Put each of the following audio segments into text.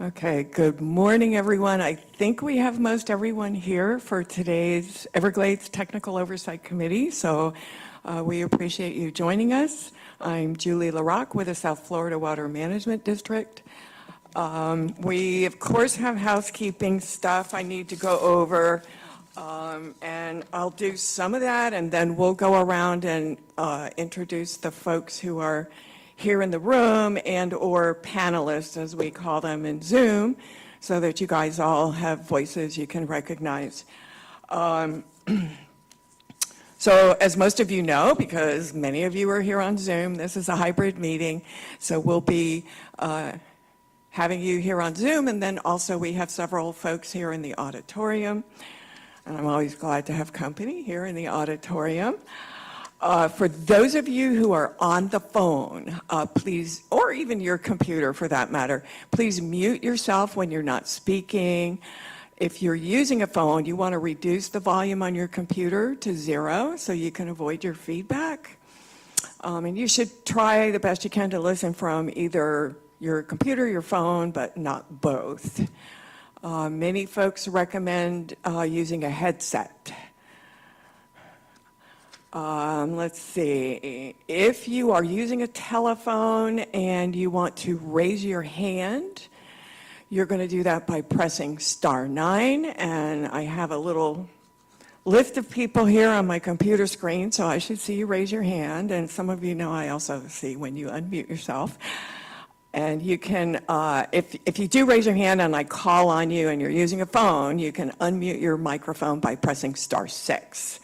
Okay, good morning, everyone. I think we have most everyone here for today's Everglades Technical Oversight Committee, so we appreciate you joining us. I'm Julie LaRocque with the South Florida Water Management District. We, of course, have housekeeping stuff I need to go over, and I'll do some of that, and then we'll go around and introduce the folks who are here in the room and or panelists, as we call them in Zoom, so that you guys all have voices you can recognize. So as most of you know, because many of you are here on Zoom, this is a hybrid meeting, so we'll be having you here on Zoom, and then also we have several folks here in the auditorium, and I'm always glad to have company here in the auditorium. For those of you who are on the phone, please, or even your computer for that matter, please mute yourself when you're not speaking. If you're using a phone, you want to reduce the volume on your computer to 0 so you can avoid your feedback. And you should try the best you can to listen from either your computer, your phone, but not both. Many folks recommend using a headset. Let's see, if you are using a telephone and you want to raise your hand, you're going to do that by pressing *9, and I have a little list of people here on my computer screen, so I should see you raise your hand, and some of you know I also see when you unmute yourself. And you can, if you do raise your hand and I call on you and you're using a phone, you can unmute your microphone by pressing *6.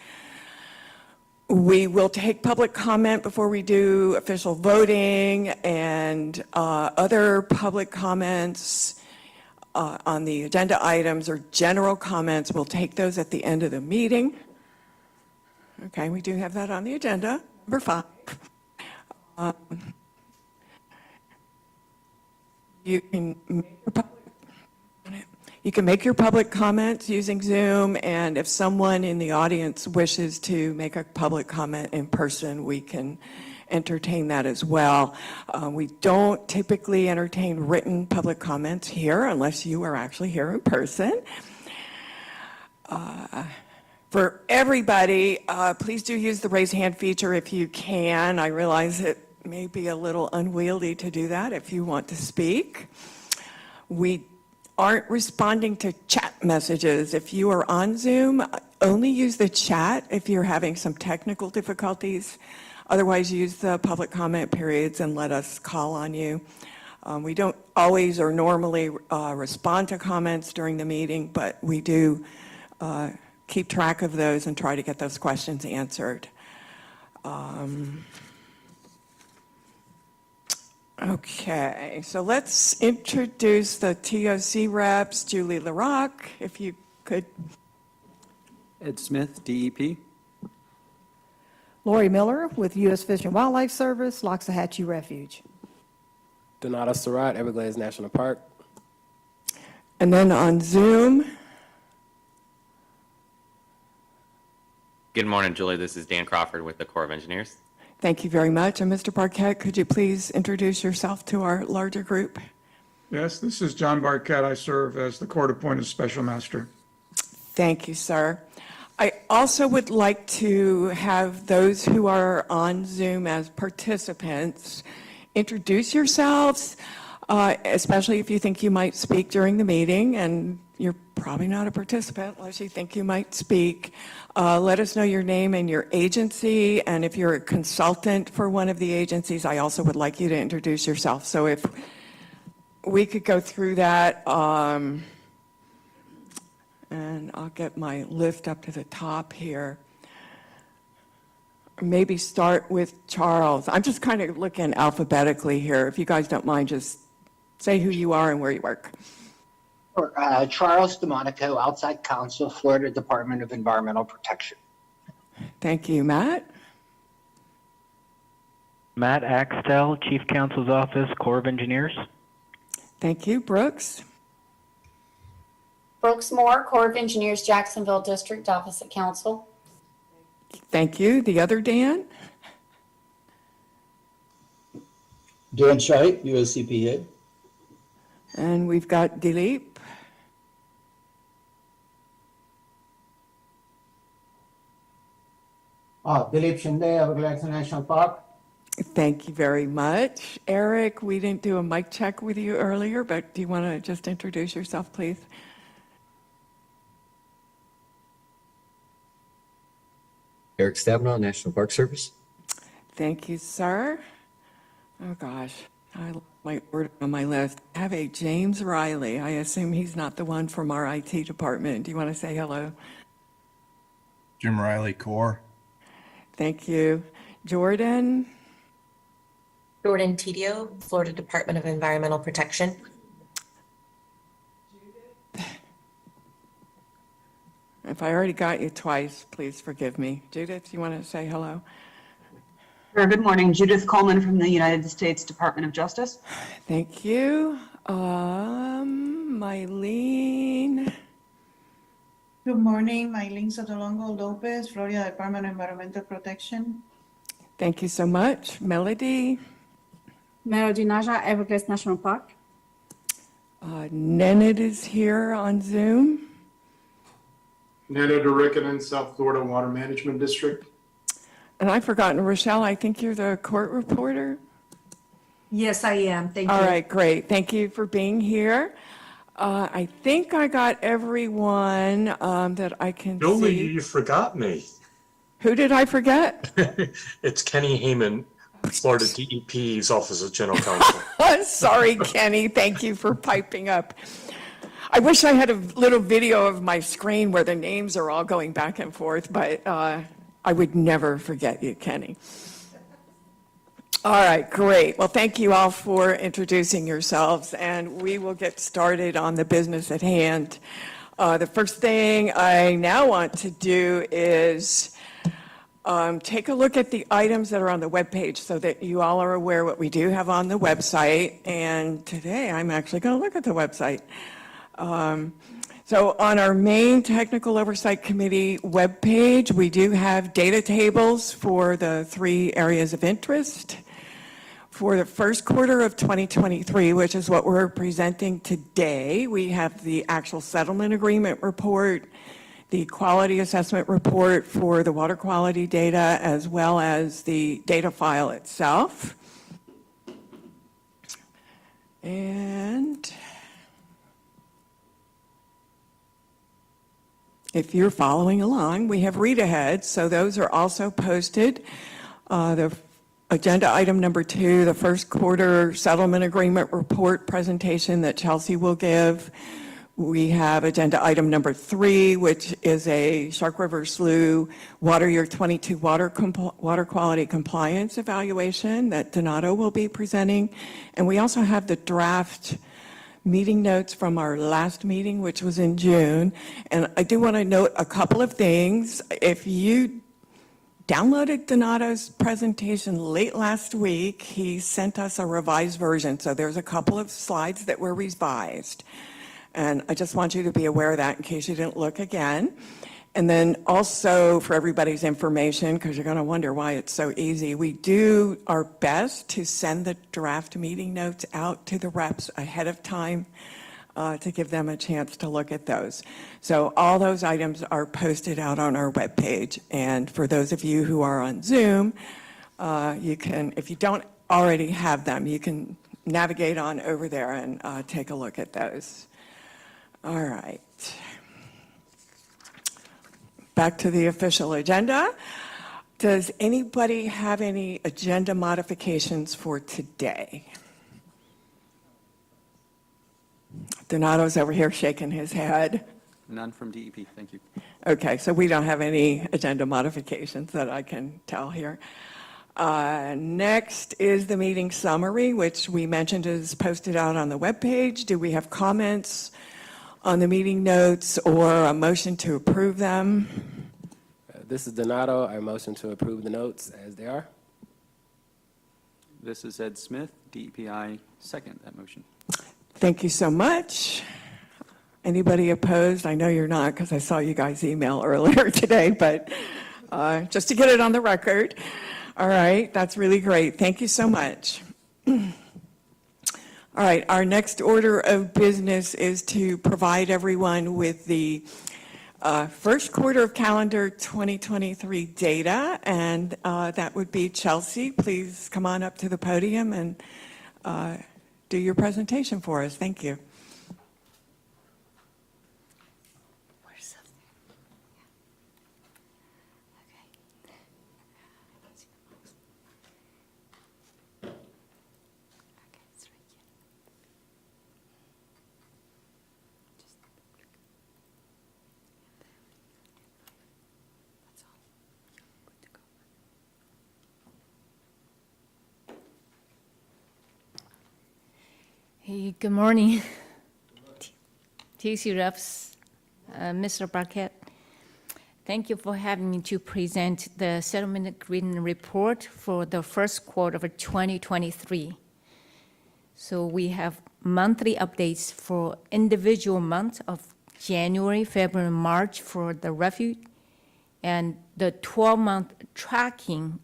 We will take public comment before we do official voting, and other public comments on the agenda items or general comments, we'll take those at the end of the meeting. Okay, we do have that on the agenda. Number 5. You can make your public comments using Zoom, and if someone in the audience wishes to make a public comment in person, we can entertain that as well. We don't typically entertain written public comments here unless you are actually here in person. For everybody, please do use the raise hand feature if you can. I realize it may be a little unwieldy to do that if you want to speak. We aren't responding to chat messages. If you are on Zoom, only use the chat if you're having some technical difficulties. Otherwise, use the public comment periods and let us call on you. We don't always or normally respond to comments during the meeting, but we do keep track of those and try to get those questions answered. Okay, so let's introduce the TOC reps. Julie LaRocque, if you could. Ed Smith, DEP. Lori Miller with U.S. Fish and Wildlife Service, Loxahatchee Refuge. Donata Surratt, Everglades National Park. And then on Zoom. Good morning, Julie. This is Dan Crawford with the Corps of Engineers. Thank you very much. And Mr. Barquette, could you please introduce yourself to our larger group? Yes, this is John Barquette. I serve as the court-appointed special master. Thank you, sir. I also would like to have those who are on Zoom as participants introduce yourselves, especially if you think you might speak during the meeting, and you're probably not a participant unless you think you might speak. Let us know your name and your agency, and if you're a consultant for one of the agencies, I also would like you to introduce yourself. So if we could go through that, and I'll get my list up to the top here. Maybe start with Charles. I'm just kind of looking alphabetically here. If you guys don't mind, just say who you are and where you work. Charles DeMonico, outside counsel, Florida Department of Environmental Protection. Thank you. Matt? Matt Axtell, Chief Counsel's Office, Corps of Engineers. Thank you. Brooks? Brooks Moore, Corps of Engineers, Jacksonville District, Office of Counsel. Thank you. The other Dan? Dan Scheit, USCPA. And we've got Dilip. Dilip Shinde, Everglades National Park. Thank you very much. Eric, we didn't do a mic check with you earlier, but do you want to just introduce yourself, please? Eric Stabenow, National Park Service. Thank you, sir. Oh, gosh, I lost my order on my list. I have a James Riley. I assume he's not the one from our IT department. Do you want to say hello? Jim Riley, Core. Thank you. Jordan? Jordan Tidio, Florida Department of Environmental Protection. If I already got you twice, please forgive me. Judith, you want to say hello? Sure. Good morning. Judith Coleman from the United States Department of Justice. Thank you. Mylene? Good morning, Mylene Sotolongo Lopez, Florida Department of Environmental Protection. Thank you so much. Melody? Melody Naja, Everglades National Park. Nenad is here on Zoom. Neda Durickinen, South Florida Water Management District. And I've forgotten, Rochelle, I think you're the court reporter? Yes, I am. Thank you. All right, great. Thank you for being here. I think I got everyone that I can Julie, see. you forgot me. Who did I forget? It's Kenny Heyman, Florida DEP's Office of General Counsel. Sorry, Kenny. Thank you for piping up. I wish I had a little video of my screen where the names are all going back and forth, but I would never forget you, Kenny. All right, great. Well, thank you all for introducing yourselves, and we will get started on the business at hand. The first thing I now want to do is take a look at the items that are on the webpage so that you all are aware what we do have on the website. And today I'm actually going to look at the website. So on our main Technical Oversight Committee webpage, we do have data tables for the 3 areas of interest. For the first quarter of 2023, which is what we're presenting today, we have the actual settlement agreement report, the quality assessment report for the water quality data, as well as the data file itself. And if you're following along, we have read ahead, so those are also posted. The agenda item number 2, the first quarter settlement agreement report presentation that Chelsea will give. We have agenda item number 3, which is a Shark River Slough Water Year 22 water quality compliance evaluation that Donato will be presenting. And we also have the draft meeting notes from our last meeting, which was in June. And I do want to note a couple of things. If you downloaded Donato's presentation late last week, he sent us a revised version. So there's a couple of slides that were revised. And I just want you to be aware of that in case you didn't look again. And then also for everybody's information, because you're going to wonder why it's so easy, we do our best to send the draft meeting notes out to the reps ahead of time to give them a chance to look at those. So all those items are posted out on our webpage. And for those of you who are on Zoom, you can, if you don't already have them, you can navigate on over there and take a look at those. All right. Back to the official agenda. Does anybody have any agenda modifications for today? Donato's over here shaking his head. None from DEP, thank you. Okay, so we don't have any agenda modifications that I can tell here. Next is the meeting summary, which we mentioned is posted out on the webpage. Do we have comments on the meeting notes or a motion to approve them? This is Donato. I motion to approve the notes as they are. This is Ed Smith, DEPI, second that motion. Thank you so much. Anybody opposed? I know you're not because I saw you guys email earlier today, but just to get it on the record. All right, that's really great. Thank you so much. All All right, our next order of business is to provide everyone with the first quarter of calendar 2023 data, and that would be Chelsea. Please come on up to the podium and do your presentation for us. Thank you. Hey, good morning. TOC reps, Mr. Barquette. Thank you for having me to present the settlement agreement report for the first quarter of 2023. So we have monthly updates for individual months of January, February, March for the refuge, and the 12-month tracking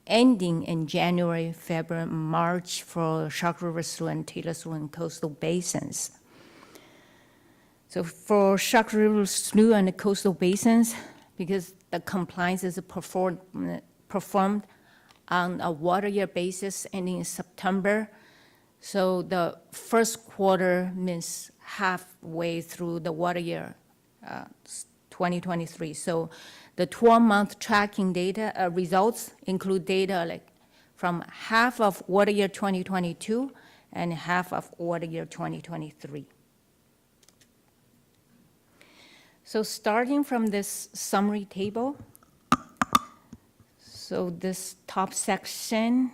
ending in January, February, March for Shark River Slough and Taylor Slough and coastal basins. So for Shark River Slough and the coastal basins, because the compliance is performed on a water year basis ending in September, so the first quarter means halfway through the water year 2023. So the 12-month tracking data results include data like from half of water year 2022 and half of water year 2023. So starting from this summary table, so this top section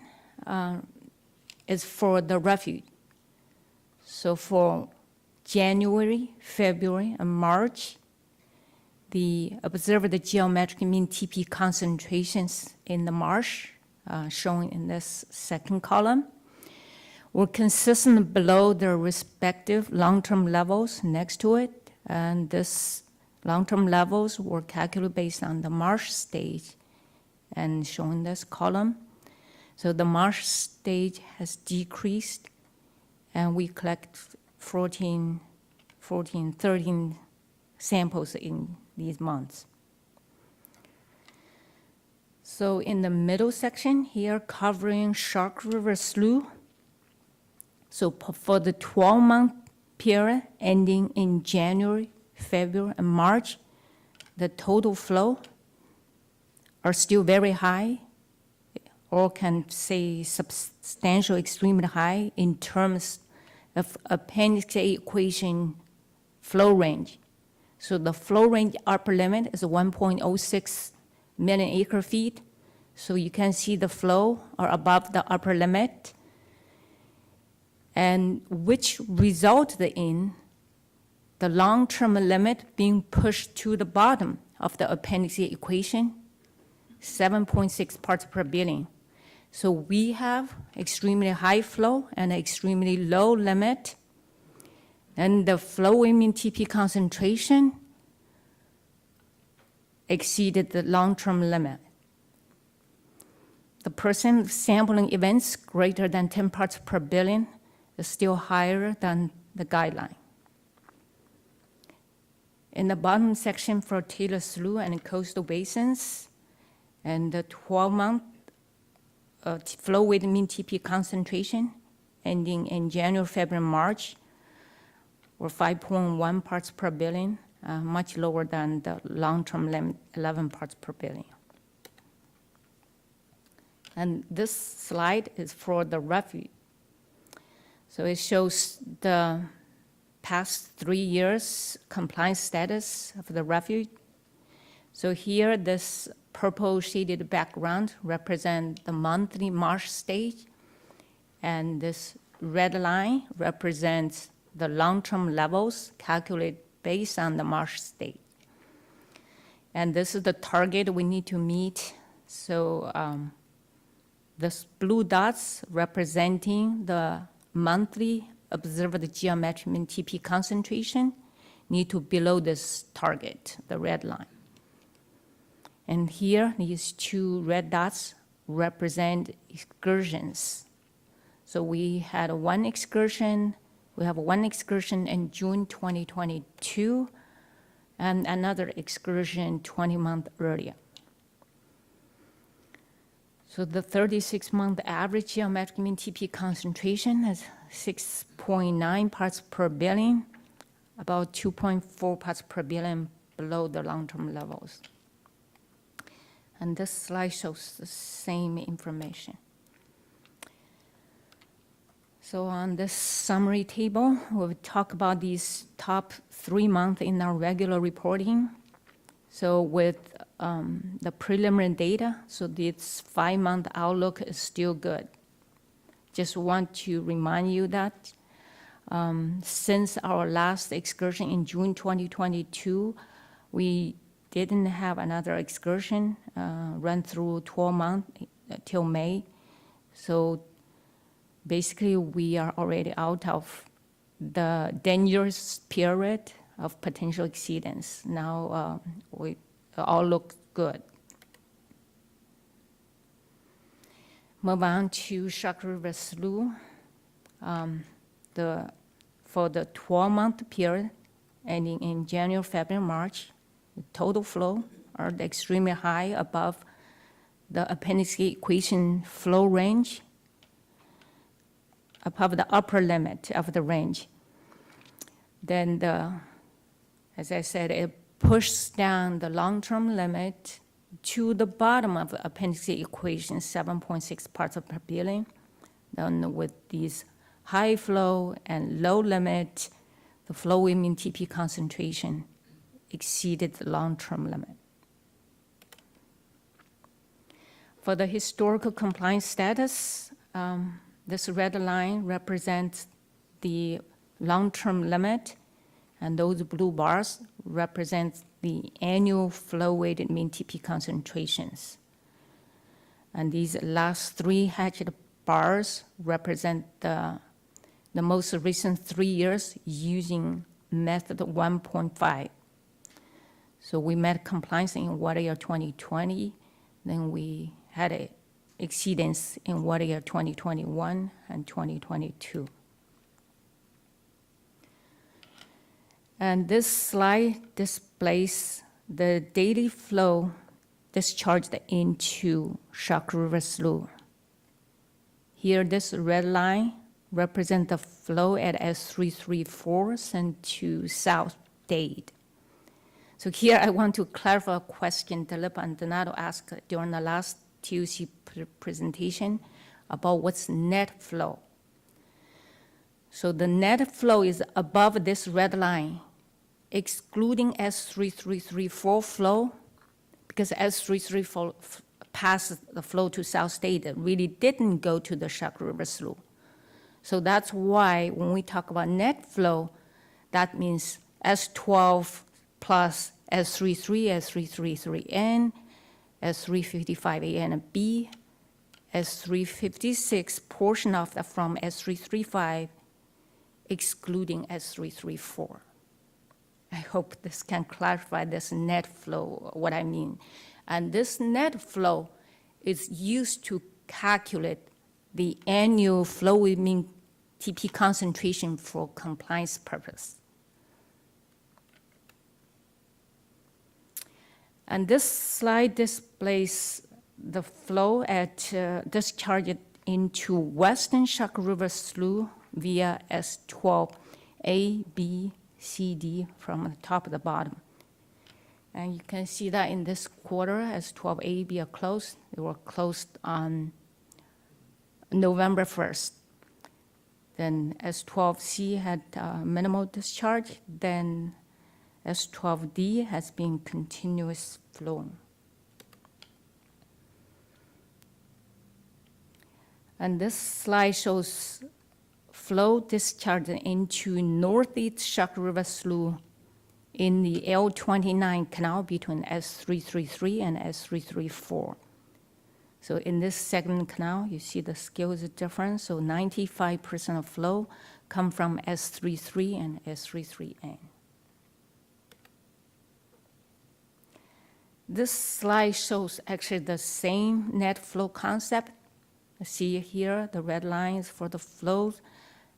is for the refuge. So for January, February, and March, the observe the geometric mean TP concentrations in the marsh, shown in this second column, were consistent below their respective long-term levels next to it, and this long-term levels were calculated based on the marsh stage and shown in this column. So the marsh stage has decreased, and we collect 13 samples in these months. So in the middle section here, covering Shark River Slough, so for the 12-month period ending in January, February, and March, the total flow are still very high, or can say substantial, extremely high in terms of Appendix A equation flow range. So the flow range upper limit is 1.06 million acre feet. So you can see the flow are above the upper limit, and which resulted in the long-term limit being pushed to the bottom of the Appendix A equation, 7.6 parts per billion. So we have extremely high flow and extremely low limit, and the flow mean TP concentration exceeded the long-term limit. The percent sampling events greater than 10 parts per billion is still higher than the guideline. In the bottom section for Taylor Slough and coastal basins, and the 12-month flow with mean TP concentration ending in January, February, March were 5.1 parts per billion, much lower than the long-term limit, 11 parts per billion. And this slide is for the refuge. So it shows the past 3 years compliance status of the refuge. So here, this purple shaded background represents the monthly marsh stage, and this red line represents the long-term levels calculated based on the marsh stage. And this is the target we need to meet. So this blue dots representing the monthly observed geometric mean TP concentration need to be below this target, the red line. And here, these two red dots represent excursions. So we had one excursion. We have one excursion in June 2022 and another excursion 20 months earlier. So the 36-month average geometric mean TP concentration is 6.9 parts per billion, about 2.4 parts per billion below the long-term levels. And this slide shows the same information. So on this summary table, we'll talk about these top 3 months in our regular reporting. So with the preliminary data, so this 5-month outlook is still good. Just want to remind you that since our last excursion in June 2022, we didn't have another excursion run through 12 months till May. So basically, we are already out of the dangerous period of potential exceedance. Now we all look good. Move on to Shark River Slough. For the 12-month period ending in January, February, March, the total flow are extremely high above the appendix equation flow range, above the upper limit of the range. Then as I said, it pushes down the long-term limit to the bottom of the appendix equation, 7.6 parts per billion. Then with these high flow and low limit, the flow mean TP concentration exceeded the long-term limit. For the historical compliance status, this red line represents the long-term limit, and those blue bars represent the annual flow-weighted mean TP concentrations. And these last 3 hatched bars represent the most recent 3 years using method 1.5. So we met compliance in water year 2020, then we had an exceedance in water year 2021 and 2022. And this slide displays the daily flow discharged into Shark River Slough. Here, this red line represents the flow at S334 sent to South Dade. So here I want to clarify a question Dilip and Donato asked during the last TOC presentation about what's net flow. So the net flow is above this red line, excluding S3334 flow, because S334 passed the flow to South Dade, it really didn't go to the Shark River Slough. So that's why when we talk about net flow, that means S12 plus S33, S333N, S355A and B, S356 portion of that from S335, excluding S334. I hope this can clarify this net flow, what I mean. And this net flow is used to calculate the annual flow mean TP concentration for compliance purpose. And this slide displays the flow at discharged into Western Shark River Slough via S12A, B, C, D from the top to the bottom. And you can see that in this quarter, S12A, B are closed. They were closed on November 1st. Then S12C had minimal discharge. Then S12D has been continuous flowing. And this slide shows flow discharge into Northeast Shark River Slough in the L29 canal between S333 and S334. So in this segment canal, you see the scale is different. So 95% of flow come from S33 and S33N. This slide shows actually the same net flow concept, See here, the red line is for the flows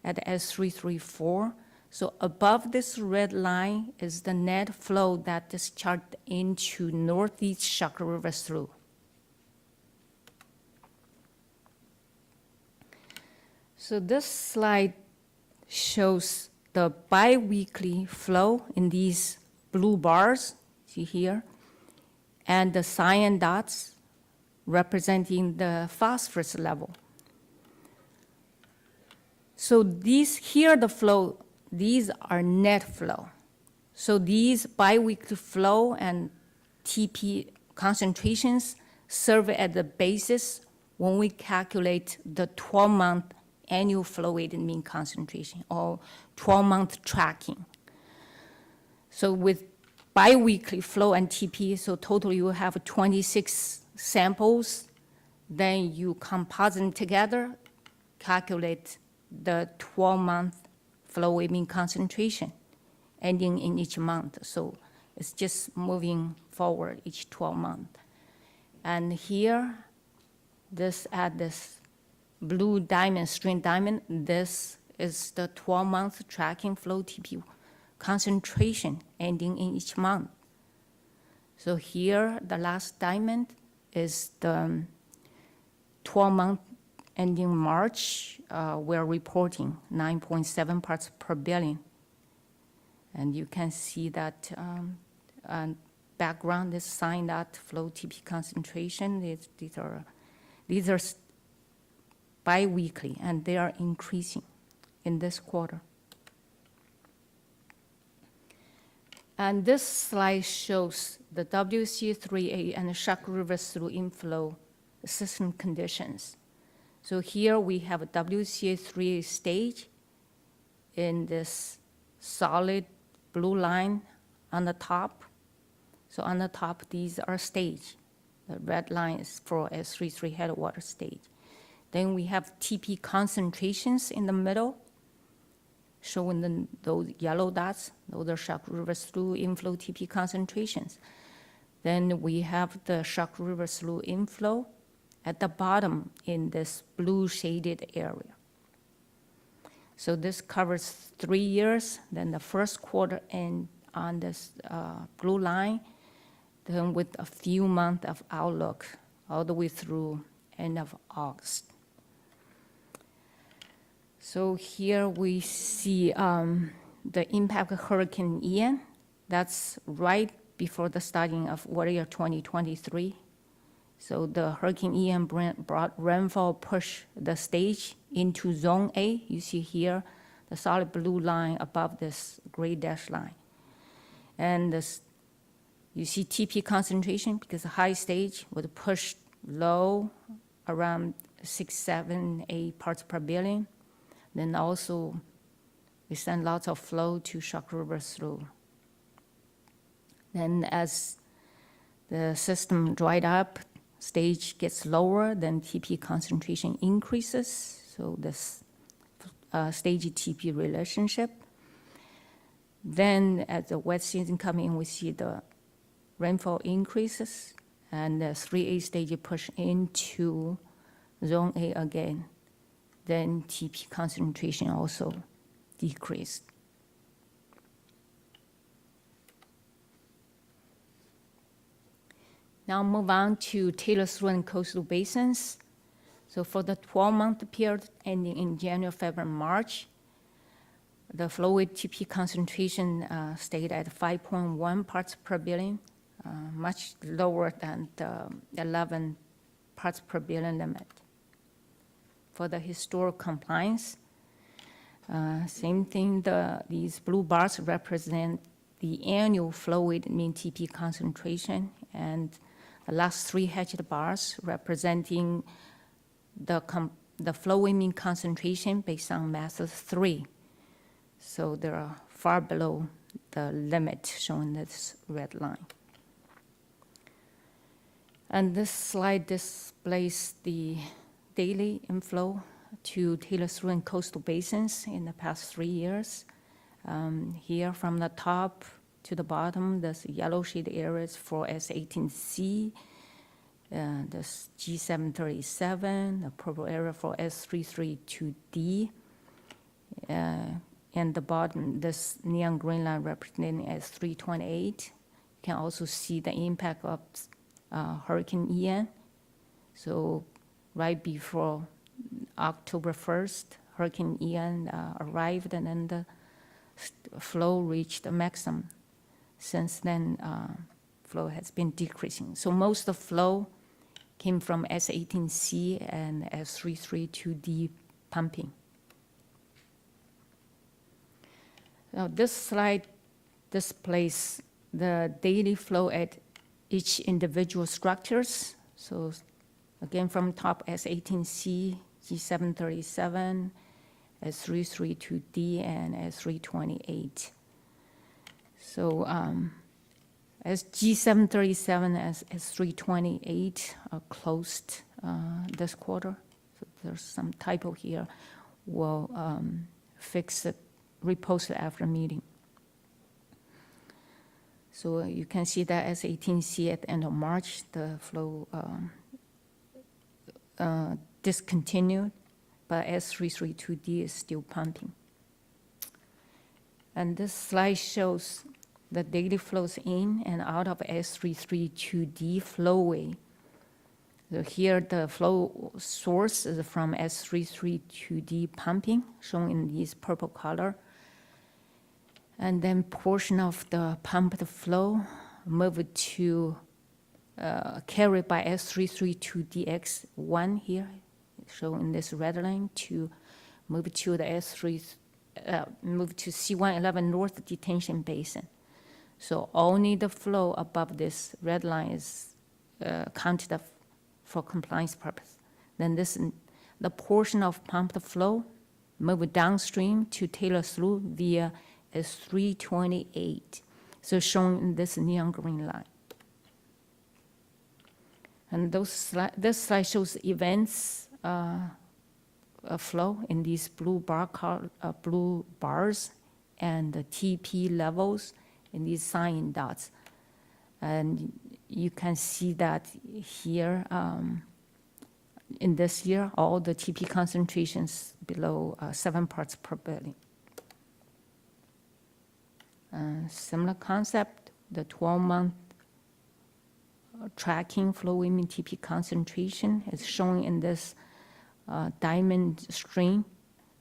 at S334. So above this red line is the net flow that discharged into Northeast Sauk River through. So this slide shows the biweekly flow in these blue bars, see here, and the cyan dots representing the phosphorus level. So these here, the flow, these are net flow. So these biweekly flow and TP concentrations serve as the basis when we calculate the 12-month annual flow weighted mean concentration or 12-month tracking. So with biweekly flow and TP, so total you have 26 samples, then you composite them together, calculate the 12-month flow weighted mean concentration ending in each month. So it's just moving forward each 12 months. And here, this at this blue diamond, string diamond, this is the 12-month tracking flow TP concentration ending in each month. So here, the last diamond is the 12-month ending March. We're reporting 9.7 parts per billion. And you can see that background is sign that flow TP concentration. These are bi-weekly, and they are increasing in this quarter. And this slide shows the WC3A and the Sauk River through inflow system conditions. So here we have a WCA3 stage in this solid blue line on the top. So on the top, these are stage. The red line is for S33 headwater stage. Then we have TP concentrations in the middle, showing those yellow dots. Those are Sauk River through inflow TP concentrations. Then we have the Sauk River through inflow at the bottom in this blue shaded area. So this covers 3 years, then the first quarter and on this blue line, then with a few months of outlook all the way through end of August. So here we see the impact of Hurricane Ian. That's right before the starting of water year 2023. So the Hurricane Ian brought rainfall push the stage into Zone A. You see here the solid blue line above this gray dash line. And this, you see TP concentration because the high stage was pushed low around 6, 7, 8 parts per billion. Then also we send lots of flow to Sauk River through. Then as the system dried up, stage gets lower, then TP concentration increases. So this stage TP relationship. Then as the wet season comes in, we see the rainfall increases and the 3A stage push into Zone A again. Then TP concentration also decreased. Now move on to Taylor Through and coastal basins. So for the 12-month period ending in January, February, March, the flow weight TP concentration stayed at 5.1 parts per billion, much lower than the 11 parts per billion limit. For the historic compliance, same thing, these blue bars represent the annual flow weight mean TP concentration, and the last 3 hatched bars representing the flow weight mean concentration based on method 3. So they are far below the limit shown in this red line. And this slide displays the daily inflow to Taylor Through and coastal basins in the past 3 years. Here from the top to the bottom, there's yellow shaded areas for S18C, This G737, the purple area for S332D. And the bottom, this neon green line representing S328. You can also see the impact of Hurricane Ian. So right before October 1st, Hurricane Ian arrived, and then the flow reached the maximum. Since then, flow has been decreasing. So most of the flow came from S18C and S332D pumping. Now this slide displays the daily flow at each individual structures. So again, from top S18C, G737, S332D, and S328. So as G737 and S328 are closed this quarter, so there's some typo here. We'll fix it, repost it after meeting. So you can see that S18C at the end of March, the flow discontinued, but S332D is still pumping. And this slide shows the daily flows in and out of S332D flowway. So here the flow source is from S332D pumping, shown in this purple color. And then portion of the pumped flow moved to carried by S332DX1 here, shown in this red line, to move to the move to C111 North Detention Basin. So only the flow above this red line is counted for compliance purpose. Then the portion of pumped flow moved downstream to Taylor Slough via S328, so shown in this neon green line. And this slide shows events flow in these blue bars and the TP levels in these sign dots. And you can see that here in this year, all the TP concentrations below 7 parts per billion. Similar concept, the 12-month tracking flow volume TP concentration is shown in this diamond string,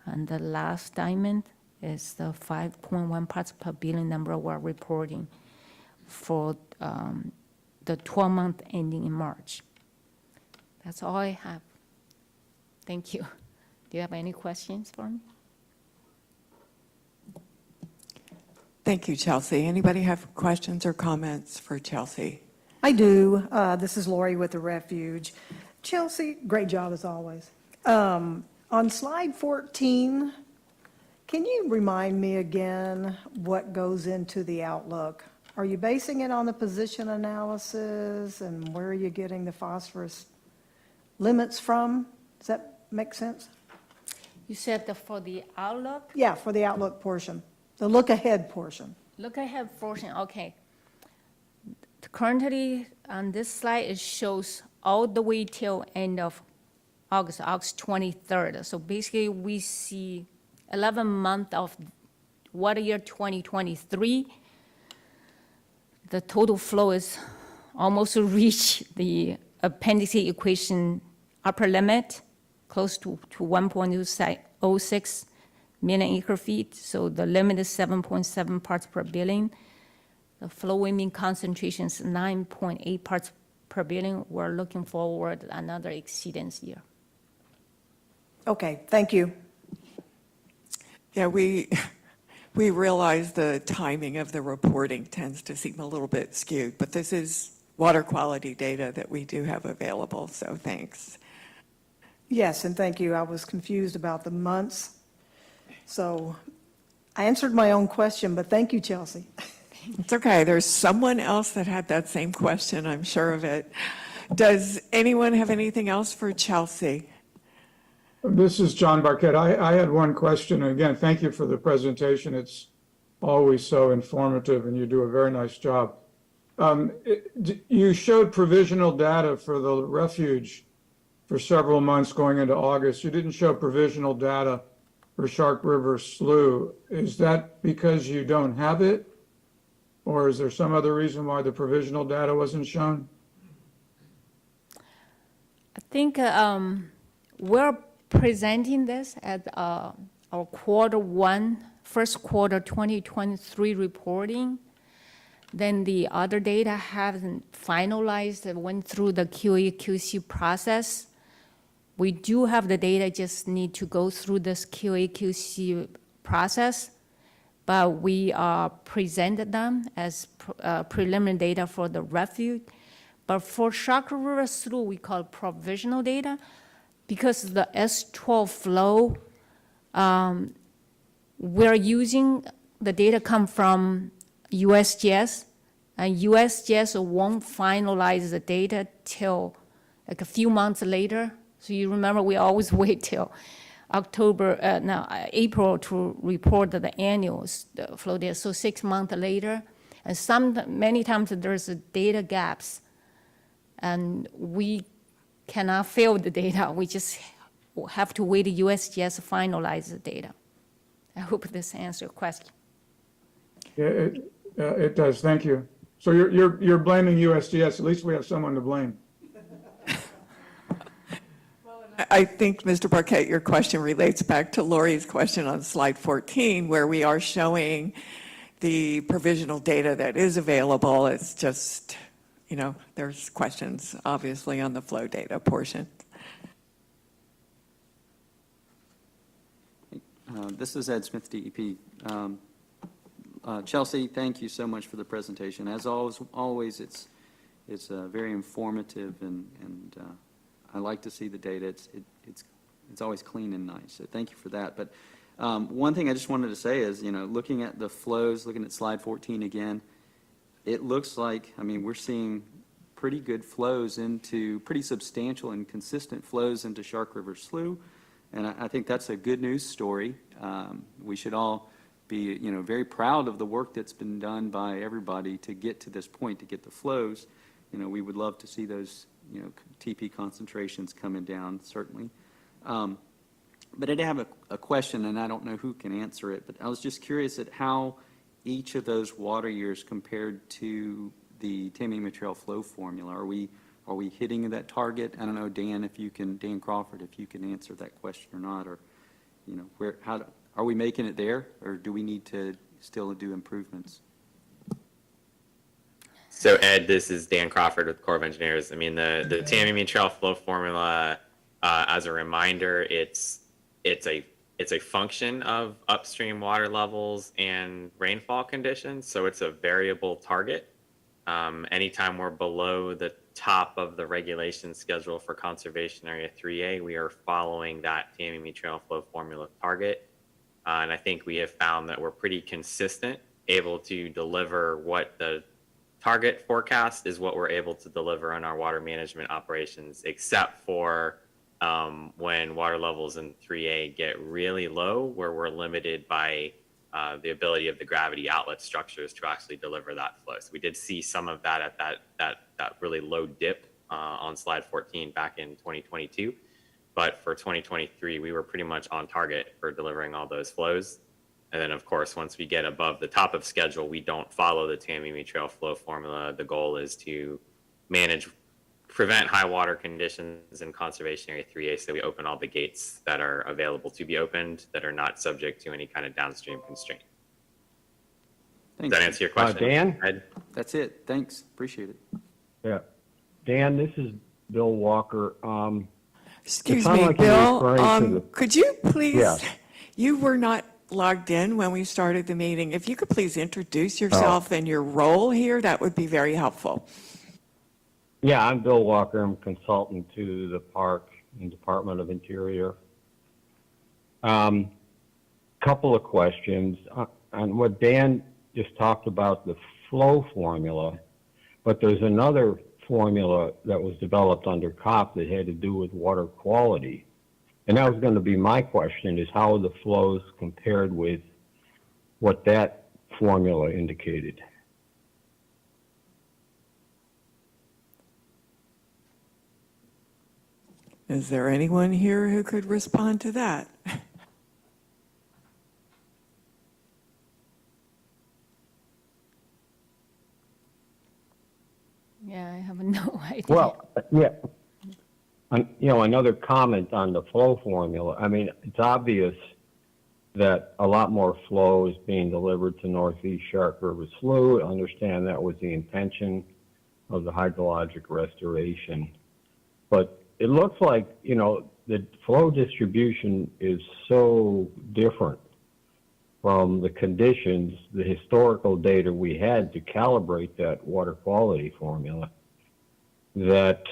and the last diamond is the 5.1 parts per billion number we're reporting for the 12-month ending in March. That's all I have. Thank you. Do you have any questions for me? Thank you, Chelsea. Anybody have questions or comments for Chelsea? I do. This is Lori with the Refuge. Chelsea, great job as always. On slide 14, can you remind me again what goes into the outlook? Are you basing it on the position analysis, and where are you getting the phosphorus limits from? Does that make sense? You said for the outlook? Yeah, for the outlook portion, the look ahead portion. Look ahead portion, okay. Currently, on this slide, it shows all the way till end of August 23rd. So basically, we see 11 months of water year 2023. The total flow is almost reach the appendix A equation upper limit, close to 1.06 million acre feet. So the limit is 7.7 parts per billion. The flow volume concentration is 9.8 parts per billion. We're looking forward to another exceedance year. Okay, thank you. Yeah, we realize the timing of the reporting tends to seem a little bit skewed, but this is water quality data that we do have available, so thanks. Yes, and thank you. I was confused about the months. So I answered my own question, but thank you, Chelsea. It's okay. There's someone else that had that same question, I'm sure of it. Does anyone have anything else for Chelsea? This is John Barquette. I had one question. Again, thank you for the presentation. It's always so informative, and you do a very nice job. You showed provisional data for the refuge for several months going into August. You didn't show provisional data for Shark River Slough. Is that because you don't have it? Or is there some other reason why the provisional data wasn't shown? I think we're presenting this at our first quarter 2023 reporting. Then the other data haven't finalized, went through the QA/QC process. We do have the data, just need to go through this QA/QC process, but we presented them as preliminary data for the refuge. But for Shark River Slough, we call provisional data, because the S12 flow, we're using the data come from USGS, and USGS won't finalize the data till like a few months later. So you remember, we always wait till April to report the annual flow data, so 6 months later. And many times there's data gaps, and we cannot fill the data. We just have to wait till USGS finalize the data. I hope this answers your question. Yeah, it does. Thank you. So you're blaming USGS. At least we have someone to blame. I think, Mr. Barquette, your question relates back to Lori's question on slide 14, where we are showing the provisional data that is available. It's just, there's questions, obviously, on the flow data portion. This is Ed Smith, DEP. Chelsea, thank you so much for the presentation. As always, it's very informative, and I like to see the data. It's always clean and nice. So thank you for that. But one thing I just wanted to say is, looking at the flows, looking at slide 14 again, it looks like, we're seeing pretty good flows into, pretty substantial and consistent flows into Shark River Slough. And I think that's a good news story. We should all be, very proud of the work that's been done by everybody to get to this point, to get the flows. We would love to see those, TP concentrations coming down, certainly. But I did have a question, and I don't know who can answer it, but I was just curious at how each of those water years compared to the Tamiami Trail flow formula. Are we hitting that target? I don't know, Dan Crawford, if you can answer that question or not, or, are we making it there, or do we need to still do improvements? So Ed, this is Dan Crawford with Corps of Engineers. The Tamiami Trail flow formula, as a reminder, it's a function of upstream water levels and rainfall conditions. So it's a variable target. Anytime we're below the top of the regulation schedule for Conservation Area 3A, we are following that Tamiami Trail flow formula target. And I think we have found that we're pretty consistent, able to deliver what the target forecast is, what we're able to deliver on our water management operations, except for when water levels in 3A get really low, where we're limited by the ability of the gravity outlet structures to actually deliver that flow. So we did see some of that at that really low dip on slide 14 back in 2022. But for 2023, we were pretty much on target for delivering all those flows. And then, of course, once we get above the top of schedule, we don't follow the Tamiami Trail flow formula. The goal is to prevent high water conditions in Conservation Area 3A, so we open all the gates that are available to be opened that are not subject to any kind of downstream constraint. Does that answer your question? Dan? Ed? That's it. Thanks. Appreciate it. Yeah. Dan, this is Bill Walker. Excuse it sounded me, like you were Bill, referring to the- could you please, Yeah. you were not logged in when we started the meeting. If you could please introduce yourself and your role here, that would be very helpful. Yeah, I'm Bill Walker. I'm consultant to the Park and Department of Interior. Couple of questions on what Dan just talked about, the flow formula, but there's another formula that was developed under COP that had to do with water quality. And that was going to be my question, is how the flows compared with what that formula indicated. Is there anyone here who could respond to that? Yeah, I have no idea. Well, yeah. Another comment on the flow formula. I mean, it's obvious that a lot more flow is being delivered to Northeast Shark River Slough. I understand that was the intention of the hydrologic restoration. But it looks like, the flow distribution is so different from the conditions, the historical data we had to calibrate that water quality formula, that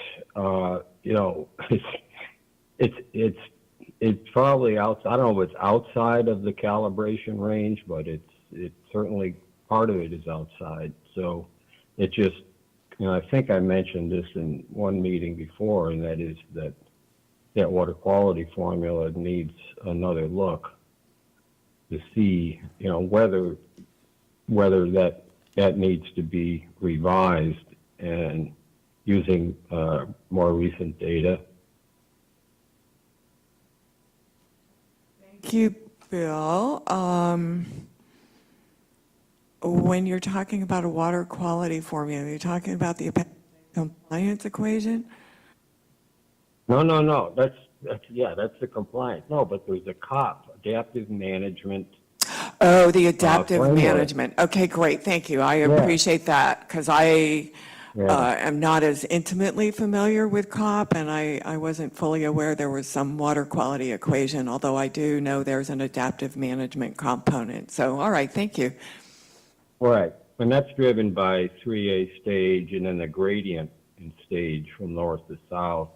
it's probably outside. I don't know if it's outside of the calibration range, but it's certainly part of it is outside. So it just, I think I mentioned this in one meeting before, and that is that water quality formula needs another look to see, whether that needs to be revised and using more recent data. Thank you, Bill. When you're talking about a water quality formula, you're talking about the compliance equation? No. That's the compliance. No, but there's a COP, adaptive management. Oh, the adaptive framework. management. Okay, great. Thank you. I appreciate that because I am not as intimately familiar with COP, and I wasn't fully aware there was some water quality equation, although I do know there's an adaptive management component. So, all right, thank you. Right, and that's driven by 3A stage and then the gradient in stage from north to south,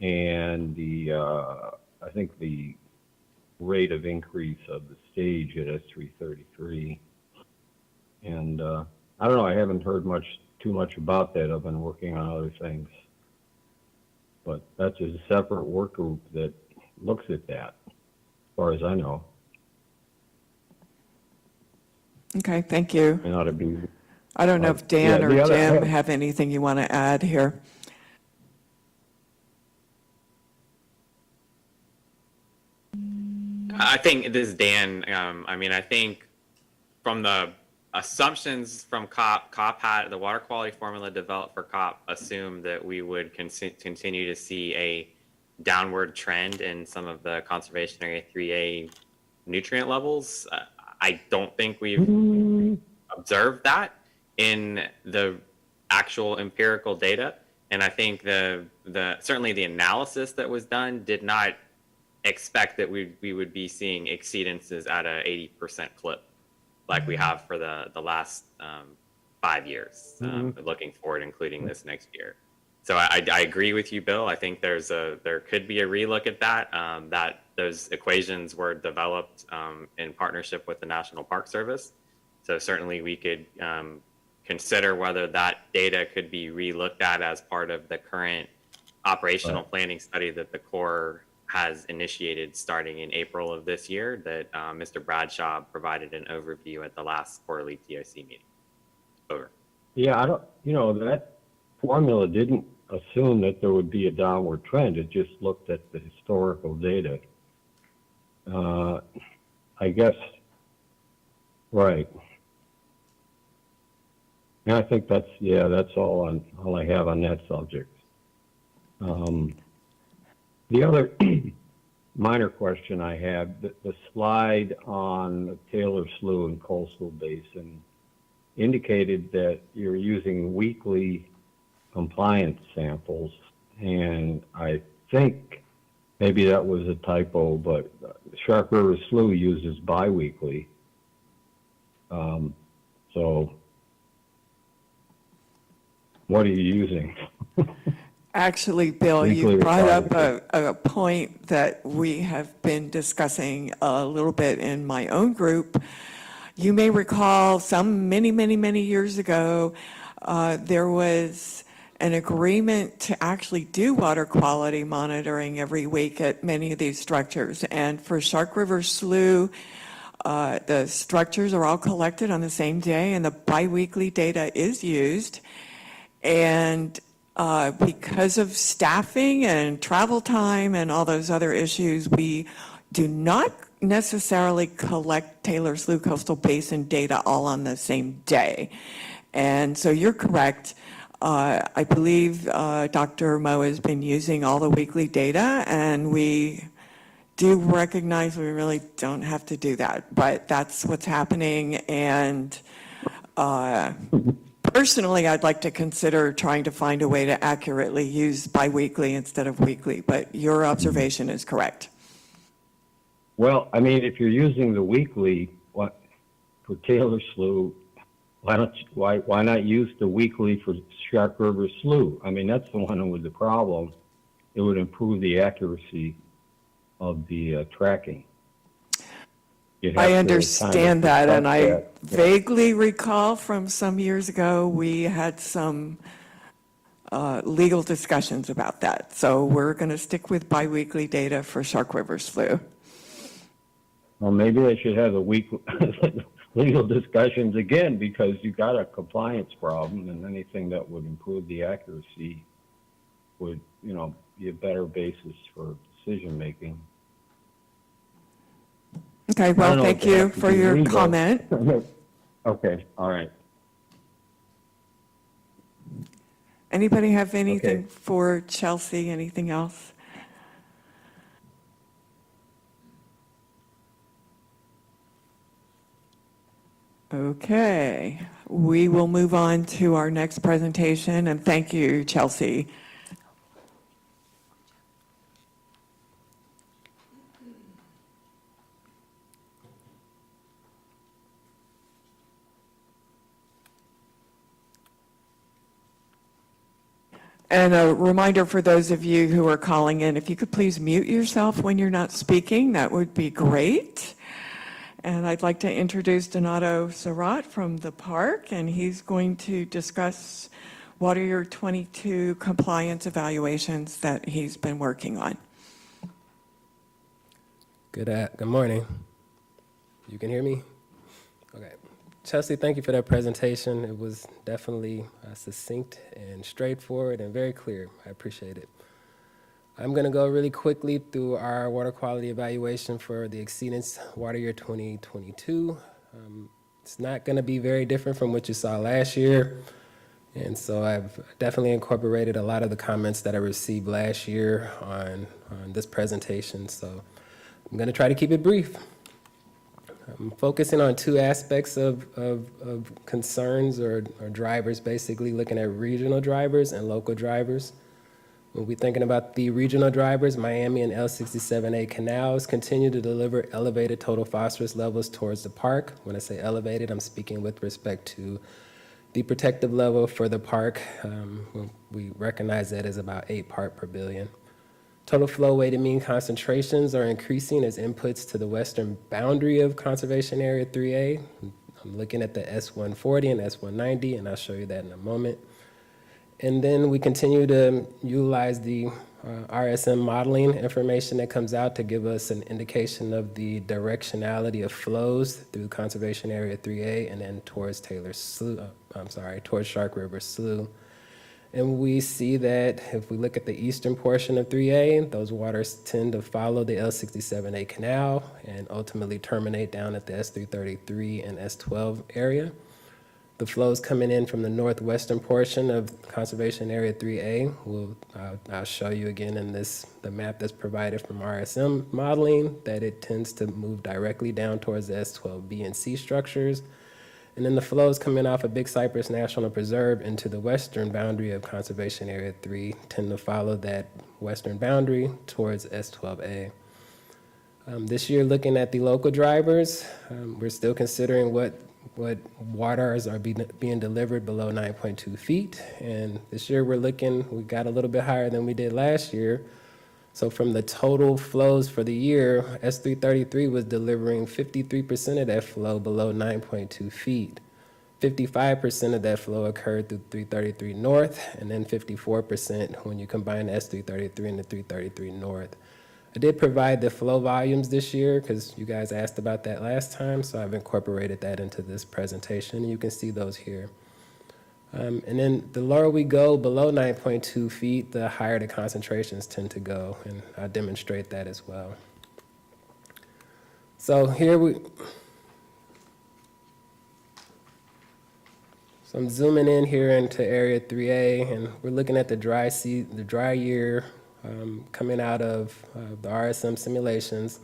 and I think the rate of increase of the stage at S333. And I don't know, I haven't heard too much about that. I've been working on other things. But that's a separate work group that looks at that, as far as I know. Okay, thank you. It ought to be. I don't know if Dan or the other- Jim have anything you want to add here. I think this is Dan. I think from the assumptions from COP had the water quality formula developed for COP assumed that we would continue to see a downward trend in some of the conservation area 3A nutrient levels. I don't think we've observed that in the actual empirical data, and I think the certainly the analysis that was done did not expect that we would be seeing exceedances at a 80% clip like we have for the last 5 years, looking forward, including this next year. So I agree with you, Bill. I think there could be a relook at that. That those equations were developed in partnership with the National Park Service. So certainly we could consider whether that data could be relooked at as part of the current operational planning study that the Corps has initiated starting in April of this year that Mr. Bradshaw provided an overview at the last quarterly TOC meeting. Over. Yeah, I don't, that formula didn't assume that there would be a downward trend. It just looked at the historical data. I guess, right. And I think that's all I have on that subject. The other minor question I have, the slide on the Taylor Slough and Coastal Basin indicated that you're using weekly compliance samples, and I think maybe that was a typo, but Shark River Slough uses biweekly. So what are you using? Actually, Bill, you brought up a point that we have been discussing a little bit in my own group. You may recall many years ago, there was an agreement to actually do water quality monitoring every week at many of these structures. And for Shark River Slough, the structures are all collected on the same day and the biweekly data is used. And Because of staffing and travel time and all those other issues, we do not necessarily collect Taylor Slough Coastal Basin data all on the same day. And so you're correct. I believe Dr. Mo has been using all the weekly data, and we do recognize we really don't have to do that, but that's what's happening. And personally, I'd like to consider trying to find a way to accurately use biweekly instead of weekly, but your observation is correct. Well, I mean, if you're using the weekly, what, for Taylor Slough, why not use the weekly for Shark River Slough? I mean, that's the one with the problem. It would improve the accuracy of the tracking. I understand that, and I vaguely recall from some years ago, we had some legal discussions about that. So we're going to stick with biweekly data for Shark River Slough. Well, maybe they should have the legal discussions again, because you got a compliance problem, and anything that would improve the accuracy would, be a better basis for decision making. Okay, well, thank you for your comment. Okay, all right. Anybody have anything for Chelsea? Anything else? Okay, we will move on to our next presentation, and thank you, Chelsea. And a reminder for those of you who are calling in, if you could please mute yourself when you're not speaking, that would be great. And I'd like to introduce Donato Surratt from the park, and he's going to discuss what are your 22 compliance evaluations that he's been working on. Good morning. You can hear me? Okay. Chelsea, thank you for that presentation. It was definitely succinct and straightforward and very clear. I appreciate it. I'm going to go really quickly through our water quality evaluation for the exceedance water year 2022. It's not going to be very different from what you saw last year. And so I've definitely incorporated a lot of the comments that I received last year on this presentation. So I'm going to try to keep it brief. I'm focusing on two aspects of concerns or drivers, basically looking at regional drivers and local drivers. When we're thinking about the regional drivers, Miami and L67A canals continue to deliver elevated total phosphorus levels towards the park. When I say elevated, I'm speaking with respect to the protective level for the park. We recognize that as about 8 parts per billion. Total flow weighted mean concentrations are increasing as inputs to the western boundary of Conservation Area 3A. I'm looking at the S140 and S190, and I'll show you that in a moment. And then we continue to utilize the RSM modeling information that comes out to give us an indication of the directionality of flows through Conservation Area 3A and then towards towards Shark River Slough. And we see that if we look at the eastern portion of 3A, those waters tend to follow the L67A canal and ultimately terminate down at the S333 and S12 area. The flows coming in from the northwestern portion of Conservation Area 3A, I'll show you again in the map that's provided from RSM modeling, that it tends to move directly down towards the S12B and C structures. And then the flows coming off of Big Cypress National Preserve into the western boundary of Conservation Area 3 tend to follow that western boundary towards S12A. This year, looking at the local drivers, we're still considering what waters are being delivered below 9.2 feet. And this year we got a little bit higher than we did last year. So from the total flows for the year, S333 was delivering 53% of that flow below 9.2 feet. 55% of that flow occurred through 333 North, and then 54% when you combine S333 and the 333 North. I did provide the flow volumes this year because you guys asked about that last time, so I've incorporated that into this presentation. You can see those here. And then the lower we go below 9.2 feet, the higher the concentrations tend to go, and I'll demonstrate that as well. So so I'm zooming in here into area 3A, and we're looking at the dry year coming out of the RSM simulations.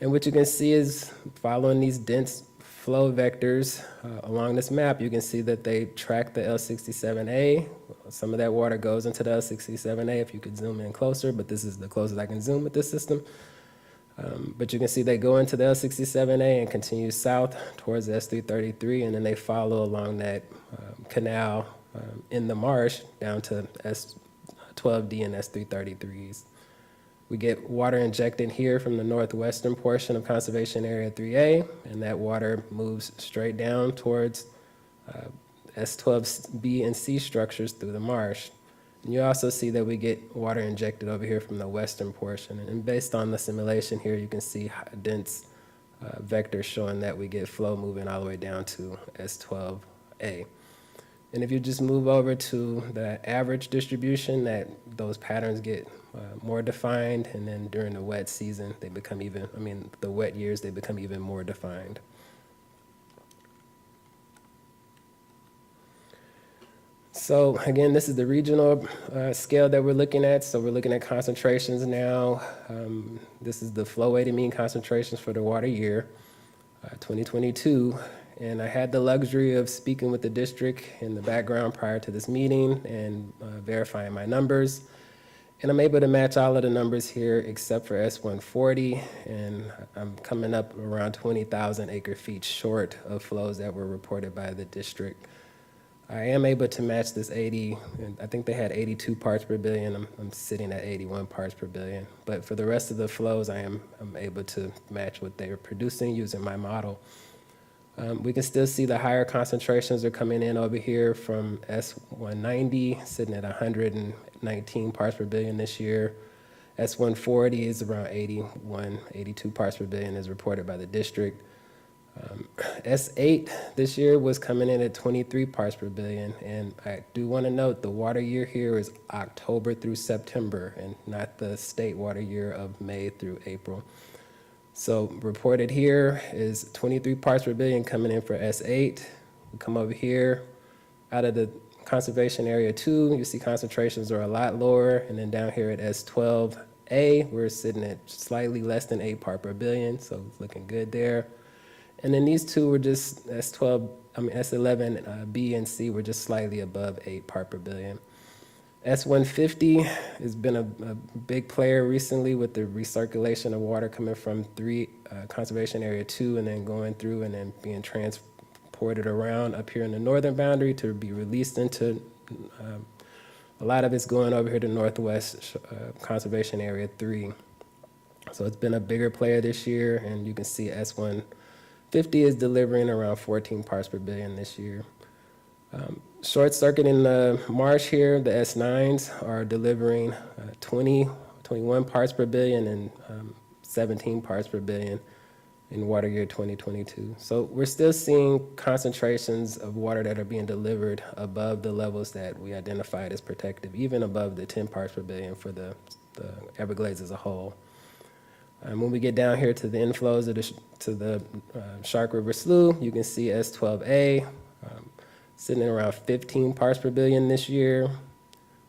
And what you can see is following these dense flow vectors along this map, you can see that they track the L67A. Some of that water goes into the L67A if you could zoom in closer, but this is the closest I can zoom with this system. But you can see they go into the L67A and continue south towards the S333, and then they follow along that canal in the marsh down to S12D and S333s. We get water injected here from the northwestern portion of Conservation Area 3A, and that water moves straight down towards S12B and C structures through the marsh. And you also see that we get water injected over here from the western portion. And based on the simulation here, you can see dense vectors showing that we get flow moving all the way down to S12A. And if you just move over to the average distribution, those patterns get more defined, and then during the wet season, they become the wet years, they become even more defined. So again, this is the regional scale that we're looking at. So we're looking at concentrations now. This is the flow weighted mean concentrations for the water year, 2022. And I had the luxury of speaking with the district in the background prior to this meeting and verifying my numbers. And I'm able to match all of the numbers here except for S140, and I'm coming up around 20,000 acre feet short of flows that were reported by the district. I am able to match this 80, and I think they had 82 parts per billion. I'm sitting at 81 parts per billion. But for the rest of the flows, I'm able to match what they are producing using my model. We can still see the higher concentrations are coming in over here from S190, sitting at 119 parts per billion this year. S140 is around 81, 82 parts per billion is reported by the district. S8 this year was coming in at 23 parts per billion. And I do want to note the water year here is October through September and not the state water year of May through April. So reported here is 23 parts per billion coming in for S8. We come over here, out of the conservation area 2, you see concentrations are a lot lower. And then down here at S12A, we're sitting at slightly less than 8 part per billion. So it's looking good there. And then these two were just S11, B and C were just slightly above 8 part per billion. S150 has been a big player recently with the recirculation of water coming from Conservation Area 2 and then going through and then being transported around up here in the northern boundary to be released into, a lot of it's going over here to Northwest Conservation Area 3. So it's been a bigger player this year, and you can see S150 is delivering around 14 parts per billion this year. Short circuit in the marsh here, the S9s are delivering 21 parts per billion and 17 parts per billion in water year 2022. So we're still seeing concentrations of water that are being delivered above the levels that we identified as protective, even above the 10 parts per billion for the Everglades as a whole. When we get down here to the inflows to the Shark River Slough, you can see S12A sitting at around 15 parts per billion this year,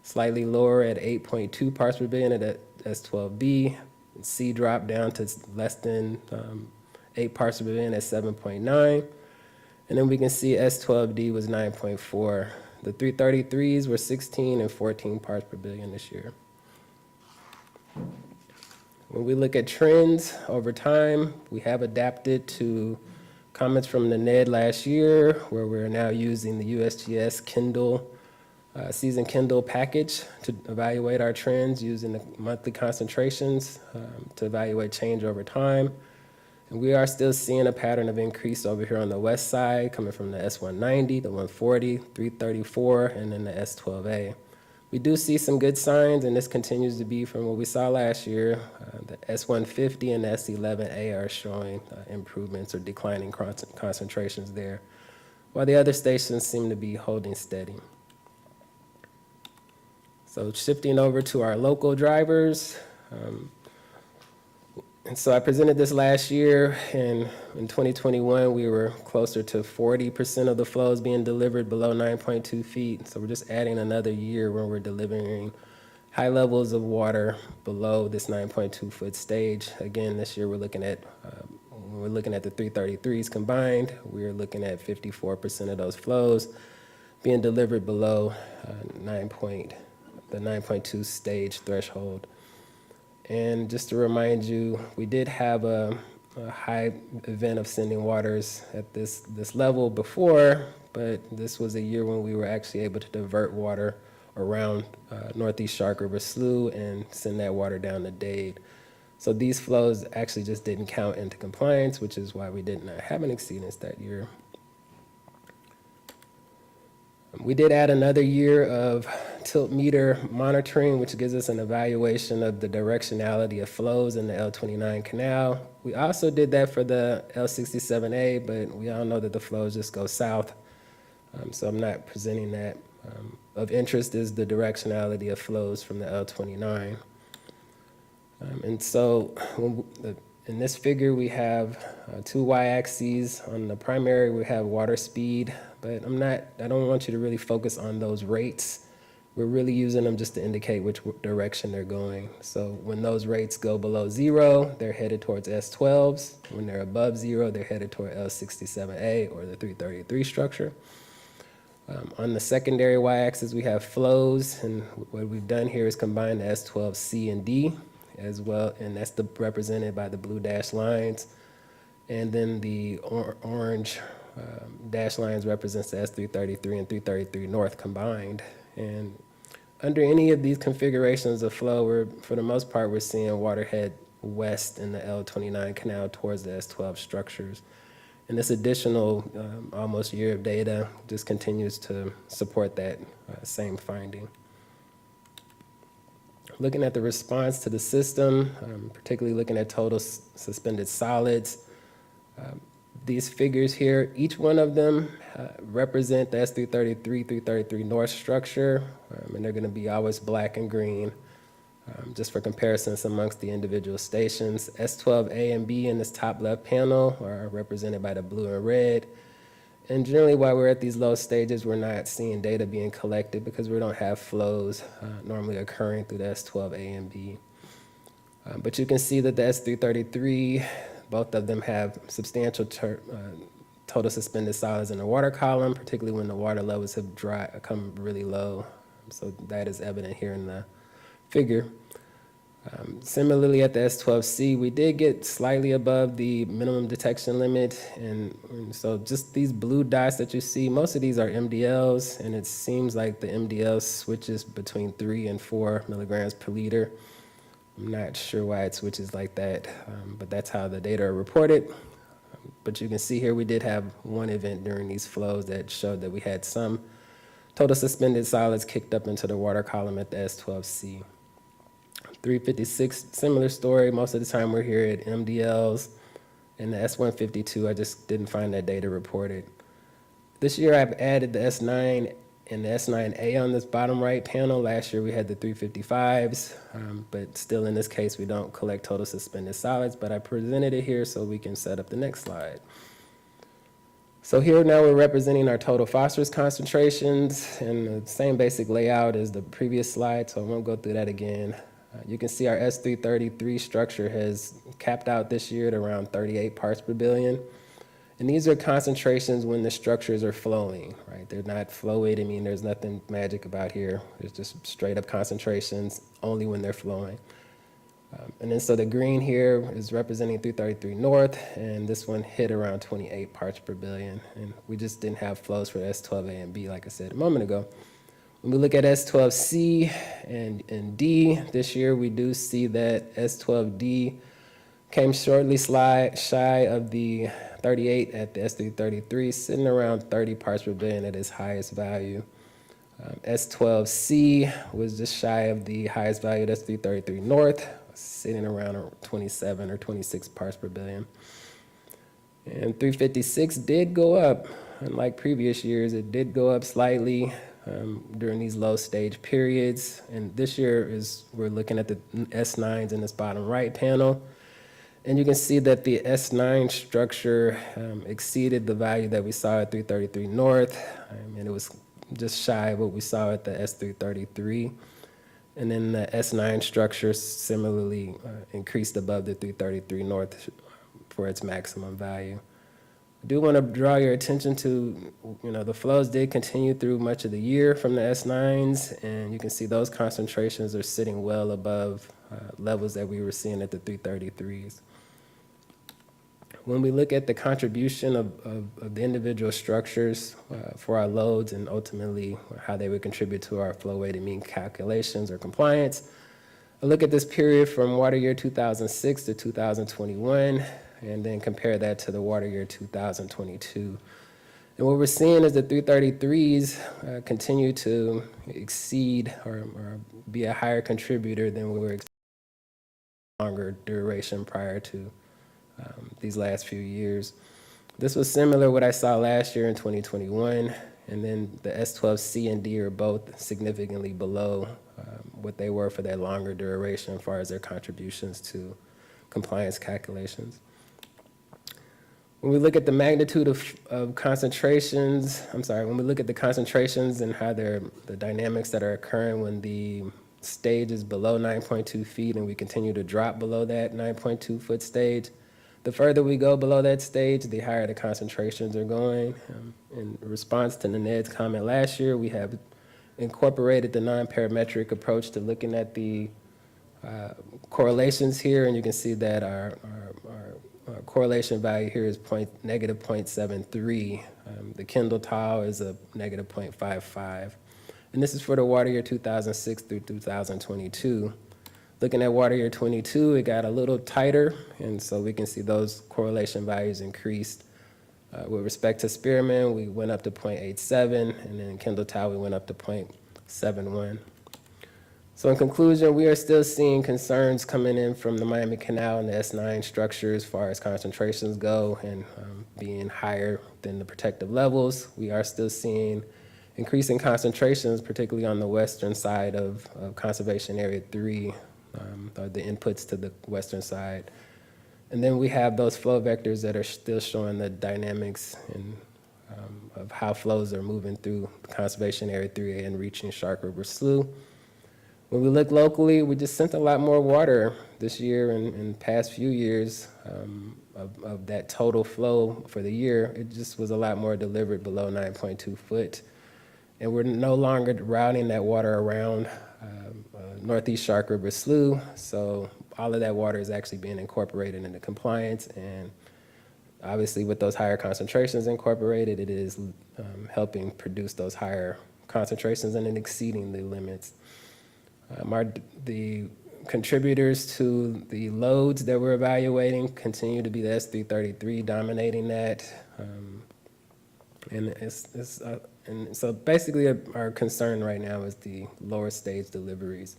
slightly lower at 8.2 parts per billion at S12B. C dropped down to less than 8 parts per billion at 7.9. And then we can see S12D was 9.4. The 333s were 16 and 14 parts per billion this year. When we look at trends over time, we have adapted to comments from the NED last year, where we're now using the USGS Kindle, season Kindle package to evaluate our trends using the monthly concentrations to evaluate change over time. And we are still seeing a pattern of increase over here on the west side, coming from the S190, the 140, 334, and then the S12A. We do see some good signs, and this continues to be from what we saw last year. The S150 and the S11A are showing improvements or declining concentrations there. while the other stations seem to be holding steady. So shifting over to our local drivers. And so I presented this last year, and in 2021, we were closer to 40% of the flows being delivered below 9.2 feet. So we're just adding another year where we're delivering high levels of water below this 9.2 foot stage. Again, this year we're looking at when we're looking at the 333s combined, we're looking at 54% of those flows being delivered below the 9.2 stage threshold. And just to remind you, we did have a high event of sending waters at this level before, but this was a year when we were actually able to divert water around Northeast Shark River Slough and send that water down to Dade. So these flows actually just didn't count into compliance, which is why we did not have an exceedance that year. We did add another year of tilt meter monitoring, which gives us an evaluation of the directionality of flows in the L29 canal. We also did that for the L67A, but we all know that the flows just go south, so I'm not presenting that. Of interest is the directionality of flows from the L29. And so in this figure, we have two y-axes. On the primary, we have water speed, but I don't want you to really focus on those rates. We're really using them just to indicate which direction they're going. So when those rates go below 0, they're headed towards S12s. When they're above 0, they're headed toward L67A or the 333 structure. On the secondary y-axis, we have flows, and what we've done here is combine the S12C and D as well, and that's represented by the blue dashed lines. And then the orange dashed lines represents the S333 and 333 North combined. And under any of these configurations of flow, for the most part, we're seeing water head west in the L29 canal towards the S12 structures. And this additional almost year of data just continues to support that same finding. Looking at the response to the system, particularly looking at total suspended solids, these figures here, each one of them represent the S333, 333 North structure, and they're going to be always black and green. Just for comparisons amongst the individual stations, S12A and B in this top left panel are represented by the blue and red. And generally, while we're at these low stages, we're not seeing data being collected because we don't have flows normally occurring through the S12A and B. But you can see that the S333, both of them have substantial total suspended solids in the water column, particularly when the water levels have come really low. So that is evident here in the figure. Similarly, at the S12C, we did get slightly above the minimum detection limit, and so just these blue dots that you see, most of these are MDLs, and it seems like the MDL switches between 3 and 4 milligrams per liter. I'm not sure why it switches like that, but that's how the data are reported. But you can see here we did have one event during these flows that showed that we had some total suspended solids kicked up into the water column at the S12C. 356, similar story. Most of the time we're here at MDLs. And the S152, I just didn't find that data reported. This year I've added the S9 and the S9A on this bottom right panel. Last year we had the 355s, but still in this case we don't collect total suspended solids, but I presented it here so we can set up the next slide. So here now we're representing our total phosphorus concentrations and the same basic layout as the previous slide, so I won't go through that again. You can see our S333 structure has capped out this year at around 38 parts per billion. And these are concentrations when the structures are flowing, right? They're not fluid. I mean, there's nothing magic about here. It's just straight up concentrations only when they're flowing. And then so the green here is representing 333 North, and this one hit around 28 parts per billion. And we just didn't have flows for S12A and B, like I said a moment ago. When we look at S12C and D this year, we do see that S12D came shortly shy of the 38 at the S333, sitting around 30 parts per billion at its highest value. S12C was just shy of the highest value at S333 North, sitting around 27 or 26 parts per billion. And 356 did go up unlike previous years, it did go up slightly during these low stage periods. And this year we're looking at the S9s in this bottom right panel. And you can see that the S9 structure exceeded the value that we saw at 333 North, and it was just shy of what we saw at the S333. And then the S9 structure similarly increased above the 333 North for its maximum value. I do want to draw your attention to, the flows did continue through much of the year from the S9s, and you can see those concentrations are sitting well above levels that we were seeing at the 333s. When we look at the contribution of the individual structures for our loads and ultimately how they would contribute to our flow weighted mean calculations or compliance, I look at this period from water year 2006 to 2021, and then compare that to the water year 2022. And what we're seeing is the 333s continue to exceed or be a higher contributor than we were expecting longer duration prior to these last few years. This was similar to what I saw last year in 2021, and then the S12C and D are both significantly below what they were for that longer duration as far as their contributions to compliance calculations. When we look at the magnitude of concentrations, when we look at the concentrations and how the dynamics that are occurring when the stage is below 9.2 feet and we continue to drop below that 9.2 foot stage, the further we go below that stage, the higher the concentrations are going. In response to Naned's comment last year, we have incorporated the non-parametric approach to looking at the correlations here, and you can see that our correlation value here is negative 0.73. The Kendall tau is a negative 0.55. And this is for the water year 2006 through 2022. Looking at water year 22, it got a little tighter, and so we can see those correlation values increased. With respect to Spearman, we went up to 0.87, and then Kendall tau, we went up to 0.71. So in conclusion, we are still seeing concerns coming in from the Miami Canal and the S9 structure as far as concentrations go and being higher than the protective levels. We are still seeing increasing concentrations, particularly on the western side of Conservation Area 3, the inputs to the western side. And then we have those flow vectors that are still showing the dynamics and of how flows are moving through Conservation Area 3A and reaching Shark River Slough. When we look locally, we just sent a lot more water this year and in past few years of that total flow for the year. It just was a lot more delivered below 9.2 foot. And we're no longer routing that water around Northeast Shark River Slough. So all of that water is actually being incorporated into compliance. And obviously with those higher concentrations incorporated, it is helping produce those higher concentrations and then exceeding the limits. The contributors to the loads that we're evaluating continue to be the S333 dominating that. And so basically our concern right now is the lower stage deliveries.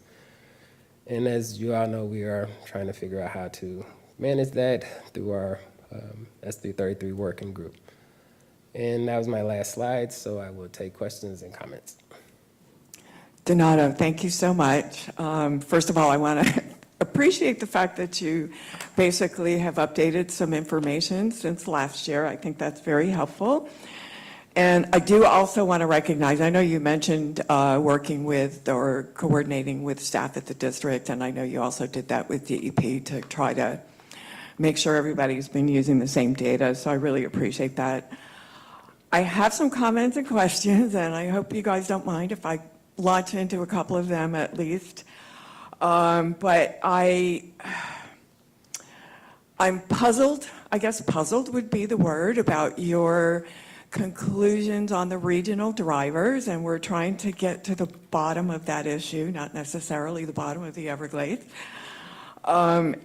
And as you all know, we are trying to figure out how to manage that through our S333 working group. And that was my last slide, so I will take questions and comments. Donato, thank you so much. First of all, I want to appreciate the fact that you basically have updated some information since last year. I think that's very helpful. And I do also want to recognize, I know you mentioned working with or coordinating with staff at the district, and I know you also did that with DEP to try to make sure everybody's been using the same data, so I really appreciate that. I have some comments and questions, and I hope you guys don't mind if I launch into a couple of them at least. But I'm puzzled, I guess puzzled would be the word, about your conclusions on the regional drivers, and we're trying to get to the bottom of that issue, not necessarily the bottom of the Everglades. And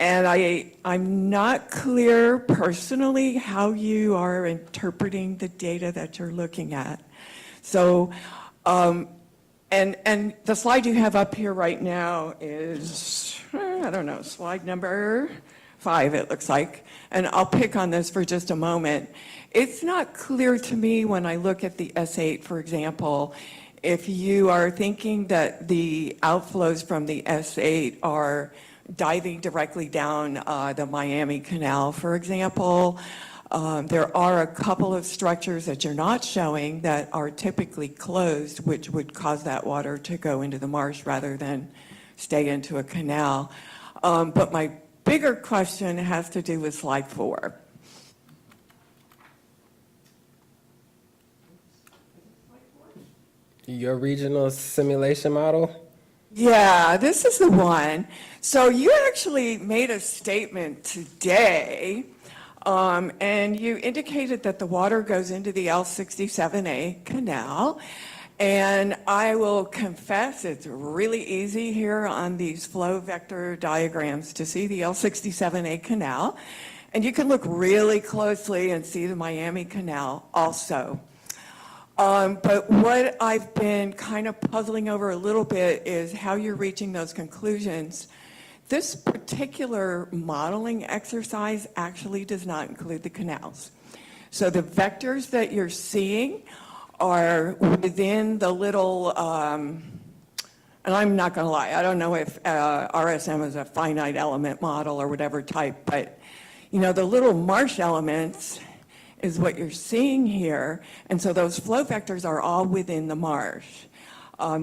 I'm not clear personally how you are interpreting the data that you're looking at. So, and the slide you have up here right now is, I don't know, slide number 5, it looks like. And I'll pick on this for just a moment. it's not clear to me when I look at the S8, for example, if you are thinking that the outflows from the S8 are diving directly down the Miami Canal, for example. There are a couple of structures that you're not showing that are typically closed, which would cause that water to go into the marsh rather than stay into a canal. But my bigger question has to do with slide 4. Your regional simulation model? Yeah, this is the one. So you actually made a statement today, and you indicated that the water goes into the L67A canal. And I will confess, it's really easy here on these flow vector diagrams to see the L67A canal. And you can look really closely and see the Miami Canal also. But what I've been kind of puzzling over a little bit is how you're reaching those conclusions. This particular modeling exercise actually does not include the canals. So the vectors that you're seeing are within the little, and I'm not going to lie, I don't know if RSM is a finite element model or whatever type, but you know, the little marsh elements is what you're seeing here. And so those flow vectors are all within the marsh.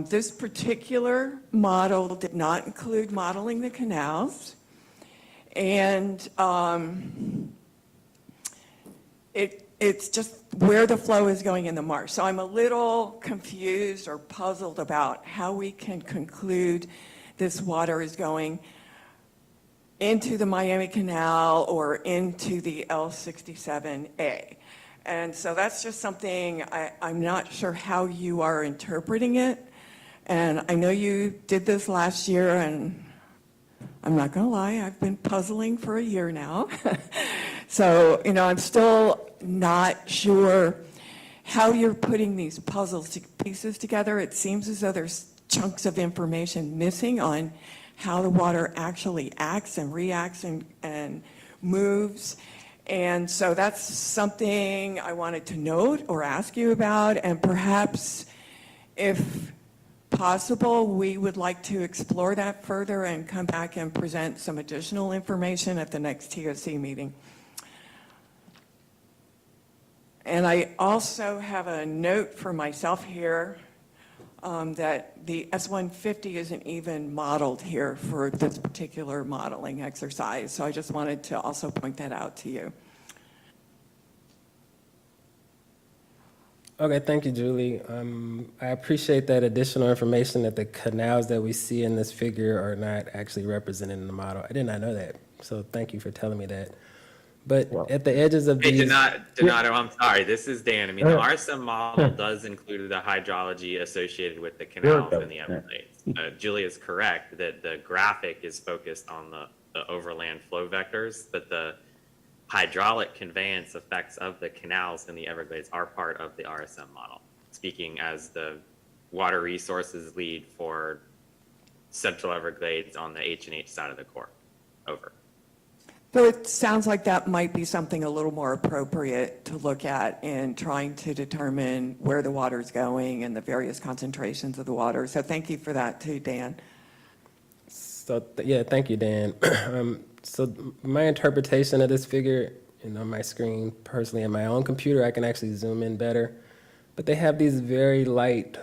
This particular model did not include modeling the canals. And it's just where the flow is going in the marsh. So I'm a little confused or puzzled about how we can conclude this water is going into the Miami Canal or into the L67A. And so that's just something I'm not sure how you are interpreting it. And I know you did this last year, and I'm not going to lie, I've been puzzling for a year now. So, you know, I'm still not sure how you're putting these pieces together. It seems as though there's chunks of information missing on how the water actually acts and reacts and moves. And so that's something I wanted to note or ask you about. And perhaps, if possible, we would like to explore that further and come back and present some additional information at the next TOC meeting. And I also have a note for myself here that the S150 isn't even modeled here for this particular modeling exercise. So I just wanted to also point that out to you. Okay, thank you, Julie. I appreciate that additional information that the canals that we see in this figure are not actually represented in the model. I did not know that, so thank you for telling me that. But at the edges of Hey, these... Donato, I'm sorry. This is Dan. I mean, the RSM model does include the hydrology associated with the canals and the Everglades. Julie is correct that the graphic is focused on the overland flow vectors, but the hydraulic conveyance effects of the canals in the Everglades are part of the RSM model, speaking as the water resources lead for Central Everglades on the H&H side of the Corps. Over. So it sounds like that might be something a little more appropriate to look at in trying to determine where the water's going and the various concentrations of the water. So thank you for that too, Dan. So, yeah, thank you, Dan. So my interpretation of this figure, on my screen, personally, on my own computer, I can actually zoom in better. But they have these very light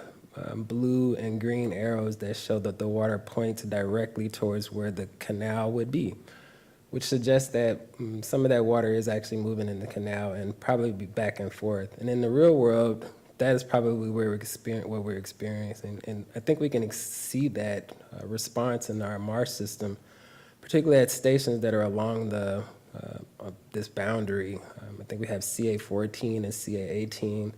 blue and green arrows that show that the water points directly towards where the canal would be, which suggests that some of that water is actually moving in the canal and probably be back and forth. And in the real world, that is probably where what we're experiencing. And I think we can see that response in our marsh system, particularly at stations that are along this boundary. I think we have CA14 and CA18, and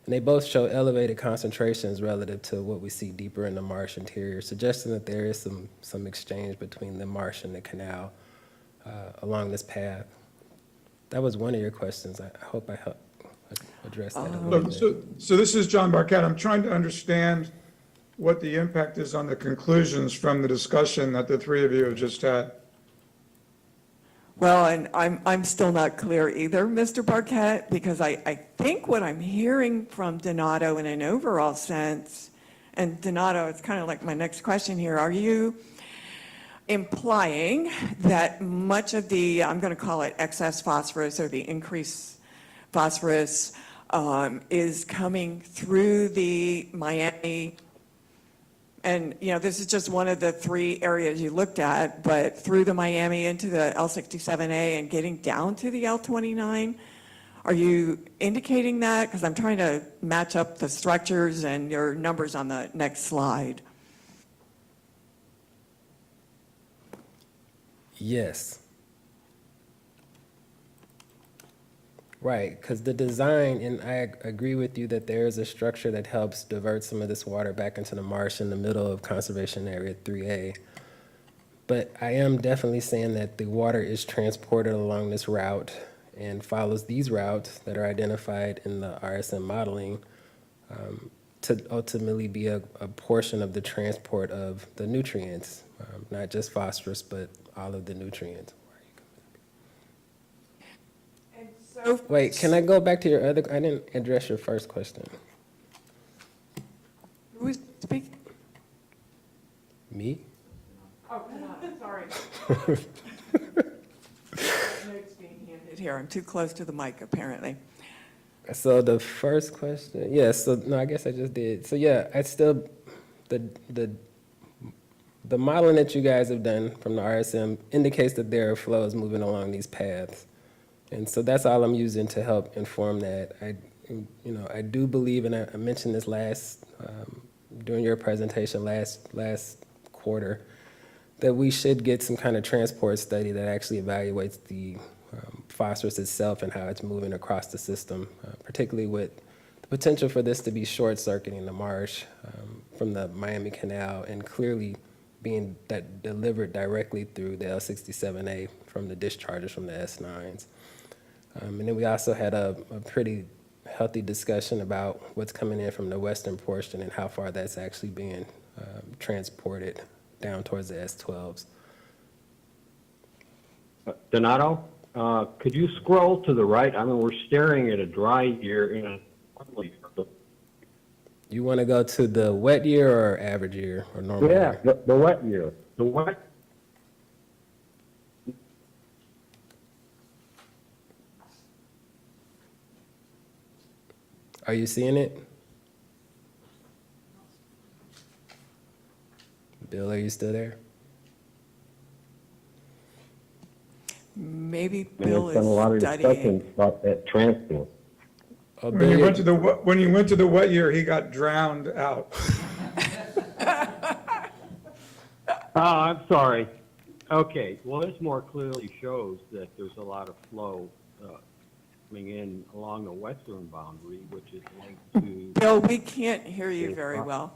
they both show elevated concentrations relative to what we see deeper in the marsh interior, suggesting that there is some exchange between the marsh and the canal along this path. That was one of your questions. I hope I helped address that a little bit. So this is John Barquette. I'm trying to understand what the impact is on the conclusions from the discussion that the three of you have just had. Well, and I'm still not clear either, Mr. Barquette, because I think what I'm hearing from Donato in an overall sense, and Donato, it's kind of like my next question here, are you implying that much of the, I'm going to call it excess phosphorus or the increased phosphorus is coming through the Miami, and, you know, this is just one of the 3 areas you looked at, but through the Miami into the L67A and getting down to the L29? Are you indicating that? Because I'm trying to match up the structures and your numbers on the next slide. Yes. Right, because the design, and I agree with you that there is a structure that helps divert some of this water back into the marsh in the middle of Conservation Area 3A. But I am definitely saying that the water is transported along this route and follows these routes that are identified in the RSM modeling to ultimately be a portion of the transport of the nutrients, not just phosphorus, but all of the nutrients. So, Wait, can I go back to your other, I didn't address your first question. who is speaking? Me? Oh, sorry. Notes being handed here. I'm too close to the mic, apparently. So the first question, yes, so no, I guess I just did. So yeah, I still, the modeling that you guys have done from the RSM indicates that there are flows moving along these paths. And so that's all I'm using to help inform that. I do believe, and I mentioned this during your presentation last quarter, that we should get some kind of transport study that actually evaluates the phosphorus itself and how it's moving across the system, particularly with the potential for this to be short-circuiting the marsh from the Miami Canal and clearly being delivered directly through the L67A from the discharges from the S9s. And then we also had a pretty healthy discussion about what's coming in from the western portion and how far that's actually being transported down towards the S12s. Donato, could you scroll to the right? I mean, we're staring at a dry year in a You want to go to the wet year or average year or normal yeah, year? the wet year. The wet. Are you seeing it? Bill, are you still there? Maybe And Bill there's been a lot of is discussion studying. about that transport. Oh, When Bill, you you- went to the wet year, he got drowned out. Oh, I'm sorry. Okay, well, this more clearly shows that there's a lot of flow coming in along the western boundary, which is linked to. Bill, we can't hear you very well.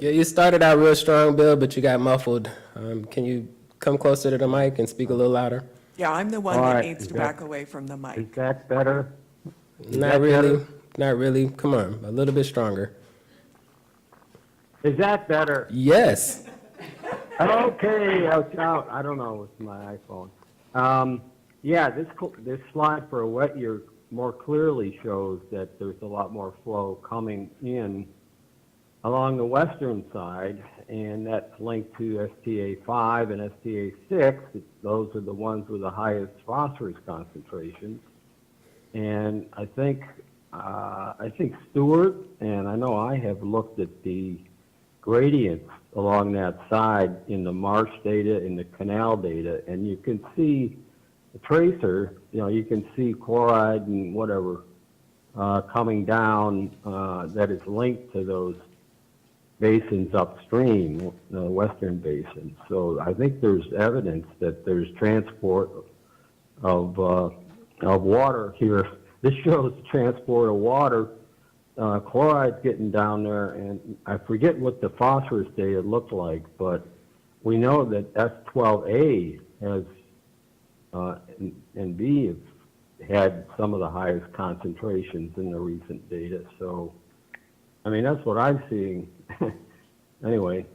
Yeah, you started out real strong, Bill, but you got muffled. Can you come closer to the mic and speak a little louder? Yeah, I'm the one All that right, needs to is that- back away from the Is mic. that better? Is Not that really, better? not really. Come on, a little bit stronger. Is that better? Yes. Okay, I don't know with my iPhone. Yeah, this slide for a wet year more clearly shows that there's a lot more flow coming in along the western side, and that's linked to STA5 and STA6. Those are the ones with the highest phosphorus concentrations. And I think Stewart, and I know I have looked at the gradients along that side in the marsh data, in the canal data, and you can see the tracer, you can see chloride and whatever coming down that is linked to those basins upstream, the western basin. So I think there's evidence that there's transport of water here. This shows the transport of water. Chloride's getting down there, and I forget what the phosphorus data looked like, but we know that S12A has and B have had some of the highest concentrations in the recent data. So, I mean, that's what I'm seeing. Anyway.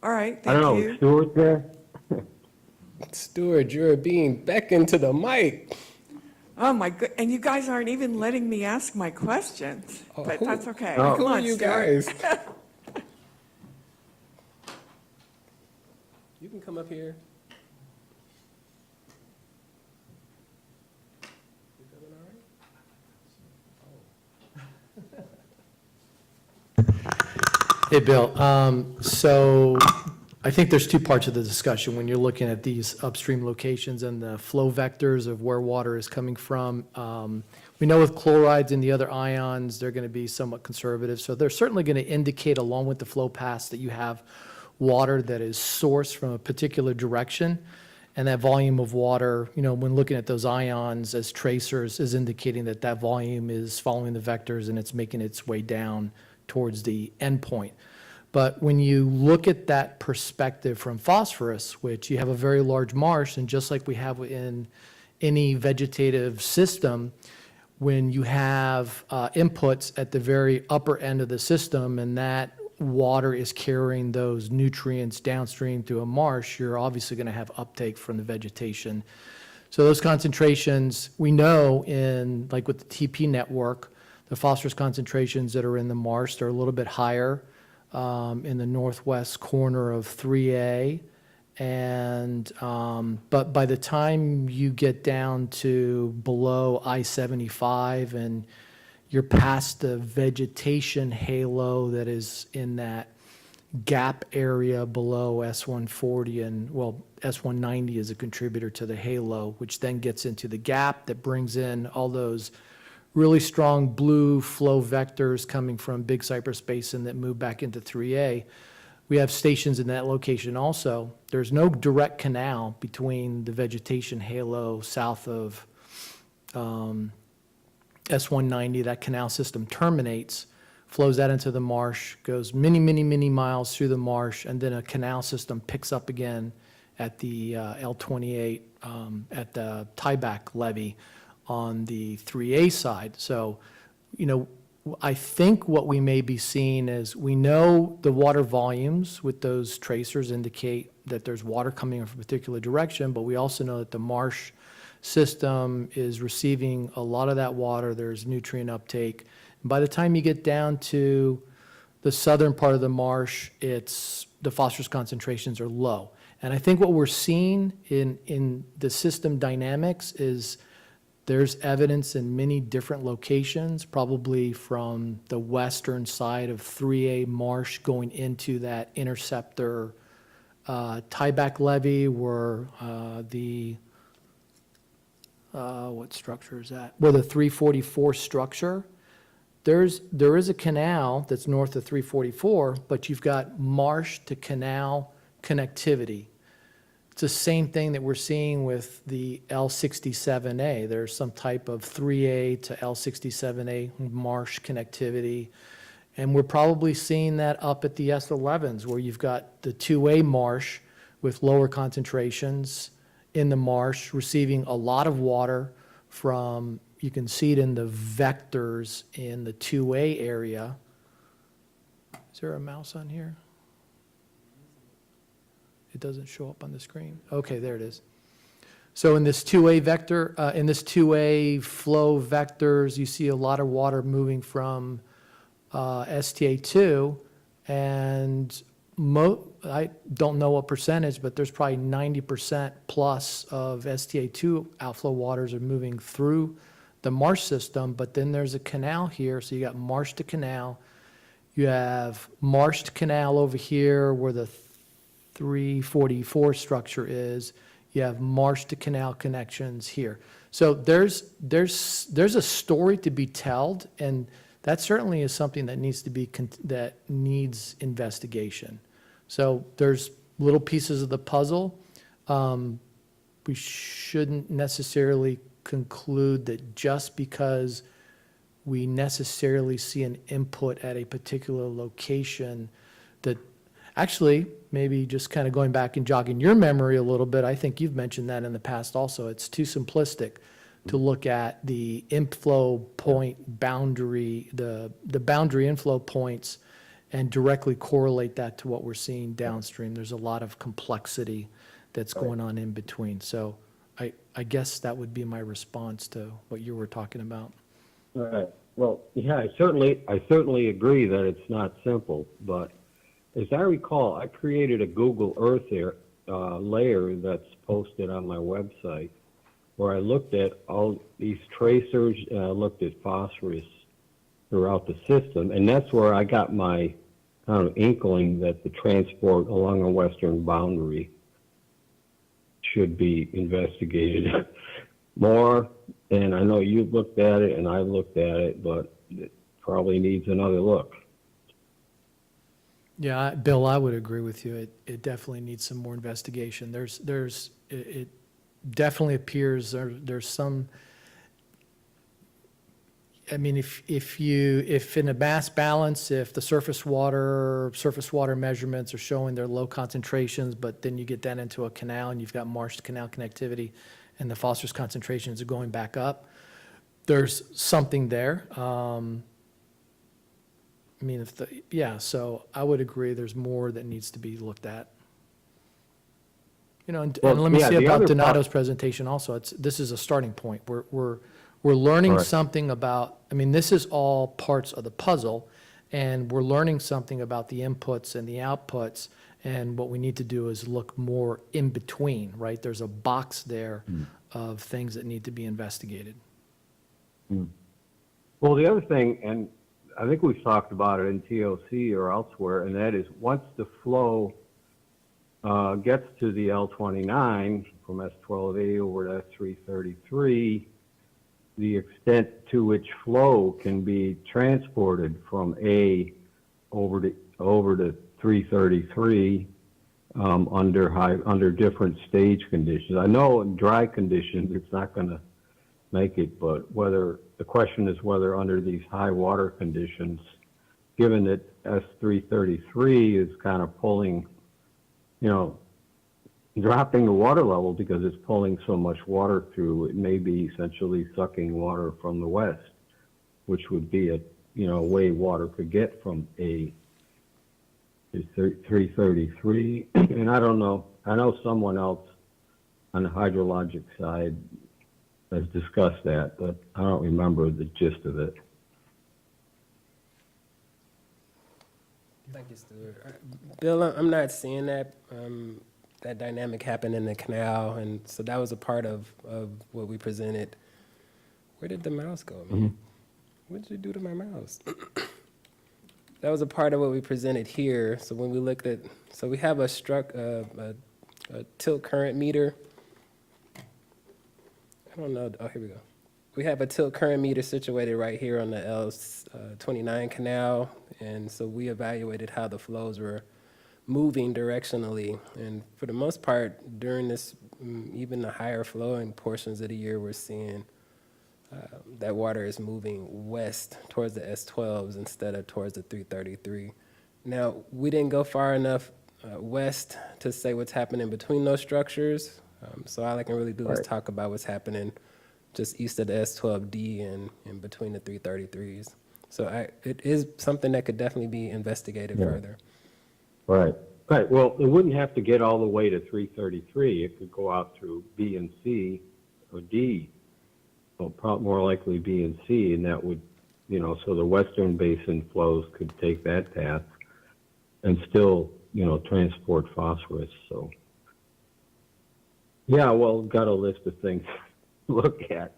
All right, I don't thank know, you. is Stuart there? Stuart, you're being beckoned to the mic. Oh, my good, and you guys aren't even letting me ask my questions, but that's okay. Oh. Come Who are on, you Stuart. guys? You can come up here. You feeling all right? Hey, Bill. So I think there's two parts of the discussion when you're looking at these upstream locations and the flow vectors of where water is coming from. We know with chlorides and the other ions, they're going to be somewhat conservative. So they're certainly going to indicate, along with the flow paths, that you have water that is sourced from a particular direction. And that volume of water, when looking at those ions as tracers, is indicating that that volume is following the vectors and it's making its way down towards the endpoint. But when you look at that perspective from phosphorus, which you have a very large marsh, and just like we have in any vegetative system, when you have inputs at the very upper end of the system and that water is carrying those nutrients downstream through a marsh, you're obviously going to have uptake from the vegetation. So those concentrations, we know like with the TP network, the phosphorus concentrations that are in the marsh are a little bit higher in the northwest corner of 3A. But by the time you get down to below I-75 and you're past the vegetation halo that is in that gap area below S140 and, well, S190 is a contributor to the halo, which then gets into the gap that brings in all those really strong blue flow vectors coming from Big Cypress Basin that move back into 3A. We have stations in that location also. There's no direct canal between the vegetation halo south of S190. That canal system terminates, flows out into the marsh, goes many, many, many miles through the marsh, and then a canal system picks up again at the L28 at the tieback levee on the 3A side. So, I think what we may be seeing is we know the water volumes with those tracers indicate that there's water coming from a particular direction, but we also know that the marsh system is receiving a lot of that water. There's nutrient uptake. And by the time you get down to the southern part of the marsh, the phosphorus concentrations are low. And I think what we're seeing in the system dynamics is there's evidence in many different locations, probably from the western side of 3A marsh going into that interceptor tieback levee where what structure is that? Where the 344 structure, there is a canal that's north of 344, but you've got marsh to canal connectivity. It's the same thing that we're seeing with the L67A. There's some type of 3A to L67A marsh connectivity. And we're probably seeing that up at the S11s where you've got the 2A marsh with lower concentrations in the marsh receiving a lot of water from, you can see it in the vectors in the 2A area. Is there a mouse on here? It doesn't show up on the screen. Okay, there it is. So in this 2A vector, in this 2A flow vectors, you see a lot of water moving from STA2, and I don't know what percentage, but there's probably 90% plus of STA2 outflow waters are moving through the marsh system, but then there's a canal here, so you got marsh to canal. You have marsh to canal over here where the 344 structure is. You have marsh to canal connections here. So there's a story to be told, and that certainly is something that needs investigation. So there's little pieces of the puzzle. We shouldn't necessarily conclude that just because we necessarily see an input at a particular location that actually, maybe just kind of going back and jogging your memory a little bit, I think you've mentioned that in the past also. It's too simplistic to look at the inflow point boundary, the boundary inflow points and directly correlate that to what we're seeing downstream. There's a lot of complexity that's going on in between. So I guess that would be my response to what you were talking about. Right. Well, yeah, I certainly agree that it's not simple, but as I recall, I created a Google Earth layer that's posted on my website where I looked at all these tracers and I looked at phosphorus throughout the system, and that's where I got my kind of inkling that the transport along a western boundary should be investigated more. And I know you've looked at it and I've looked at it, but it probably needs another look. Yeah, Bill, I would agree with you. It definitely needs some more investigation. It definitely appears there's some, I mean, if in a mass balance, if the surface water measurements are showing they're low concentrations, but then you get that into a canal and you've got marsh to canal connectivity and the phosphorus concentrations are going back up, there's something there. I mean, so I would agree there's more that needs to be looked at. You know, and let me say about Donato's presentation also, this is a starting point. We're learning something about, I mean, this is all parts of the puzzle, and we're learning something about the inputs and the outputs, and what we need to do is look more in between, right? There's a box there of things that need to be investigated. Well, the other thing, and I think we've talked about it in TOC or elsewhere, and that is once the flow gets to the L29 from S12A over to S333, the extent to which flow can be transported from A over to 333 under different stage conditions. I know in dry conditions it's not going to make it, but the question is whether under these high water conditions, given that S333 is kind of pulling, dropping the water level because it's pulling so much water through, it may be essentially sucking water from the west, which would be a way water could get from A to 333. And I don't know, I know someone else on the hydrologic side has discussed that, but I don't remember the gist of it. Thank you, Stuart. Bill, I'm not seeing that dynamic happen in the canal, and so that was a part of what we presented. Where did the mouse go, man? What did you do to my mouse? That was a part of what we presented here. So when we looked at, so we have a tilt current meter. I don't know. Oh, here we go. We have a tilt current meter situated right here on the L29 canal, and so we evaluated how the flows were moving directionally. And for the most part, during this, even the higher flowing portions of the year, we're seeing that water is moving west towards the S12s instead of towards the 333. Now, we didn't go far enough west to say what's happening between those structures. So all I can really do is talk about what's happening just east of the S12D and in between the 333s. So it is something that could definitely be investigated further. Right. Well, it wouldn't have to get all the way to 333. It could go out through B and C or D. Well, more likely B and C, and that would, so the western basin flows could take that path and still, transport phosphorus. So, yeah, well, got a list of things to look at.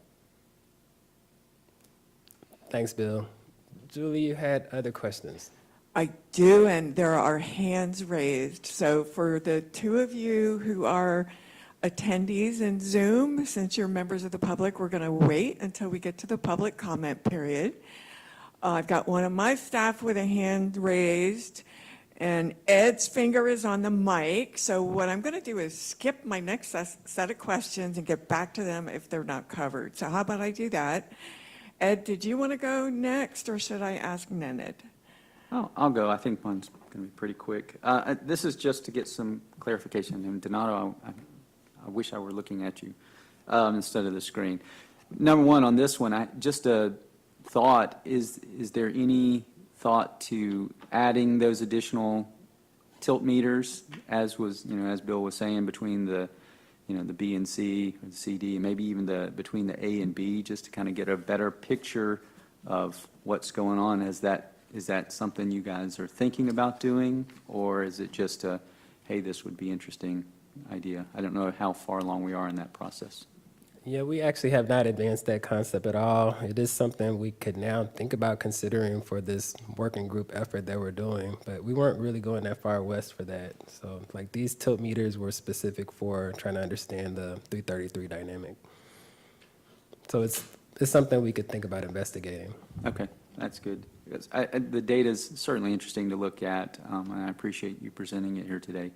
Thanks, Bill. Julie, you had other questions. I do, and there are hands raised. So for the two of you who are attendees in Zoom, since you're members of the public, we're going to wait until we get to the public comment period. I've got one of my staff with a hand raised, and Ed's finger is on the mic. So what I'm going to do is skip my next set of questions and get back to them if they're not covered. So how about I do that? Ed, did you want to go next, or should I ask Nenad? Oh, I'll go. I think mine's going to be pretty quick. This is just to get some clarification. And Donato, I wish I were looking at you instead of the screen. Number one, on this one, just a thought, is there any thought to adding those additional tilt meters, as was, as Bill was saying, between the, the B and C, or the CD, and maybe even between the A and B, just to kind of get a better picture of what's going on? Is that something you guys are thinking about doing, or is it just a, hey, this would be interesting idea? I don't know how far along we are in that process. Yeah, we actually have not advanced that concept at all. It is something we could now think about considering for this working group effort that we're doing, but we weren't really going that far west for that. So like these tilt meters were specific for trying to understand the 333 dynamic. So it's something we could think about investigating. Okay, that's good. Because the data is certainly interesting to look at, and I appreciate you presenting it here today.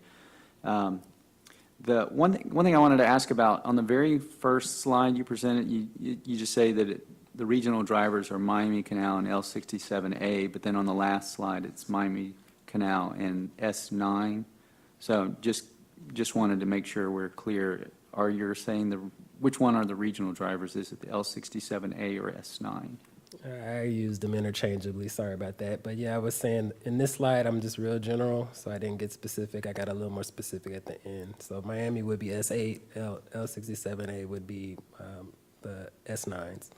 The one thing I wanted to ask about, on the very first slide you presented, you just say that the regional drivers are Miami Canal and L67A, but then on the last slide it's Miami Canal and S9. So just wanted to make sure we're clear. Are you saying which one are the regional drivers? Is it the L67A or S9? I used them interchangeably, sorry about that. But yeah, I was saying in this slide, I'm just real general, so I didn't get specific. I got a little more specific at the end. So Miami would be S8, L67A would be the S9s.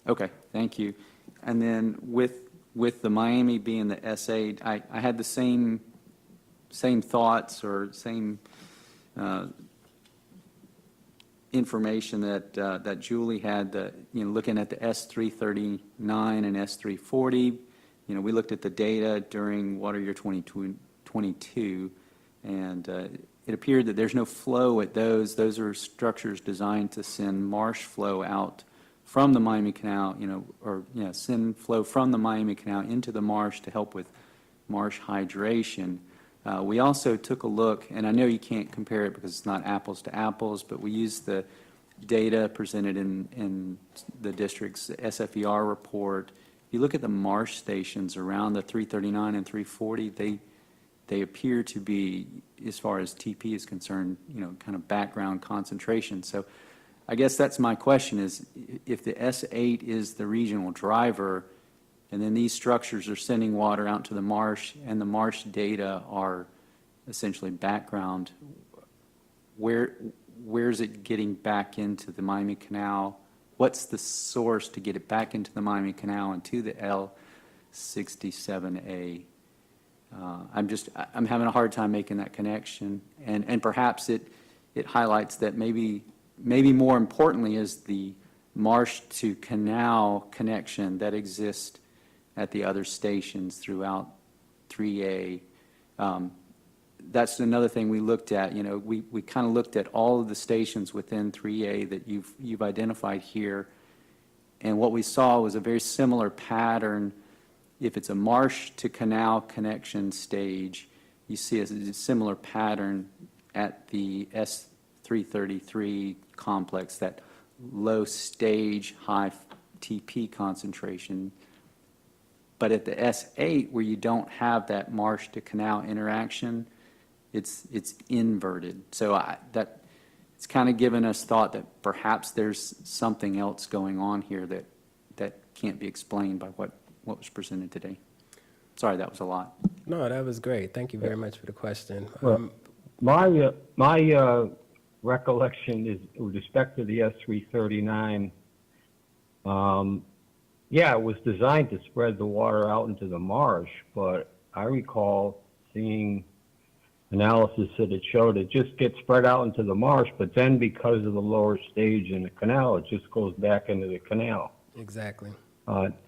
Okay, thank you. And then with the Miami being the S8, I had the same thoughts or same information that Julie had, looking at the S339 and S340. We looked at the data during water year 2022, and it appeared that there's no flow at those. Those are structures designed to send marsh flow out from the Miami Canal, send flow from the Miami Canal into the marsh to help with marsh hydration. We also took a look, and I know you can't compare it because it's not apples to apples, but we used the data presented in the district's SFER report. If you look at the marsh stations around the 339 and 340, they appear to be, as far as TP is concerned, kind of background concentration. So I guess that's my question is, if the S8 is the regional driver, and then these structures are sending water out to the marsh, and the marsh data are essentially background, where's it getting back into the Miami Canal? What's the source to get it back into the Miami Canal and to the L67A? I'm having a hard time making that connection, and perhaps it highlights that maybe more importantly is the marsh to canal connection that exists at the other stations throughout 3A. That's another thing we looked at. We kind of looked at all of the stations within 3A that you've identified here, and what we saw was a very similar pattern. If it's a marsh to canal connection stage, you see a similar pattern at the S333 complex, that low stage, high TP concentration. But at the S8, where you don't have that marsh to canal interaction, it's inverted. So it's kind of given us thought that perhaps there's something else going on here that can't be explained by what was presented today. Sorry, that was a lot. No, that was great. Thank you very much for the question. Well, my recollection is with respect to the S339, yeah, it was designed to spread the water out into the marsh, but I recall seeing analysis that it showed it just gets spread out into the marsh, but then because of the lower stage in the canal, it just goes back into the canal. Exactly.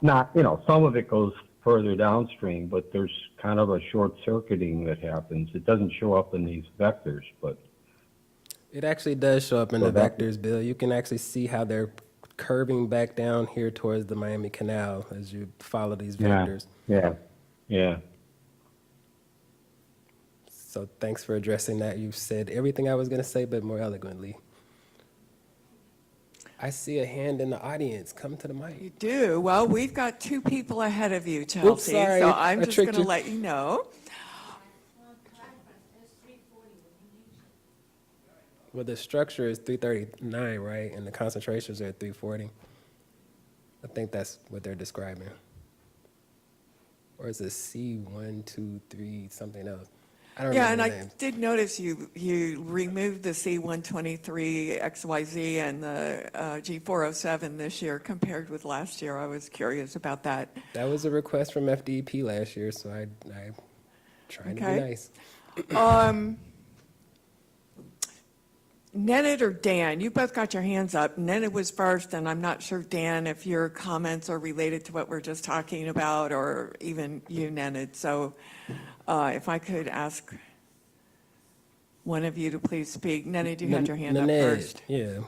Not, some of it goes further downstream, but there's kind of a short circuiting that happens. It doesn't show up in these vectors, but it actually does show up in the vectors, Bill. You can actually see how they're curving back down here towards the Miami Canal as you follow these vectors. Yeah. So thanks for addressing that. You've said everything I was going to say, but more eloquently. I see a hand in the audience. Come to the mic. You do? Well, we've got two people ahead of you, Chelsea. sorry. So I'm I just going tricked to you. let you know. Well, the structure is 339, right? And the concentrations are at 340. I think that's what they're describing. Or is it C123 something else? I don't Yeah, and remember I the name. did notice you removed the C-123 XYZ and the G-407 this year compared with last year. I was curious about that. That was a request from FDP last year, so I trying to be Okay. nice. Nenad or Dan, you both got your hands up. Nenad was first, and I'm not sure, Dan, if your comments are related to what we're just talking about, or even you, Nenad. So if I could ask one of you to please speak. Nenad, you had your hand up Nanette, first. yeah.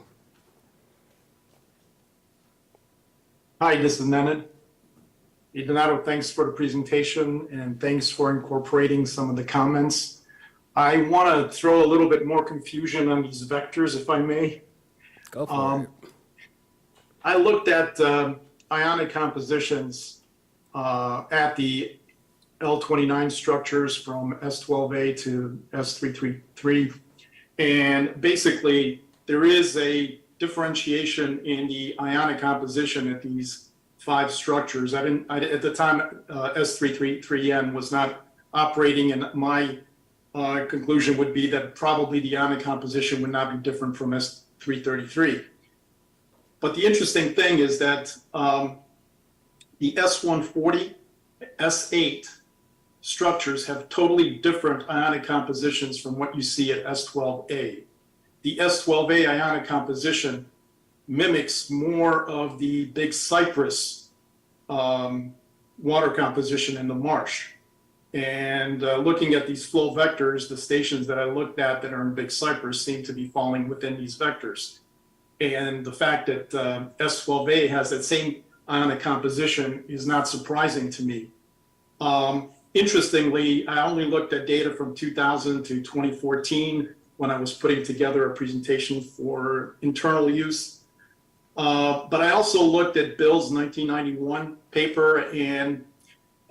Hi, this is Nenad. Donato, thanks for the presentation and thanks for incorporating some of the comments. I want to throw a little bit more confusion on these vectors, if I may. Go for it. I looked at ionic compositions at the L29 structures from S12A to S333. And basically, there is a differentiation in the ionic composition at these 5 structures. At the time, S333N was not operating, and my conclusion would be that probably the ionic composition would not be different from S333. But the interesting thing is that the S140, S8 structures have totally different ionic compositions from what you see at S12A. The S12A ionic composition mimics more of the Big Cypress water composition in the marsh. And looking at these flow vectors, the stations that I looked at that are in Big Cypress seem to be falling within these vectors. And the fact that S12A has that same ionic composition is not surprising to me. Interestingly, I only looked at data from 2000 to 2014 when I was putting together a presentation for internal use. But I also looked at Bill's 1991 paper, and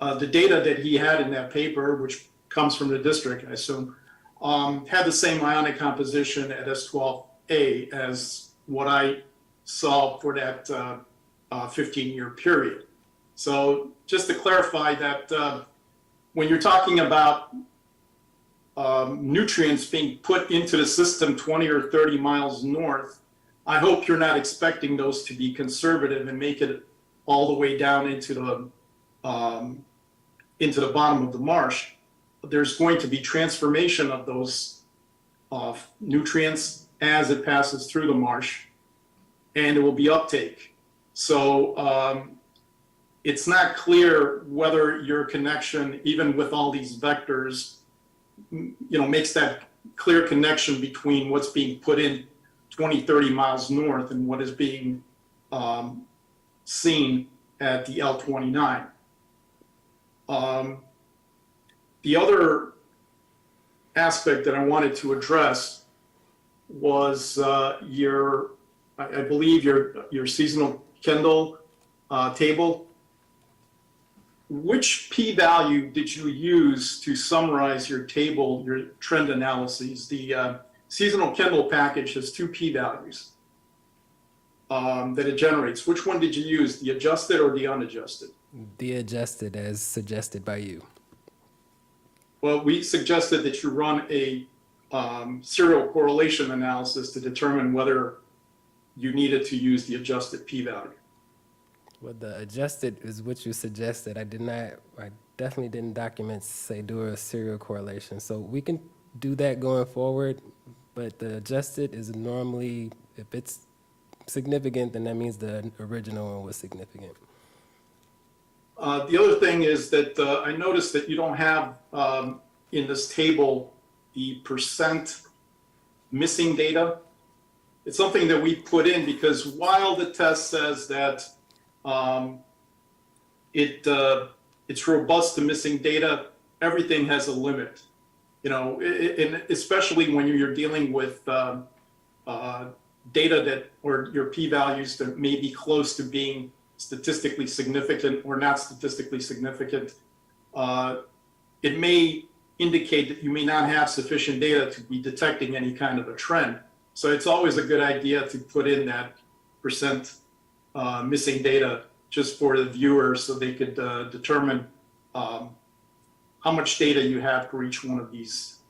the data that he had in that paper, which comes from the district, I assume, had the same ionic composition at S12A as what I saw for that 15-year period. So just to clarify that when you're talking about nutrients being put into the system 20 or 30 miles north, I hope you're not expecting those to be conservative and make it all the way down into the bottom of the marsh. There's going to be transformation of those nutrients as it passes through the marsh, and it will be uptake. So it's not clear whether your connection, even with all these vectors, makes that clear connection between what's being put in 20, 30 miles north and what is being seen at the L29. The other aspect that I wanted to address was I believe your seasonal Kendall table. Which p-value did you use to summarize your table, your trend analyses? The seasonal Kendall package has 2 p-values that it generates. Which one did you use, the adjusted or the unadjusted? The adjusted as suggested by you. Well, we suggested that you run a serial correlation analysis to determine whether you needed to use the adjusted p-value. Well, the adjusted is what you suggested. I definitely didn't document, say, do a serial correlation. So we can do that going forward, but the adjusted is normally, if it's significant, then that means the original one was significant. The other thing is that I noticed that you don't have in this table the percent missing data. It's something that we put in because while the test says that it's robust to missing data, everything has a limit. And especially when you're dealing with data that, or your p-values that may be close to being statistically significant or not statistically significant, it may indicate that you may not have sufficient data to be detecting any kind of a trend. So it's always a good idea to put in that percent missing data just for the viewer so they could determine how much data you have for each one of these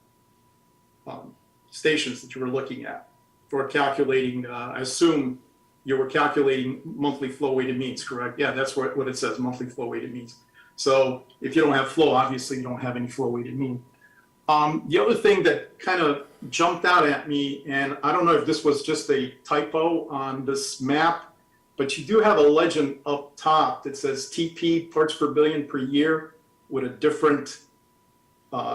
stations that you were looking at for calculating, I assume you were calculating monthly flow weighted means, correct? Yeah, that's what it says, monthly flow weighted means. So if you don't have flow, obviously you don't have any flow weighted mean. The other thing that kind of jumped out at me, and I don't know if this was just a typo on this map, but you do have a legend up top that says TP, parts per billion per year, with a different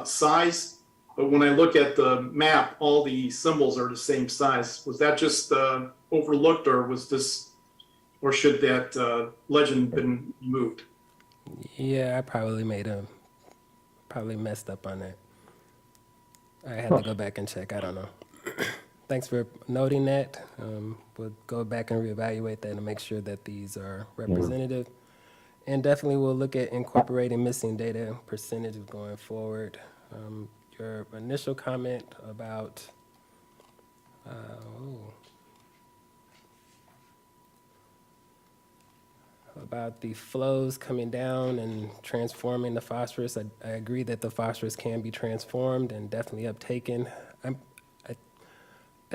size. But when I look at the map, all the symbols are the same size. Was that just overlooked, or was this, or should that legend been moved? Yeah, I probably messed up on that. I had to go back and check. I don't know. Thanks for noting that. We'll go back and reevaluate that and make sure that these are representative. And definitely we'll look at incorporating missing data percentages going forward. Your initial comment about the flows coming down and transforming the phosphorus. I agree that the phosphorus can be transformed and definitely uptaken. I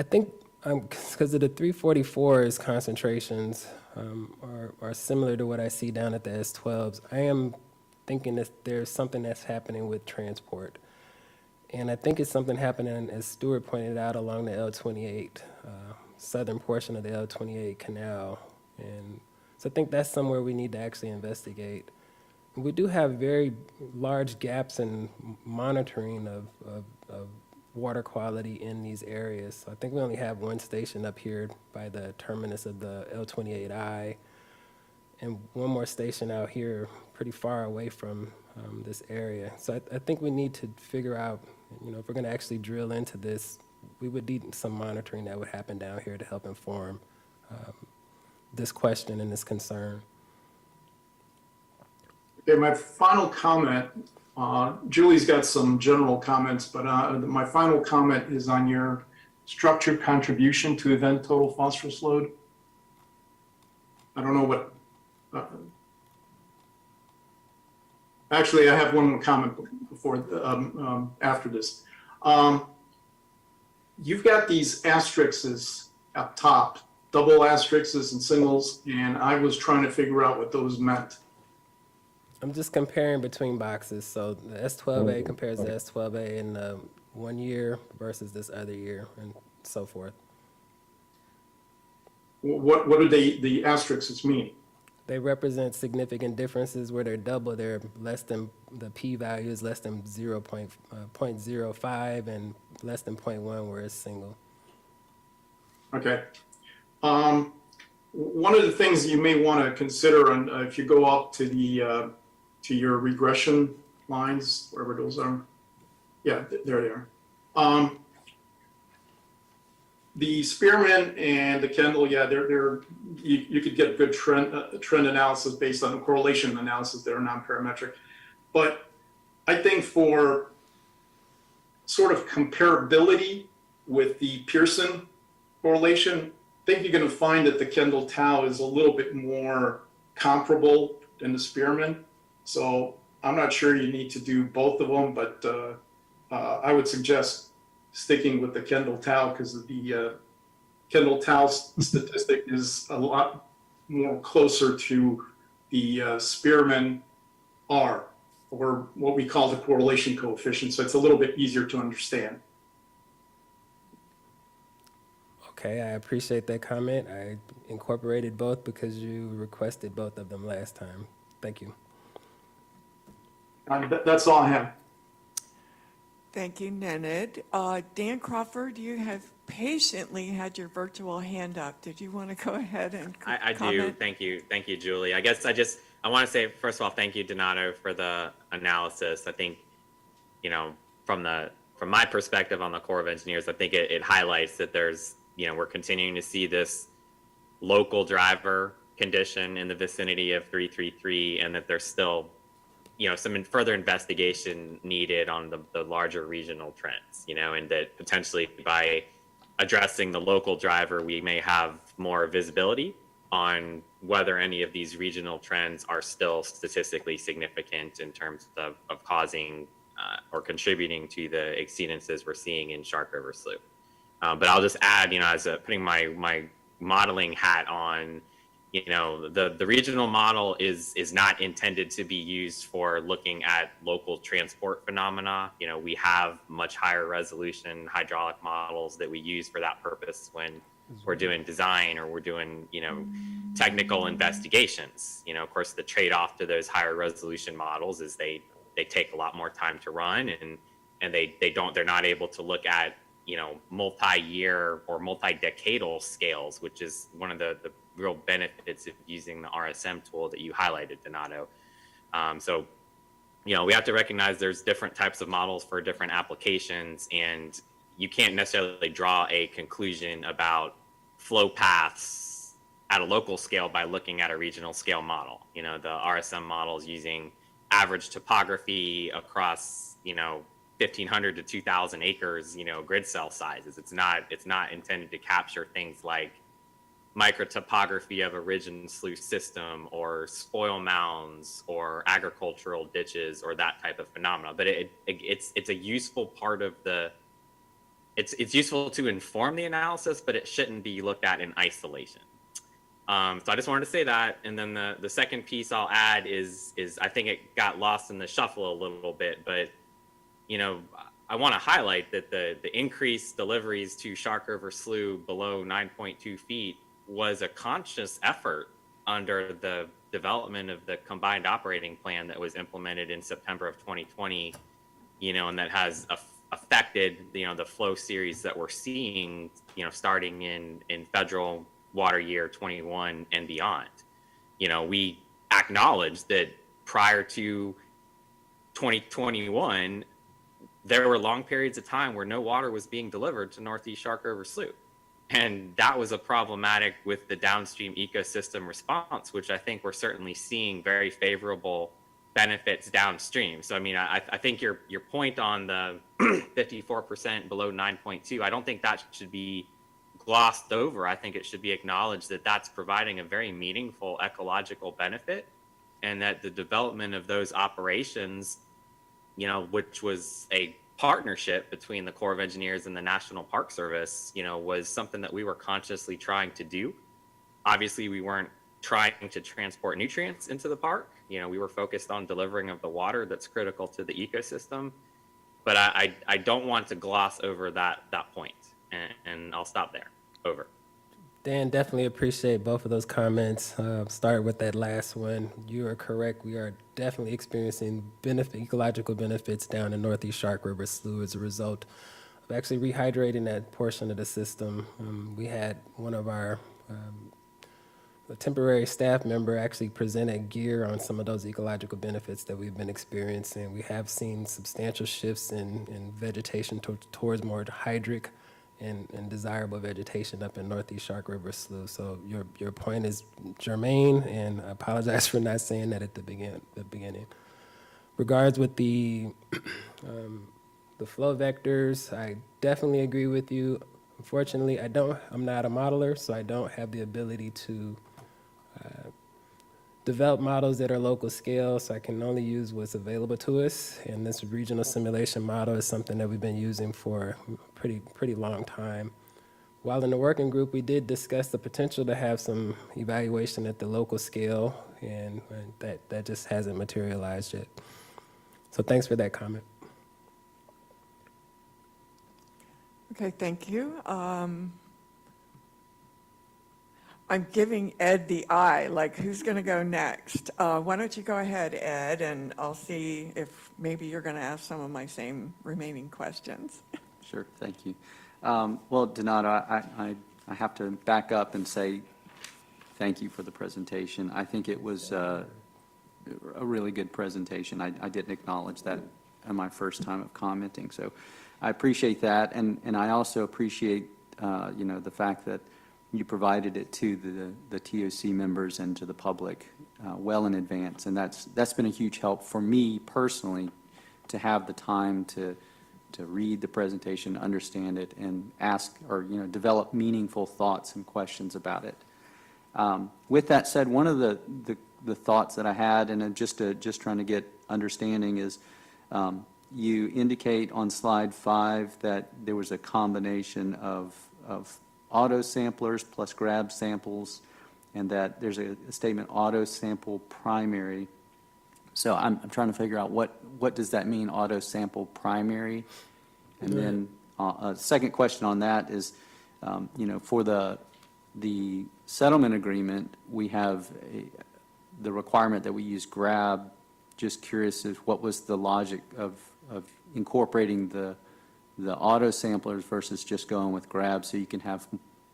think because of the 344's concentrations are similar to what I see down at the S12s, I am thinking that there's something that's happening with transport. And I think it's something happening, as Stuart pointed out, along the L28, southern portion of the L28 canal. And so I think that's somewhere we need to actually investigate. We do have very large gaps in monitoring of water quality in these areas. So I think we only have one station up here by the terminus of the L28I, and one more station out here pretty far away from this area. So I think we need to figure out, if we're going to actually drill into this, we would need some monitoring that would happen down here to help inform this question and this concern. Okay, my final comment, Julie's got some general comments, but my final comment is on your structured contribution to event total phosphorus load. I don't know what, actually I have one more comment before, after this. You've got these asterisks up top, double asterisks and singles, and I was trying to figure out what those meant. I'm just comparing between boxes. So the S12A compares the S12A in 1 year versus this other year and so forth. What do the asterisks mean? They represent significant differences. Where they're double, they're less than, the p-value is less than 0.05 and less than 0.1 where it's single. Okay. One of the things you may want to consider, and if you go up to the to your regression lines, wherever those are, yeah, there they are. The Spearman and the Kendall, yeah, you could get a good trend analysis based on the correlation analysis that are non-parametric. But I think for sort of comparability with the Pearson correlation, I think you're going to find that the Kendall tau is a little bit more comparable than the Spearman. So I'm not sure you need to do both of them, but I would suggest sticking with the Kendall tau because the Kendall tau statistic is a lot more closer to the Spearman R, or what we call the correlation coefficient. So it's a little bit easier to understand. Okay, I appreciate that comment. I incorporated both because you requested both of them last time. Thank you. That's all I have. Thank you, Nenad. Dan Crawford, you have patiently had your virtual hand up. Did you want to go ahead and I comment? do. Thank you, Julie. I guess I want to say, first of all, thank you, Donato, for the analysis. I think, from my perspective on the Corps of Engineers, I think it highlights that there's, we're continuing to see this local driver condition in the vicinity of 333, and that there's still, some further investigation needed on the larger regional trends, and that potentially by addressing the local driver, we may have more visibility on whether any of these regional trends are still statistically significant in terms of causing or contributing to the exceedances we're seeing in Shark River Slough. But I'll just add, as putting my modeling hat on, the regional model is not intended to be used for looking at local transport phenomena. We have much higher resolution hydraulic models that we use for that purpose when we're doing design or we're doing, technical investigations. Of course, the trade-off to those higher resolution models is they take a lot more time to run, and they're not able to look at, multi-year or multi-decadal scales, which is one of the real benefits of using the RSM tool that you highlighted, Donato. So, we have to recognize there's different types of models for different applications, and you can't necessarily draw a conclusion about flow paths at a local scale by looking at a regional scale model. The RSM model is using average topography across, 1,500 to 2,000 acres, grid cell sizes. It's not intended to capture things like microtopography of a ridge and slough system or spoil mounds or agricultural ditches or that type of phenomena. But it's a useful part of it's useful to inform the analysis, but it shouldn't be looked at in isolation. So I just wanted to say that. And then the second piece I'll add is I think it got lost in the shuffle a little bit, but I want to highlight that the increased deliveries to Shark River Slough below 9.2 feet was a conscious effort under the development of the combined operating plan that was implemented in September of 2020, and that has affected, the flow series that we're seeing, starting in federal water year 21 and beyond. We acknowledge that prior to 2021, there were long periods of time where no water was being delivered to Northeast Shark River Slough. And that was a problematic with the downstream ecosystem response, which I think we're certainly seeing very favorable benefits downstream. So, I think your point on the 54% below 9.2, I don't think that should be glossed over. I think it should be acknowledged that that's providing a very meaningful ecological benefit, and that the development of those operations, which was a partnership between the Corps of Engineers and the National Park Service, was something that we were consciously trying to do. Obviously, we weren't trying to transport nutrients into the park. We were focused on delivering of the water that's critical to the ecosystem. But I don't want to gloss over that point, and I'll stop there. Over. Dan, definitely appreciate both of those comments. Start with that last one. You are correct. We are definitely experiencing ecological benefits down in Northeast Shark River Slough as a result of actually rehydrating that portion of the system. We had one of our a temporary staff member actually presented gear on some of those ecological benefits that we've been experiencing. We have seen substantial shifts in vegetation towards more hydric and desirable vegetation up in Northeast Shark River Slough. So your point is germane, and I apologize for not saying that at the beginning. Regards with the flow vectors, I definitely agree with you. Unfortunately, I'm not a modeler, so I don't have the ability to develop models that are local scale, so I can only use what's available to us. And this regional simulation model is something that we've been using for a pretty long time. While in the working group, we did discuss the potential to have some evaluation at the local scale, and that just hasn't materialized yet. So thanks for that comment. Okay, thank you. I'm giving Ed the eye, like who's going to go next? Why don't you go ahead, Ed, and I'll see if maybe you're going to ask some of my same remaining questions. Sure, thank you. Well, Donato, I have to back up and say thank you for the presentation. I think it was a really good presentation. I didn't acknowledge that in my first time of commenting, so I appreciate that, and I also appreciate the fact that you provided it to the TOC members and to the public well in advance, and that's been a huge help for me personally to have the time to read the presentation, understand it, and ask or develop meaningful thoughts and questions about it. With that said, one of the thoughts that I had, and just trying to get understanding, is you indicate on slide 5 that there was a combination of auto samplers plus grab samples, and that there's a statement auto sample primary. So I'm trying to figure out what does that mean, auto sample primary? And then a second question on that is, for the settlement agreement, we have the requirement that we use grab. Just curious as what was the logic of incorporating the auto samplers versus just going with grab, so you can have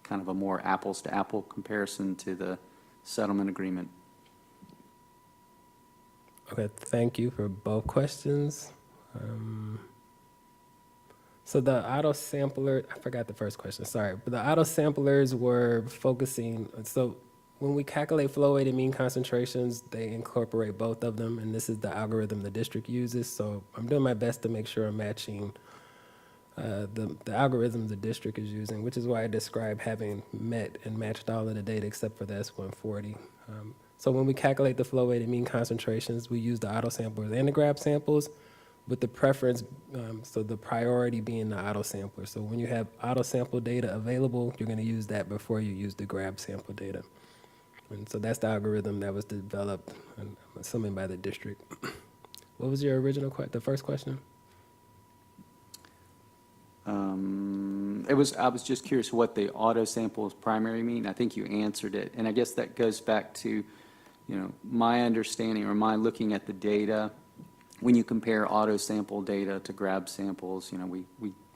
kind of a more apples to apple comparison to the settlement agreement. Okay, thank you for both questions. So the auto sampler, I forgot the first question, sorry. But the auto samplers were focusing, so when we calculate flow weighted mean concentrations, they incorporate both of them, and this is the algorithm the district uses. So I'm doing my best to make sure I'm matching the algorithm the district is using, which is why I describe having met and matched all of the data except for the S140. So when we calculate the flow weighted mean concentrations, we use the auto samplers and the grab samples, with the preference, so the priority being the auto sampler. So when you have auto sample data available, you're going to use that before you use the grab sample data. And so that's the algorithm that was developed, I'm assuming, by the district. What was your original the first question? I was just curious what the auto samples primary mean. I think you answered it, and I guess that goes back to, my understanding or my looking at the data. When you compare auto sample data to grab samples,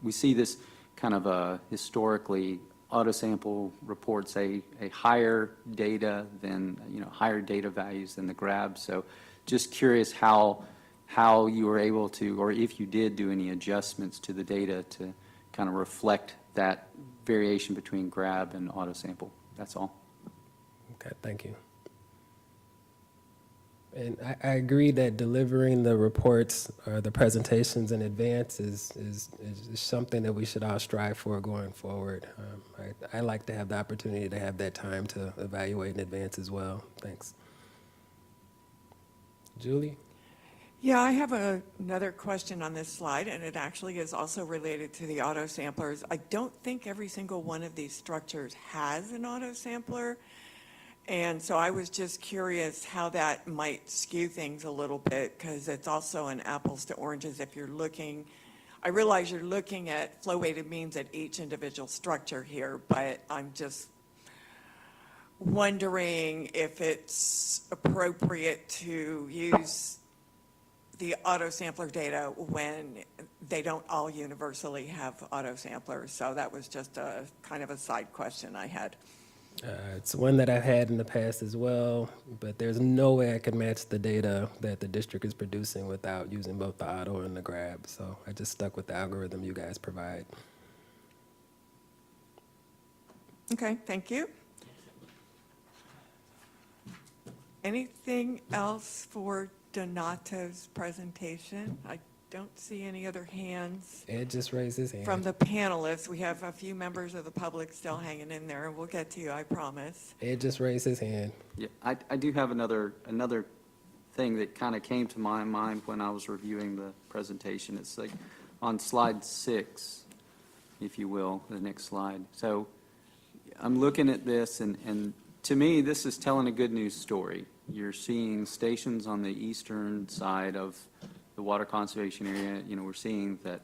we see this kind of historically, auto sample reports a higher data than, higher data values than the grab. So just curious how you were able to, or if you did do any adjustments to the data to kind of reflect that variation between grab and auto sample. That's all. Okay, thank you. And I agree that delivering the reports or the presentations in advance is something that we should all strive for going forward. I like to have the opportunity to have that time to evaluate in advance as well. Thanks. Julie? Yeah, I have another question on this slide, and it actually is also related to the auto samplers. I don't think every single one of these structures has an auto sampler. And so I was just curious how that might skew things a little bit, because it's also an apples to oranges if you're looking. I realize you're looking at flow weighted means at each individual structure here, but I'm just wondering if it's appropriate to use the auto sampler data when they don't all universally have auto samplers. So that was just a kind of a side question I had. It's one that I've had in the past as well, but there's no way I could match the data that the district is producing without using both the auto and the grab. So I just stuck with the algorithm you guys provide. Okay, thank you. Anything else for Donato's presentation? I don't see any other hands. Ed just raised his hand. From the panelists, we have a few members of the public still hanging in there, and we'll get to you, I promise. Ed just raised his hand. Yeah, I do have another thing that kind of came to my mind when I was reviewing the presentation. It's like on slide 6, if you will, the next slide. So I'm looking at this, and to me, this is telling a good news story. You're seeing stations on the eastern side of the water conservation area. We're seeing that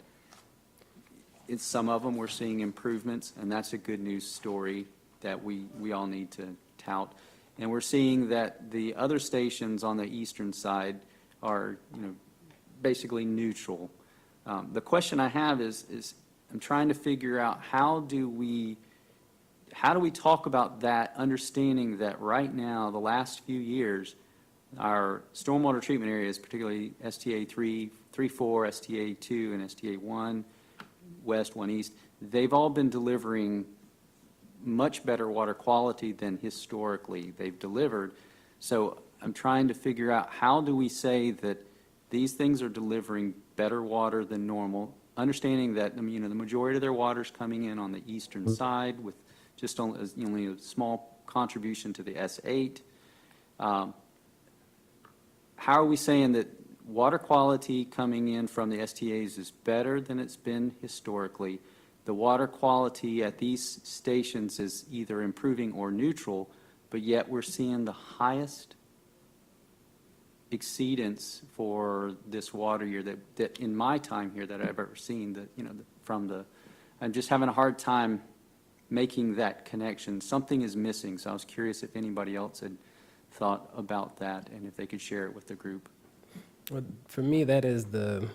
in some of them we're seeing improvements, and that's a good news story that we all need to tout. And we're seeing that the other stations on the eastern side are, basically neutral. The question I have is I'm trying to figure out how do we talk about that, understanding that right now, the last few years, our stormwater treatment areas, particularly STA 3, 4, STA 2, and STA 1, west, 1 east, they've all been delivering much better water quality than historically they've delivered. So I'm trying to figure out how do we say that these things are delivering better water than normal, understanding that, the majority of their water is coming in on the eastern side with just only a small contribution to the S8. How are we saying that water quality coming in from the STAs is better than it's been historically? The water quality at these stations is either improving or neutral, but yet we're seeing the highest exceedance for this water year that in my time here that I've ever seen, that, you know, from the, I'm just having a hard time making that connection. Something is missing, so I was curious if anybody else had thought about that and if they could share it with the group. Well, for me, that is the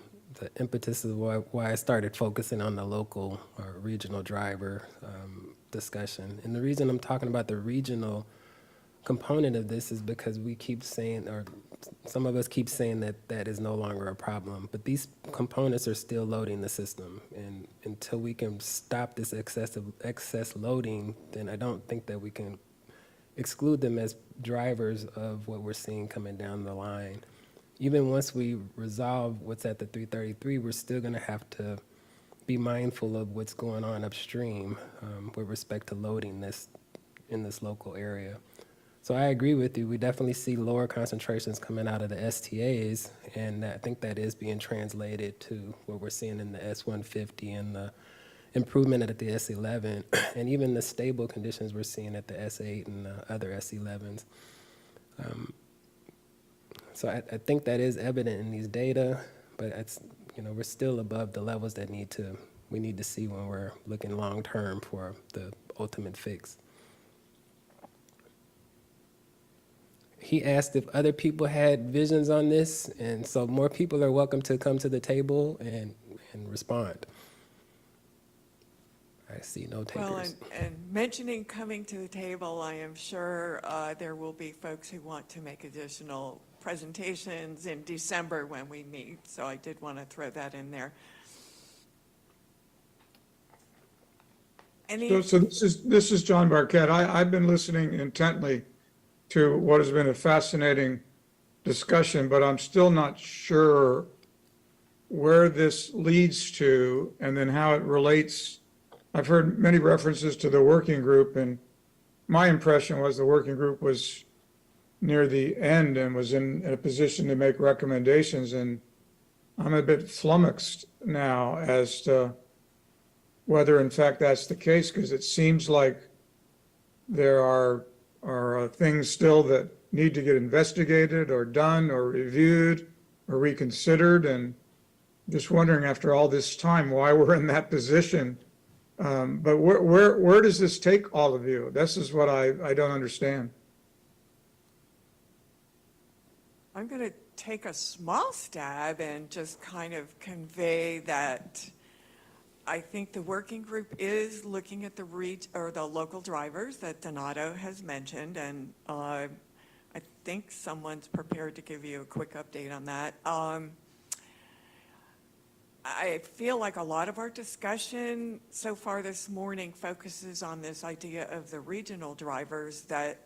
impetus of why I started focusing on the local or regional driver discussion. And the reason I'm talking about the regional component of this is because we keep saying, or some of us keep saying, that that is no longer a problem. But these components are still loading the system. And until we can stop this excess loading, then I don't think that we can exclude them as drivers of what we're seeing coming down the line. Even once we resolve what's at the 333, we're still going to have to be mindful of what's going on upstream with respect to loading this in this local area. So I agree with you. We definitely see lower concentrations coming out of the STAs, and I think that is being translated to what we're seeing in the S150 and the improvement at the S11, and even the stable conditions we're seeing at the S8 and the other S11s. So I think that is evident in these data, but it's, you know, we're still above the levels that we need to see when we're looking long term for the ultimate fix. He asked if other people had visions on this, and so more people are welcome to come to the table and respond. I see no takers. Well, and mentioning coming to the table, I am sure there will be folks who want to make additional presentations in December when we meet, so I did want to throw that in there. So this is John Barquette. I've been listening intently to what has been a fascinating discussion, but I'm still not sure where this leads to and then how it relates. I've heard many references to the working group, and my impression was the working group was near the end and was in a position to make recommendations, and I'm a bit flummoxed now as to whether in fact that's the case, because it seems like there are things still that need to get investigated or done or reviewed or reconsidered, and just wondering after all this time why we're in that position. But where does this take all of you? This is what I don't understand. I'm going to take a small stab and just kind of convey that I think the working group is looking at the local drivers that Donato has mentioned, and I think someone's prepared to give you a quick update on that. I feel like a lot of our discussion so far this morning focuses on this idea of the regional drivers, that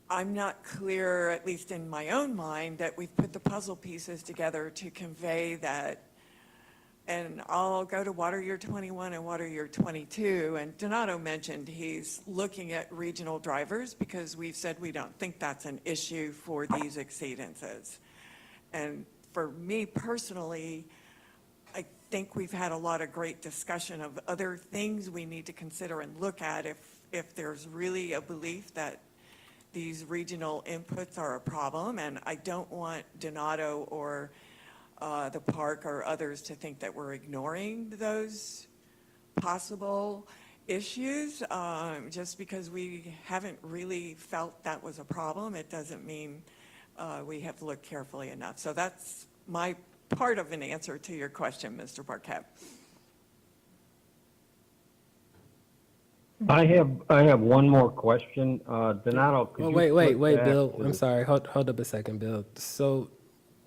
I'm not clear, at least in my own mind, that we've put the puzzle pieces together to convey that. And I'll go to water year 21 and water year 22. And Donato mentioned he's looking at regional drivers because we've said we don't think that's an issue for these exceedances. And for me personally, I think we've had a lot of great discussion of other things we need to consider and look at if there's really a belief that these regional inputs are a problem. And I don't want Donato or the park or others to think that we're ignoring those possible issues. Just because we haven't really felt that was a problem, it doesn't mean we have looked carefully enough. So that's my part of an answer to your question, Mr. Barquette. I have one more question. Donato, could Well, you wait, flip that Bill. to I'm the- sorry. Hold up a second, Bill. So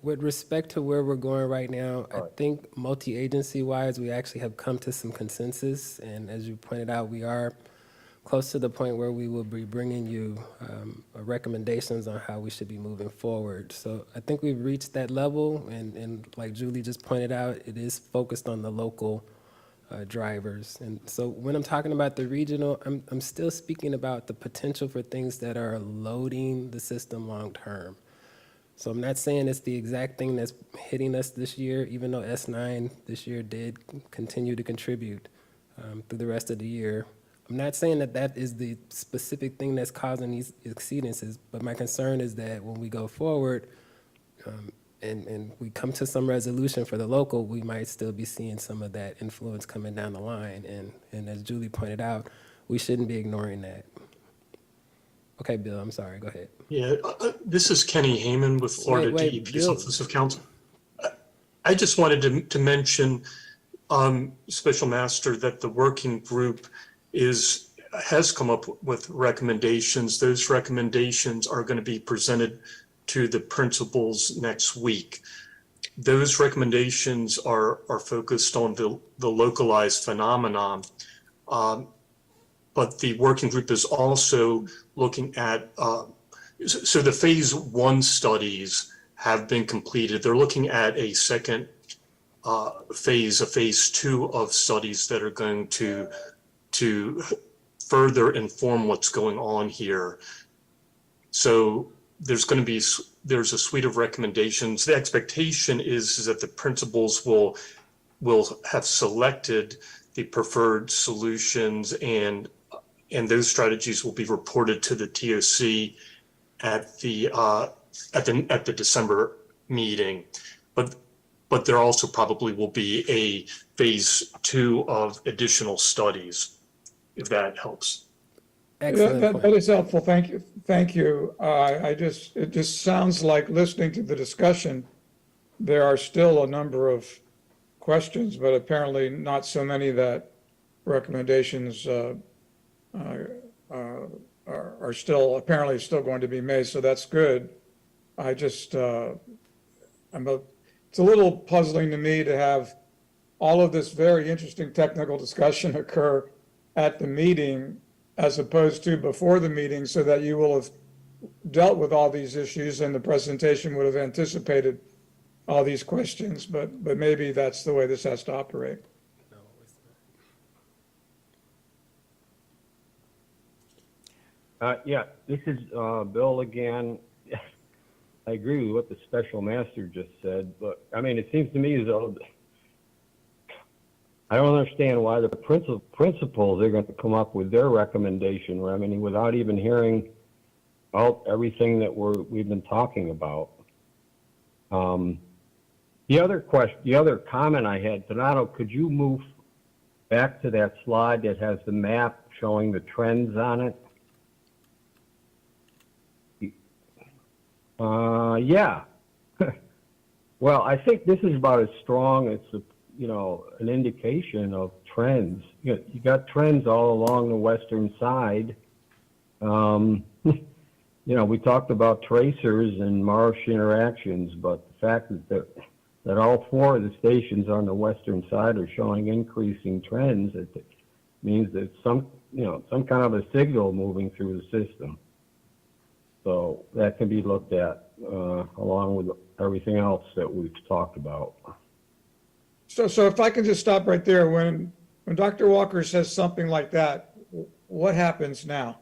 with respect to where we're going right now, I think multi-agency wise, we actually have come to some consensus. And as you pointed out, we are close to the point where we will be bringing you recommendations on how we should be moving forward. So I think we've reached that level. And like Julie just pointed out, it is focused on the local drivers. And so when I'm talking about the regional, I'm still speaking about the potential for things that are loading the system long term. So I'm not saying it's the exact thing that's hitting us this year, even though S9 this year did continue to contribute through the rest of the year. I'm not saying that that is the specific thing that's causing these exceedances, but my concern is that when we go forward and we come to some resolution for the local, we might still be seeing some of that influence coming down the line. And as Julie pointed out, we shouldn't be ignoring that. Okay, Bill, I'm sorry, go ahead. Yeah, this is Kenny Hayman with Florida Wait, DEP's Bill. Office of Counsel. I just wanted to mention, Special Master, that the working group has come up with recommendations. Those recommendations are going to be presented to the principals next week. Those recommendations are focused on the localized phenomenon. But the working group is also looking at, so the phase 1 studies have been completed. They're looking at a second phase, a phase 2 of studies that are going to further inform what's going on here. So there's a suite of recommendations. The expectation is that the principals will have selected the preferred solutions, and those strategies will be reported to the TOC at the December meeting. But there also probably will be a phase 2 of additional studies, if that helps. That is helpful. Thank you. Thank you. It just sounds like, listening to the discussion, there are still a number of questions, but apparently not so many that recommendations are still going to be made. So that's good. It's a little puzzling to me to have all of this very interesting technical discussion occur at the meeting as opposed to before the meeting, so that you will have dealt with all these issues and the presentation would have anticipated all these questions, but maybe that's the way this has to operate. Yeah, this is Bill again. I agree with what the special master just said, but I mean, it seems to me as though I don't understand why the principals are going to come up with their recommendation, I mean, without even hearing out everything that we've been talking about. The other comment I had, Donato, could you move back to that slide that has the map showing the trends on it? Yeah. Well, I think this is about as strong as an indication of trends. You got trends all along the western side. We talked about tracers and marsh interactions, but the fact that all 4 of the stations on the western side are showing increasing trends, it means that some kind of a signal moving through the system. So that can be looked at along with everything else that we've talked about. So if I can just stop right there, when Dr. Walker says something like that, what happens now?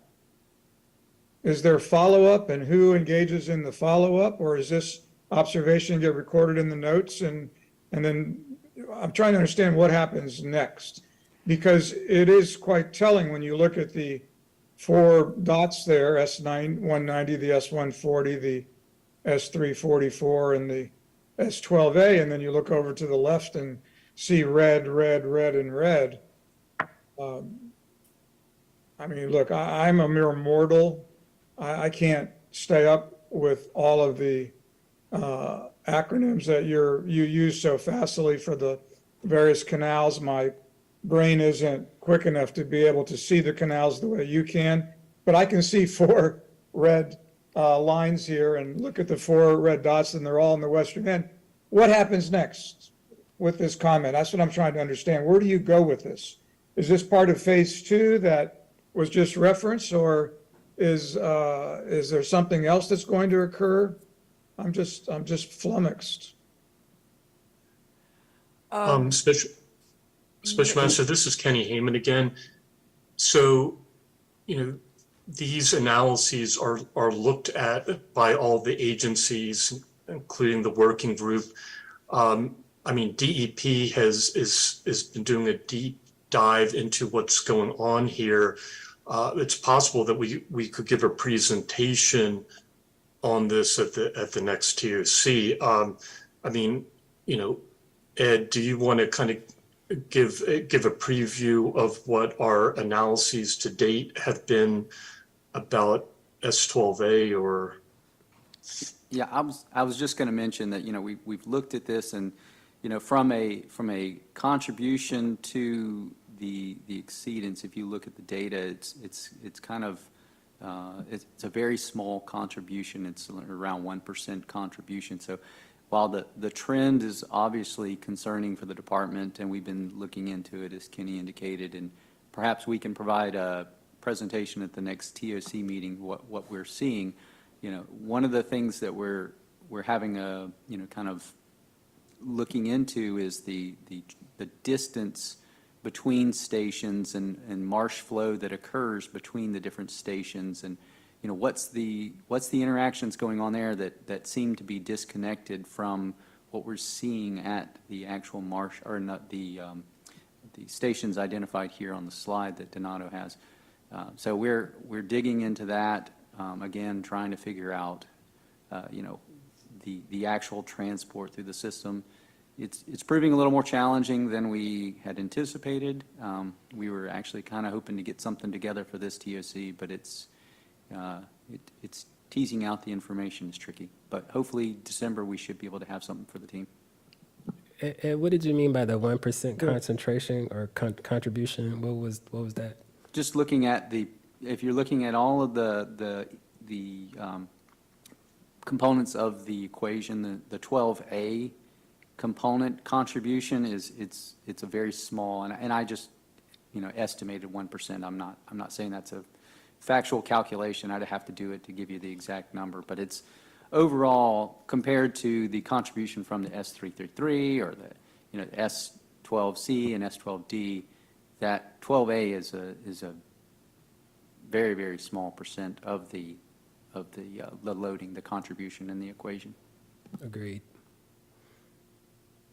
Is there follow-up, and who engages in the follow-up, or is this observation get recorded in the notes? And then I'm trying to understand what happens next, because it is quite telling when you look at the 4 dots there, S190, the S140, the S344, and the S12A, and then you look over to the left and see red, red, red, and red. I mean, look, I'm a mere mortal. I can't stay up with all of the acronyms that you use so facilely for the various canals. My brain isn't quick enough to be able to see the canals the way you can, but I can see 4 red lines here and look at the 4 red dots, and they're all in the western end. What happens next with this comment? That's what I'm trying to understand. Where do you go with this? Is this part of phase 2 that was just referenced, or is there something else that's going to occur? I'm just flummoxed. Special. Special Master, this is Kenny Hayman again. So, these analyses are looked at by all the agencies, including the working group. DEP has been doing a deep dive into what's going on here. It's possible that we could give a presentation on this at the next TOC. Ed, do you want to kind of give a preview of what our analyses to date have been about S12A or? Yeah, I was just going to mention that, we've looked at this and, from a contribution to the exceedance, if you look at the data, it's kind of, it's a very small contribution. It's around 1% contribution. So while the trend is obviously concerning for the department, and we've been looking into it, as Kenny indicated, and perhaps we can provide a presentation at the next TOC meeting, what we're seeing. One of the things that we're having a, kind of looking into is the distance between stations and marsh flow that occurs between the different stations, and what's the interactions going on there that seem to be disconnected from what we're seeing at the actual marsh, or not the stations identified here on the slide that Donato has. So we're digging into that, again, trying to figure out the actual transport through the system. It's proving a little more challenging than we had anticipated. We were actually kind of hoping to get something together for this TOC, but it's teasing out the information is tricky. But hopefully December we should be able to have something for the team. And what did you mean by the 1% concentration or contribution? What was that? Just looking at if you're looking at all of the components of the equation, the 12A component contribution it's a very small, and I just estimated 1%. I'm not saying that's a factual calculation. I'd have to do it to give you the exact number, but it's overall compared to the contribution from the S333 or the S12C and S12D. That 12A is a very, very small percent of the loading, the contribution in the equation. Agreed.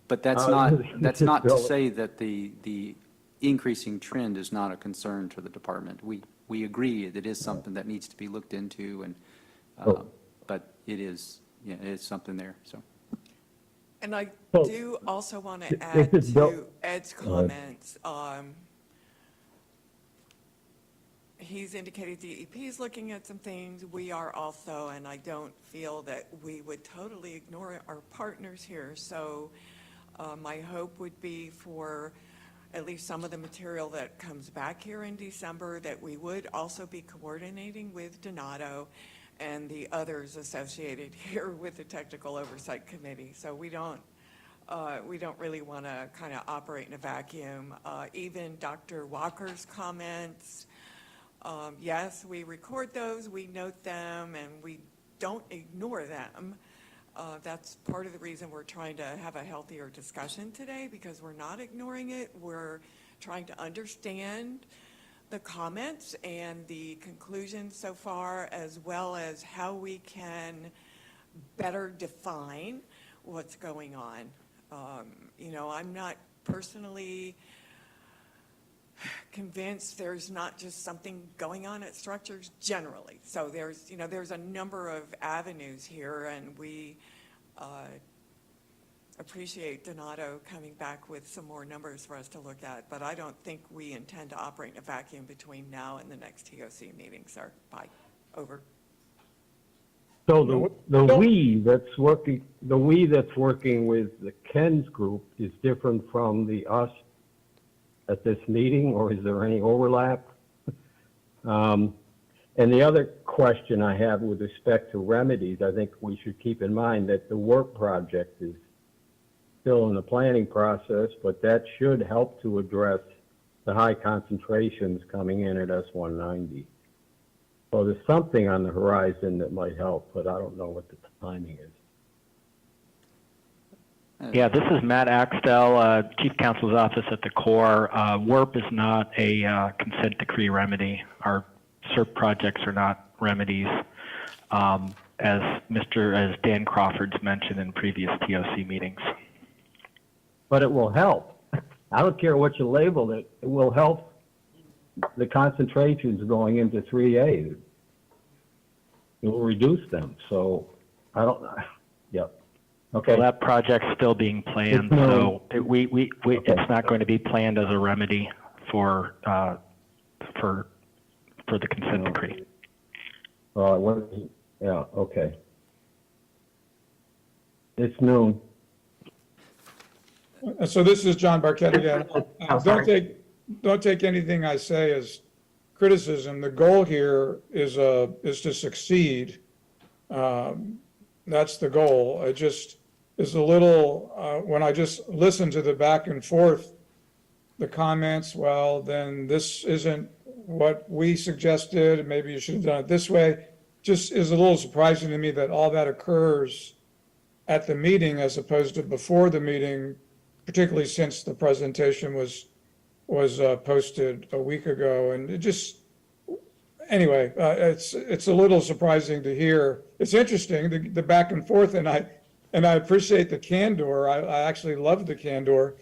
But that's not to say that the increasing trend is not a concern to the department. We agree that it is something that needs to be looked into, and but it is something there. So. And I do also want to add to Ed's comments. He's indicated DEP is looking at some things. We are also, and I don't feel that we would totally ignore our partners here. So my hope would be for at least some of the material that comes back here in December, that we would also be coordinating with Donato and the others associated here with the Technical Oversight Committee. So we don't really want to kind of operate in a vacuum. Even Dr. Walker's comments, yes, we record those, we note them, and we don't ignore them. That's part of the reason we're trying to have a healthier discussion today, because we're not ignoring it. We're trying to understand the comments and the conclusions so far, as well as how we can better define what's going on. I'm not personally convinced there's not just something going on at structures generally. So there's a number of avenues here, and we appreciate Donato coming back with some more numbers for us to look at, but I don't think we intend to operate in a vacuum between now and the next TOC meeting, sir. Bye. Over. So the we that's working with the Ken's group is different from the us at this meeting, or is there any overlap? And the other question I have with respect to remedies, I think we should keep in mind that the work project is still in the planning process, but that should help to address the high concentrations coming in at S190. So there's something on the horizon that might help, but I don't know what the timing is. Yeah, this is Matt Axtell, Chief Counsel's Office at the Corps. WERP is not a consent decree remedy. Our SERP projects are not remedies, as Dan Crawford's mentioned in previous TOC meetings. But it will help. I don't care what you label it, it will help the concentrations going into 3A. It will reduce them, so I don't, yep. Okay. Well, that project's still being planned, so it's not going to be planned as a remedy for the consent decree. Yeah, okay. It's noon. So this is John Barquette again. Don't take anything I say as criticism. The goal here is to succeed. That's the goal. It just is a little, when I just listen to the back and forth, the comments, well, then this isn't what we suggested, maybe you should have done it this way, just is a little surprising to me that all that occurs at the meeting as opposed to before the meeting, particularly since the presentation was posted a week ago. And it just, anyway, it's a little surprising to hear. It's interesting, the back and forth, and I appreciate the candor. I actually love the candor.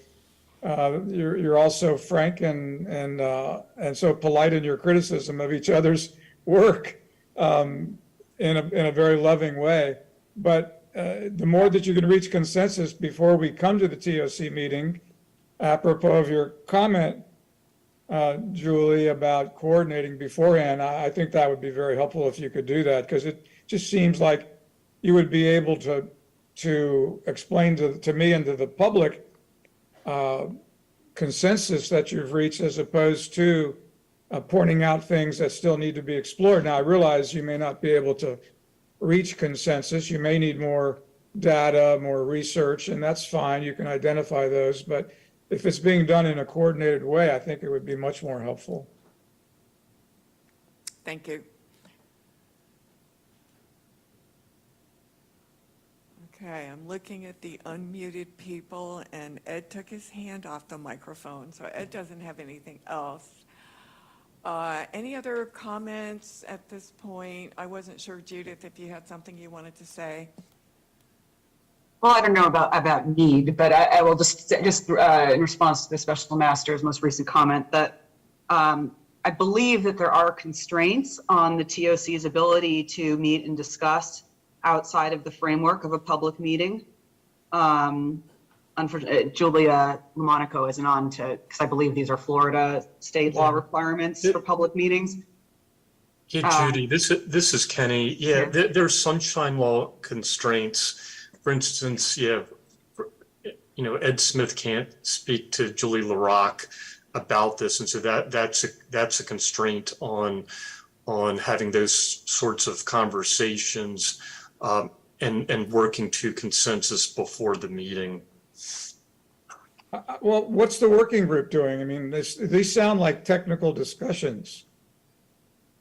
You're also frank and so polite in your criticism of each other's work in a very loving way. But the more that you can reach consensus before we come to the TOC meeting, apropos of your comment, Julie, about coordinating beforehand, I think that would be very helpful if you could do that, because it just seems like you would be able to explain to me and to the public consensus that you've reached, as opposed to pointing out things that still need to be explored. Now, I realize you may not be able to reach consensus. You may need more data, more research, and that's fine. You can identify those. But if it's being done in a coordinated way, I think it would be much more helpful. Thank you. Okay, I'm looking at the unmuted people, and Ed took his hand off the microphone, so Ed doesn't have anything else. Any other comments at this point? I wasn't sure, Judith, if you had something you wanted to say. Well, I don't know about need, but I will just in response to the special master's most recent comment that I believe that there are constraints on the TOC's ability to meet and discuss outside of the framework of a public meeting. Unfortunately, Julia Lamonaco isn't on because I believe these are Florida state law requirements for public meetings. Hey, Judy, this is Kenny. Yeah, there's sunshine law constraints. For instance, Ed Smith can't speak to Julie LaRocque about this, and so that's a constraint on having those sorts of conversations and working to consensus before the meeting. Well, what's the working group doing? I mean, these sound like technical discussions.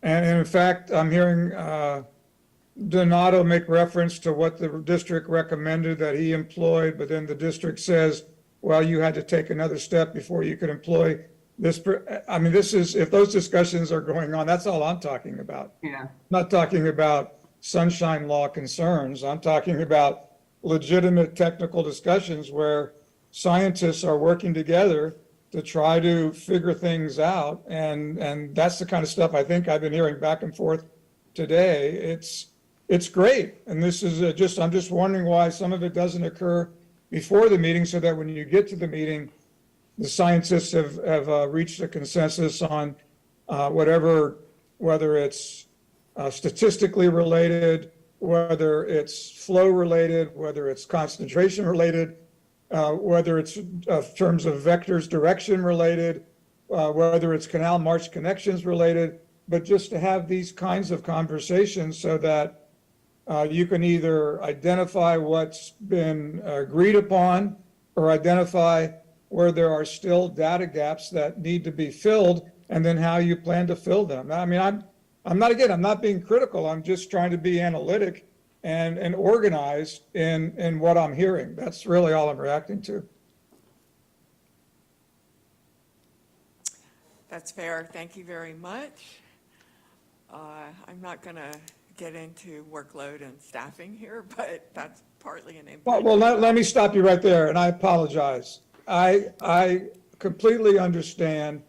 And in fact, I'm hearing Donato make reference to what the district recommended that he employed, but then the district says, well, you had to take another step before you could employ this. I mean, if those discussions are going on, that's all I'm talking about. Yeah. I'm not talking about sunshine law concerns. I'm talking about legitimate technical discussions where scientists are working together to try to figure things out. And that's the kind of stuff I think I've been hearing back and forth today. It's great. And this is I'm just wondering why some of it doesn't occur before the meeting, so that when you get to the meeting, the scientists have reached a consensus on whether it's statistically related, whether it's flow related, whether it's concentration related, whether it's terms of vectors direction related, whether it's canal marsh connections related, but just to have these kinds of conversations so that you can either identify what's been agreed upon or identify where there are still data gaps that need to be filled, and then how you plan to fill them. I mean, I'm not being critical. I'm just trying to be analytic and organized in what I'm hearing. That's really all I'm reacting to. That's fair. Thank you very much. I'm not going to get into workload and staffing here, but that's partly an impact. Well, let me stop you right there, and I apologize. I completely understand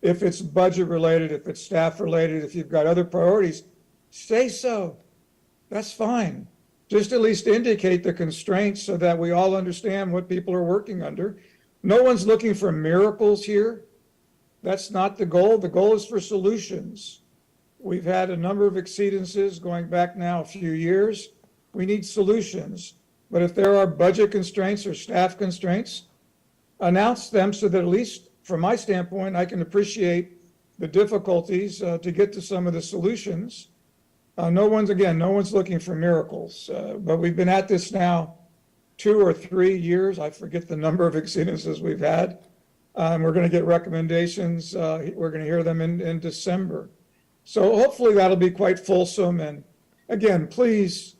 if it's budget related, if it's staff related, if you've got other priorities, say so. That's fine. Just at least indicate the constraints so that we all understand what people are working under. No one's looking for miracles here. That's not the goal. The goal is for solutions. We've had a number of exceedances going back now a few years. We need solutions. But if there are budget constraints or staff constraints, announce them so that at least from my standpoint, I can appreciate the difficulties to get to some of the solutions. No one's looking for miracles, but we've been at this now 2 or 3 years. I forget the number of exceedances we've had. We're going to get recommendations. We're going to hear them in December. So hopefully that'll be quite fulsome. And again, please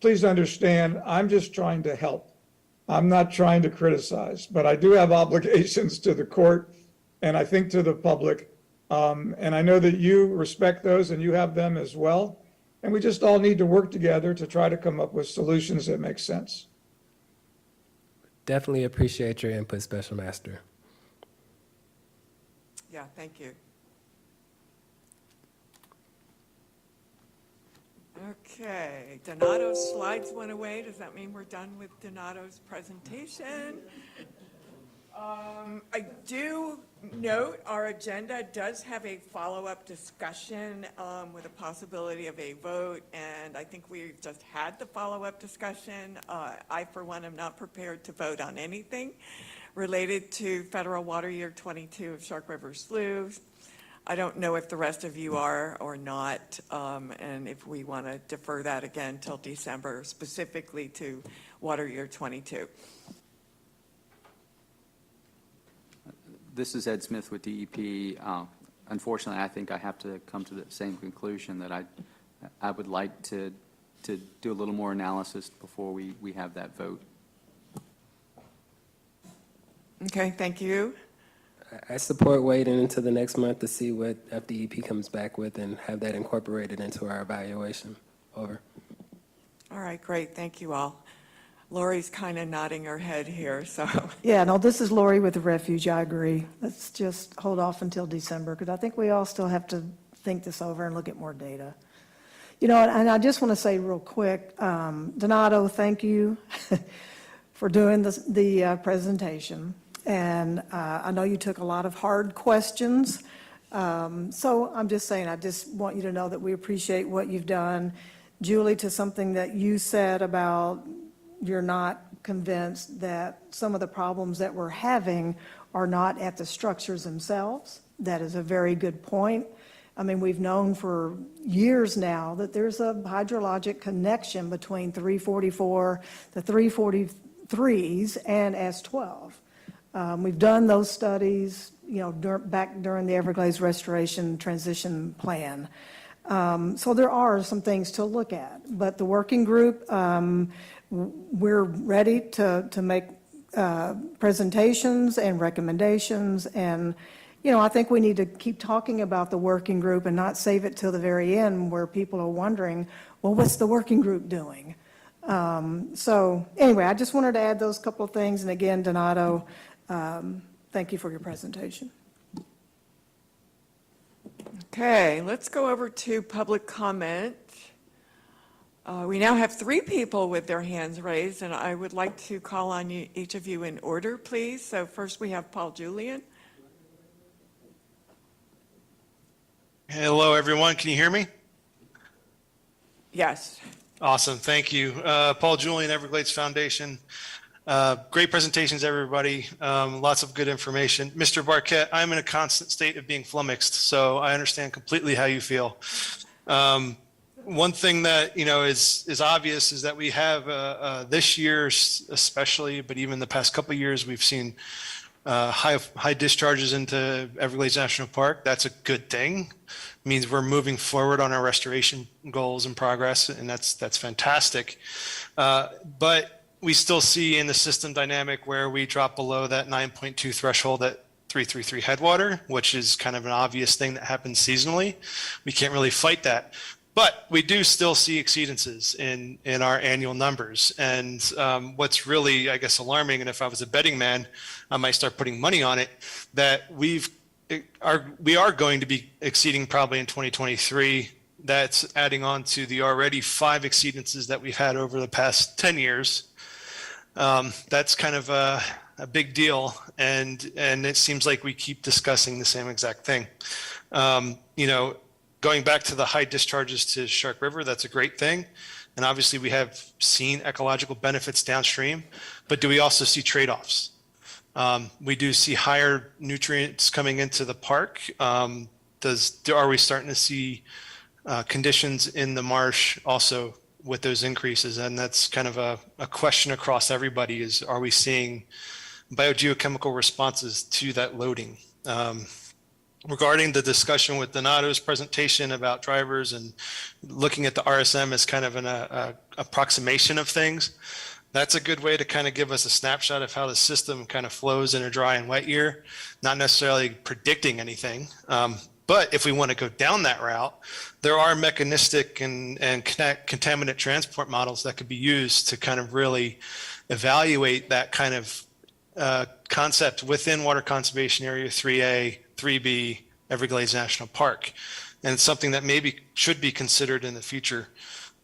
understand, I'm just trying to help. I'm not trying to criticize, but I do have obligations to the court and I think to the public. And I know that you respect those and you have them as well. And we just all need to work together to try to come up with solutions that make sense. Definitely appreciate your input, Special Master. Yeah, thank you. Okay, Donato's slides went away. Does that mean we're done with Donato's presentation? I do note our agenda does have a follow-up discussion with a possibility of a vote, and I think we've just had the follow-up discussion. I, for one, am not prepared to vote on anything related to Federal Water Year 22 of Shark River Slough. I don't know if the rest of you are or not, and if we want to defer that again till December, specifically to Water Year 22. This is Ed Smith with DEP. Unfortunately, I think I have to come to the same conclusion that I would like to do a little more analysis before we have that vote. Okay, thank you. I support waiting until the next month to see what FDEP comes back with and have that incorporated into our evaluation. Over. All right, great, thank you all. Lori's kind of nodding her head here, so. Yeah, no, this is Lori with the Refuge. I agree. Let's just hold off until December because I think we all still have to think this over and look at more data. You know, and I just want to say real quick, Donato, thank you for doing the presentation. And I know you took a lot of hard questions. So I'm just saying, I just want you to know that we appreciate what you've done. Julie, to something that you said about you're not convinced that some of the problems that we're having are not at the structures themselves. That is a very good point. I mean, we've known for years now that there's a hydrologic connection between 344, the 343s, and S12. We've done those studies, you know, back during the Everglades Restoration Transition Plan. So there are some things to look at, but the working group, we're ready to make presentations and recommendations. And, you know, I think we need to keep talking about the working group and not save it till the very end where people are wondering, well, what's the working group doing? So anyway, I just wanted to add those couple of things. And again, Donato, thank you for your presentation. Okay, let's go over to public comment. We now have 3 people with their hands raised, and I would like to call on you, each of you in order, please. So first we have Paul Julian. Hello, everyone. Can you hear me? Yes. Awesome. Thank you. Paul Julian, Everglades Foundation. Great presentations, everybody. Lots of good information. Mr. Barquette, I'm in a constant state of being flummoxed, so I understand completely how you feel. One thing that, you know, is obvious is that we have this year especially, but even the past couple of years, we've seen high discharges into Everglades National Park. That's a good thing. It means we're moving forward on our restoration goals and progress, and that's fantastic. But we still see in the system dynamic where we drop below that 9.2 threshold at 333 headwater, which is kind of an obvious thing that happens seasonally. We can't really fight that. But we do still see exceedances in our annual numbers. And what's really, I guess, alarming, and if I was a betting man, I might start putting money on it, that we are going to be exceeding probably in 2023. That's adding on to the already 5 exceedances that we've had over the past 10 years. That's kind of a big deal. And it seems like we keep discussing the same exact thing. Going back to the high discharges to Shark River, that's a great thing. And obviously we have seen ecological benefits downstream, but do we also see trade-offs? We do see higher nutrients coming into the park. Are we starting to see conditions in the marsh also with those increases? And that's kind of a question across everybody is, are we seeing biogeochemical responses to that loading? Regarding the discussion with Donato's presentation about drivers and looking at the RSM as kind of an approximation of things, that's a good way to kind of give us a snapshot of how the system kind of flows in a dry and wet year, not necessarily predicting anything. But if we want to go down that route, there are mechanistic and contaminant transport models that could be used to kind of really evaluate that kind of concept within Water Conservation Area 3A, 3B, Everglades National Park. And it's something that maybe should be considered in the future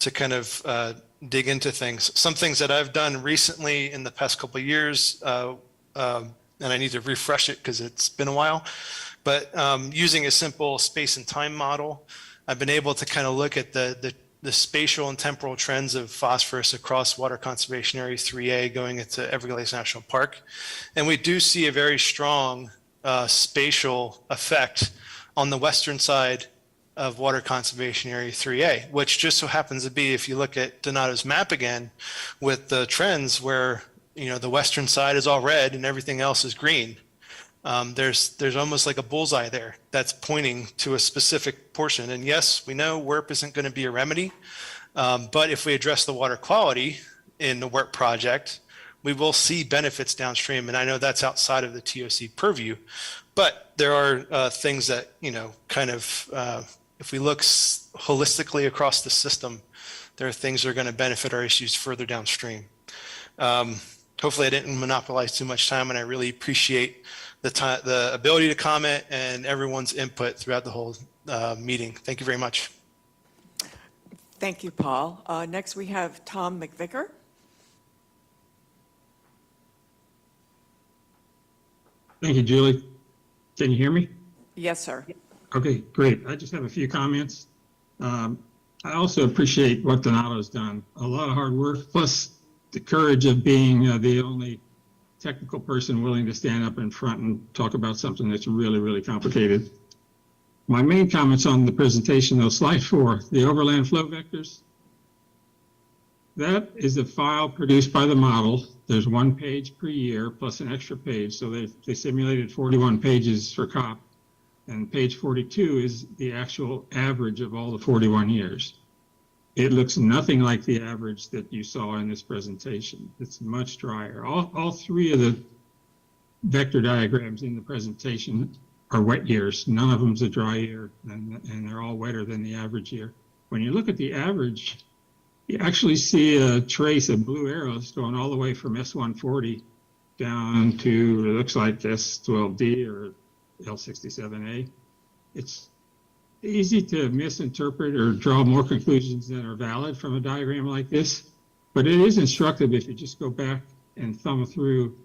to kind of dig into things. Some things that I've done recently in the past couple of years, and I need to refresh it because it's been a while, but using a simple space and time model, I've been able to kind of look at the spatial and temporal trends of phosphorus across Water Conservation Area 3A going into Everglades National Park. And we do see a very strong spatial effect on the western side of Water Conservation Area 3A, which just so happens to be, if you look at Donato's map again, with the trends where, the western side is all red and everything else is green. There's almost like a bullseye there that's pointing to a specific portion. And yes, we know WERP isn't going to be a remedy, but if we address the water quality in the WERP project, we will see benefits downstream. And I know that's outside of the TOC purview, but there are things that, kind of, if we look holistically across the system, there are things that are going to benefit our issues further downstream. Hopefully I didn't monopolize too much time, and I really appreciate the ability to comment and everyone's input throughout the whole meeting. Thank you very much. Thank you, Paul. Next, we have Tom McVicker. Thank you, Julie. Can you hear me? Yes, sir. Okay, great. I just have a few comments. I also appreciate what Donato's done. A lot of hard work, plus the courage of being the only technical person willing to stand up in front and talk about something that's really, really complicated. My main comments on the presentation, though, slide 4, the overland flow vectors. That is a file produced by the model. There's 1 page per year plus an extra page. So they simulated 41 pages for COP. And page 42 is the actual average of all the 41 years. It looks nothing like the average that you saw in this presentation. It's much drier. All 3 of the vector diagrams in the presentation are wet years. None of them's a dry year, and they're all wetter than the average year. When you look at the average, you actually see a trace of blue arrows going all the way from S140 down to, it looks like S12D or L67A. It's easy to misinterpret or draw more conclusions than are valid from a diagram like this, but it is instructive if you just go back and thumb through,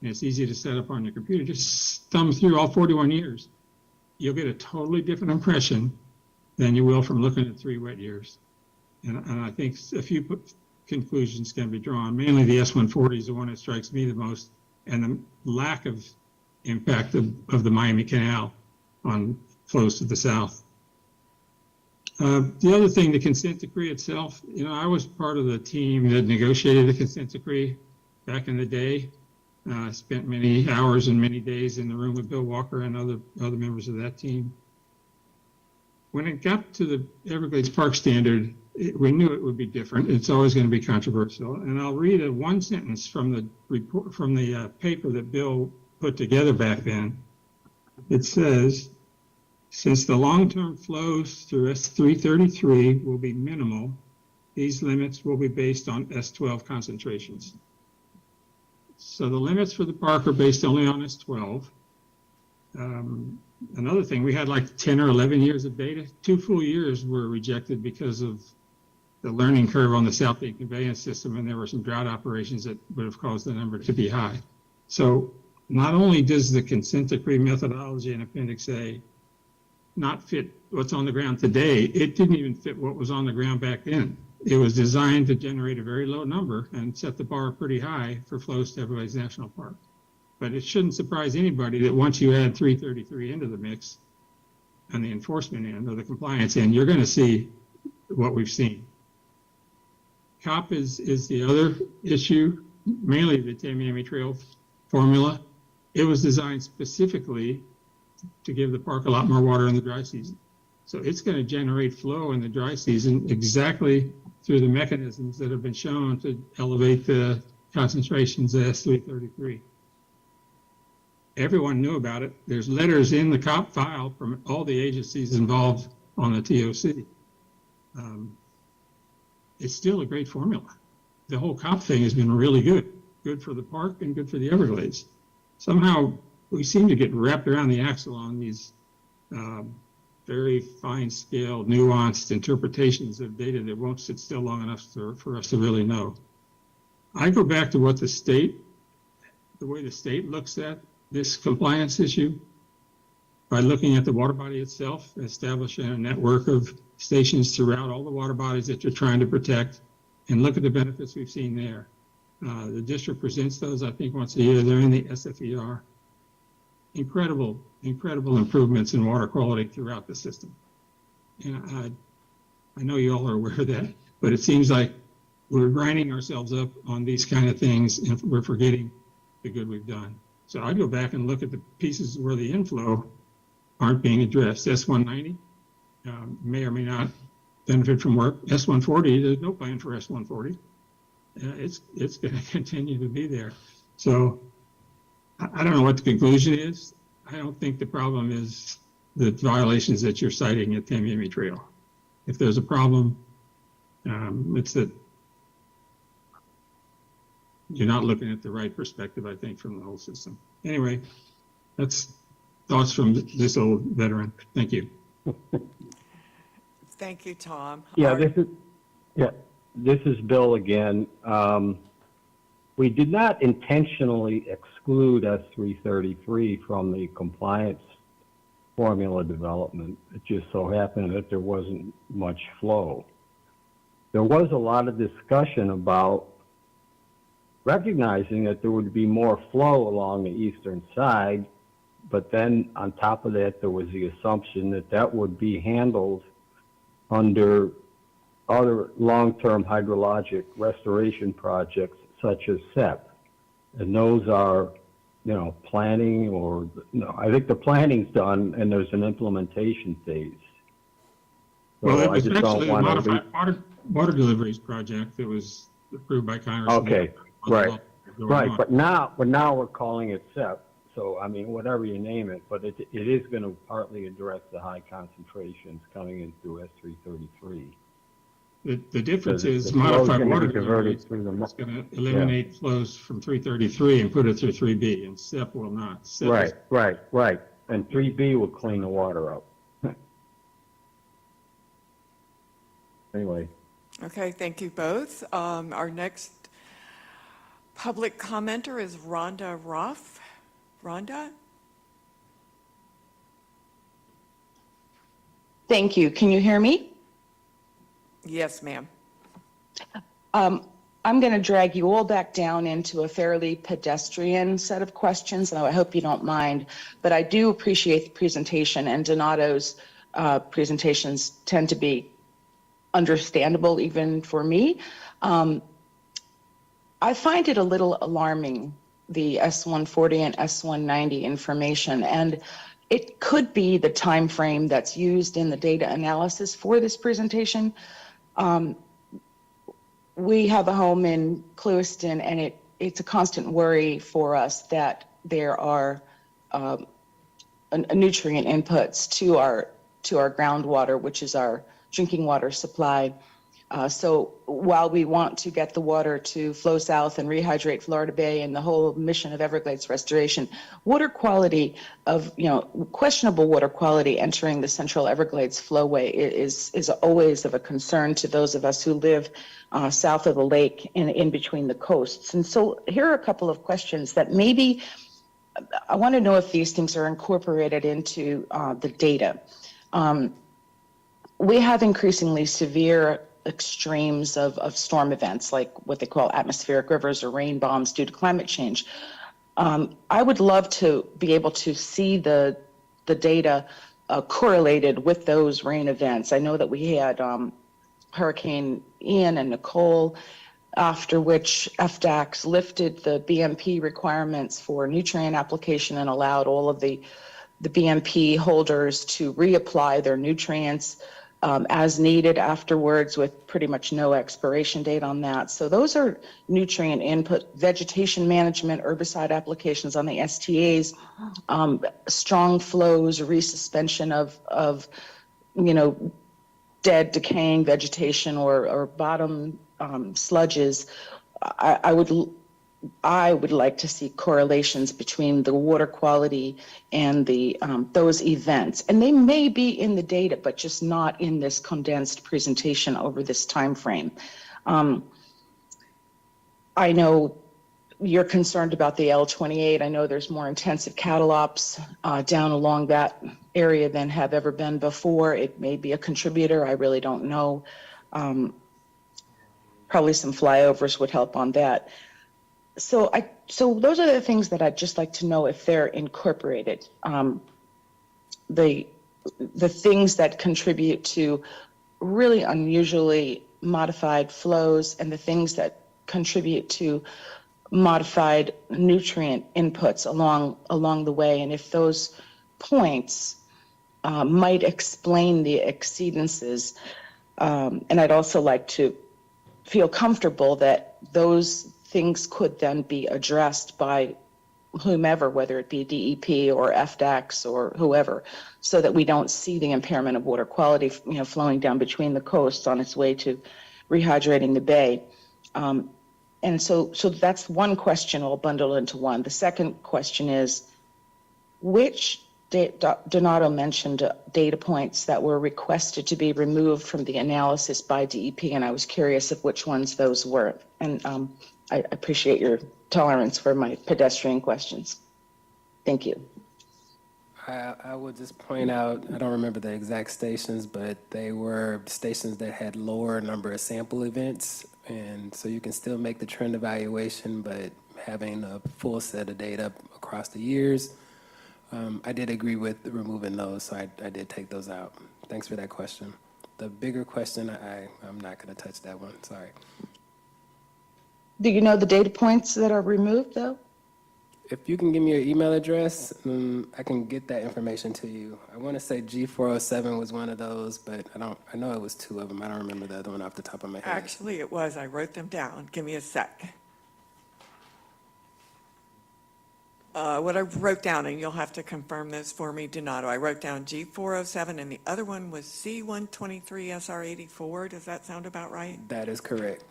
and it's easy to set up on your computer, just thumb through all 41 years. You'll get a totally different impression than you will from looking at 3 wet years. And I think a few conclusions can be drawn. Mainly the S140 is the one that strikes me the most, and the lack of impact of the Miami Canal on flows to the south. The other thing, the consent decree itself, I was part of the team that negotiated the consent decree back in the day. Spent many hours and many days in the room with Bill Walker and other members of that team. When it got to the Everglades Park standard, we knew it would be different. It's always going to be controversial. And I'll read one sentence from the report, from the paper that Bill put together back then. It says, since the long-term flows through S333 will be minimal, these limits will be based on S12 concentrations. So the limits for the park are based only on S12. Another thing, we had like 10 or 11 years of data. 2 full years were rejected because of the learning curve on the South Bay conveyance system, and there were some drought operations that would have caused the number to be high. So not only does the consent decree methodology in Appendix A not fit what's on the ground today, it didn't even fit what was on the ground back then. It was designed to generate a very low number and set the bar pretty high for flows to Everglades National Park. But it shouldn't surprise anybody that once you add 333 into the mix on the enforcement end or the compliance end, you're going to see what we've seen. COP is the other issue, mainly the Tamiami Trail formula. It was designed specifically to give the park a lot more water in the dry season. So it's going to generate flow in the dry season exactly through the mechanisms that have been shown to elevate the concentrations of S333. Everyone knew about it. There's letters in the COP file from all the agencies involved on the TOC. It's still a great formula. The whole COP thing has been really good for the park and good for the Everglades. Somehow we seem to get wrapped around the axle on these very fine-scale, nuanced interpretations of data that won't sit still long enough for us to really know. I go back to what the way the state looks at this compliance issue by looking at the water body itself, establishing a network of stations throughout all the water bodies that you're trying to protect, and look at the benefits we've seen there. The district presents those, I think, once a year. They're in the SFER. Incredible improvements in water quality throughout the system. And I know you all are aware of that, but it seems like we're grinding ourselves up on these kind of things and we're forgetting the good we've done. So I go back and look at the pieces where the inflow aren't being addressed. S190 may or may not benefit from work. S140, there's no plan for S140. It's going to continue to be there. So I don't know what the conclusion is. I don't think the problem is the violations that you're citing at Tamiami Trail. If there's a problem, it's that you're not looking at the right perspective, I think, from the whole system. Anyway, that's thoughts from this old veteran. Thank you. Thank you, Tom. Yeah, this is Bill again. We did not intentionally exclude S333 from the compliance formula development. It just so happened that there wasn't much flow. There was a lot of discussion about recognizing that there would be more flow along the eastern side, but then on top of that, there was the assumption that that would be handled under other long-term hydrologic restoration projects such as SEP. And those are, planning or, I think the planning's done and there's an implementation phase. So well, it was I just actually a don't want to modified water deliveries project that was approved by Congress. Okay, right. But now we're calling it SEP. So, I mean, whatever you name it, but it is going to partly address the high concentrations coming in through S333. The difference is modified water delivery is going to eliminate flows from 333 and put it through 3B, and SEP will not. Right. And 3B will clean the water up. Anyway. Okay, thank you both. Our next public commenter is Rhonda Ruff. Rhonda? Thank you. Can you hear me? Yes, ma'am. I'm going to drag you all back down into a fairly pedestrian set of questions, and I hope you don't mind, but I do appreciate the presentation, and Donato's presentations tend to be understandable even for me. I find it a little alarming the S-140 and S-190 information. And it could be the time frame that's used in the data analysis for this presentation. We have a home in Clewiston, and it's a constant worry for us that there are nutrient inputs to our groundwater, which is our drinking water supply. So while we want to get the water to flow south and rehydrate Florida Bay and the whole mission of Everglades restoration, water quality of, questionable water quality entering the central Everglades flowway is always of a concern to those of us who live south of the lake and in between the coasts. And so here are a couple of questions that maybe I want to know if these things are incorporated into the data. We have increasingly severe extremes of storm events, like what they call atmospheric rivers or rain bombs due to climate change. I would love to be able to see the data correlated with those rain events. I know that we had Hurricane Ian and Nicole, after which FDACS lifted the BMP requirements for nutrient application and allowed all of the BMP holders to reapply their nutrients as needed afterwards, with pretty much no expiration date on that. So those are nutrient input, vegetation management, herbicide applications on the STAs, strong flows, resuspension of dead, decaying vegetation or bottom sludges. I would like to see correlations between the water quality and those events. And they may be in the data, but just not in this condensed presentation over this time frame. I know you're concerned about the L28. I know there's more intensive cattle ops down along that area than have ever been before. It may be a contributor. I really don't know. Probably some flyovers would help on that. So those are the things that I'd just like to know if they're incorporated. The things that contribute to really unusually modified flows and the things that contribute to modified nutrient inputs along the way, and if those points might explain the exceedances. And I'd also like to feel comfortable that those things could then be addressed by whomever, whether it be DEP or FDACS or whoever, so that we don't see the impairment of water quality, flowing down between the coasts on its way to rehydrating the bay. And so that's one question I'll bundle into one. The second question is, which Donato mentioned data points that were requested to be removed from the analysis by DEP, and I was curious of which ones those were. And I appreciate your tolerance for my pedestrian questions. Thank you. I would just point out, I don't remember the exact stations, but they were stations that had lower number of sample events. And so you can still make the trend evaluation, but having a full set of data across the years, I did agree with removing those, so I did take those out. Thanks for that question. The bigger question, I'm not going to touch that one, sorry. Do you know the data points that are removed, though? If you can give me your email address, I can get that information to you. I want to say G407 was one of those, but I know it was two of them. I don't remember the other one off the top of my head. Actually, it was. I wrote them down. Give me a sec. What I wrote down, and you'll have to confirm this for me, Donato, I wrote down G407, and the other one was C123SR84. Does that sound about right? That is correct.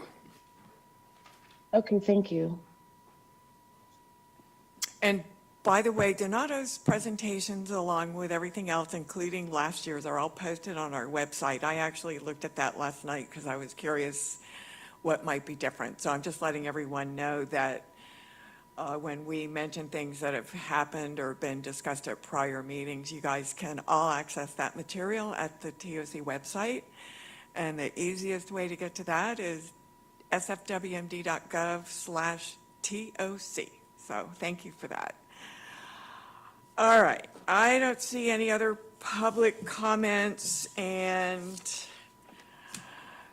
Okay, thank you. And by the way, Donato's presentations, along with everything else, including last year's, are all posted on our website. I actually looked at that last night because I was curious what might be different. So I'm just letting everyone know that when we mention things that have happened or been discussed at prior meetings, you guys can all access that material at the TOC website. And the easiest way to get to that is sfwmd.gov/TOC. So thank you for that. All right, I don't see any other public comments, and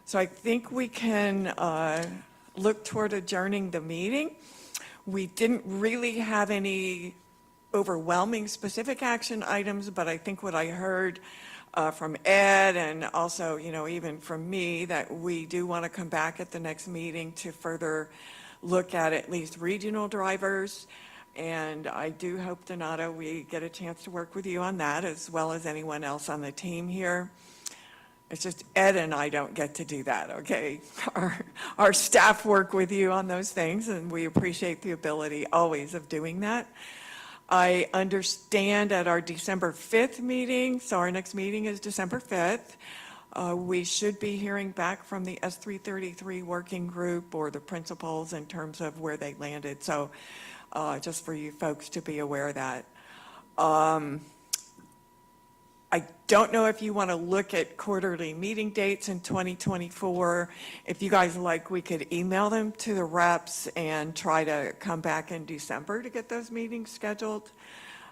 so I think we can look toward adjourning the meeting. We didn't really have any overwhelming specific action items, but I think what I heard from Ed and also, even from me, that we do want to come back at the next meeting to further look at least regional drivers. And I do hope, Donato, we get a chance to work with you on that as well as anyone else on the team here. It's just Ed and I don't get to do that, okay? Our staff work with you on those things, and we appreciate the ability always of doing that. I understand at our December 5th meeting, so our next meeting is December 5th, we should be hearing back from the S333 working group or the principals in terms of where they landed. So just for you folks to be aware of that. I don't know if you want to look at quarterly meeting dates in 2024. If you guys like, we could email them to the reps and try to come back in December to get those meetings scheduled.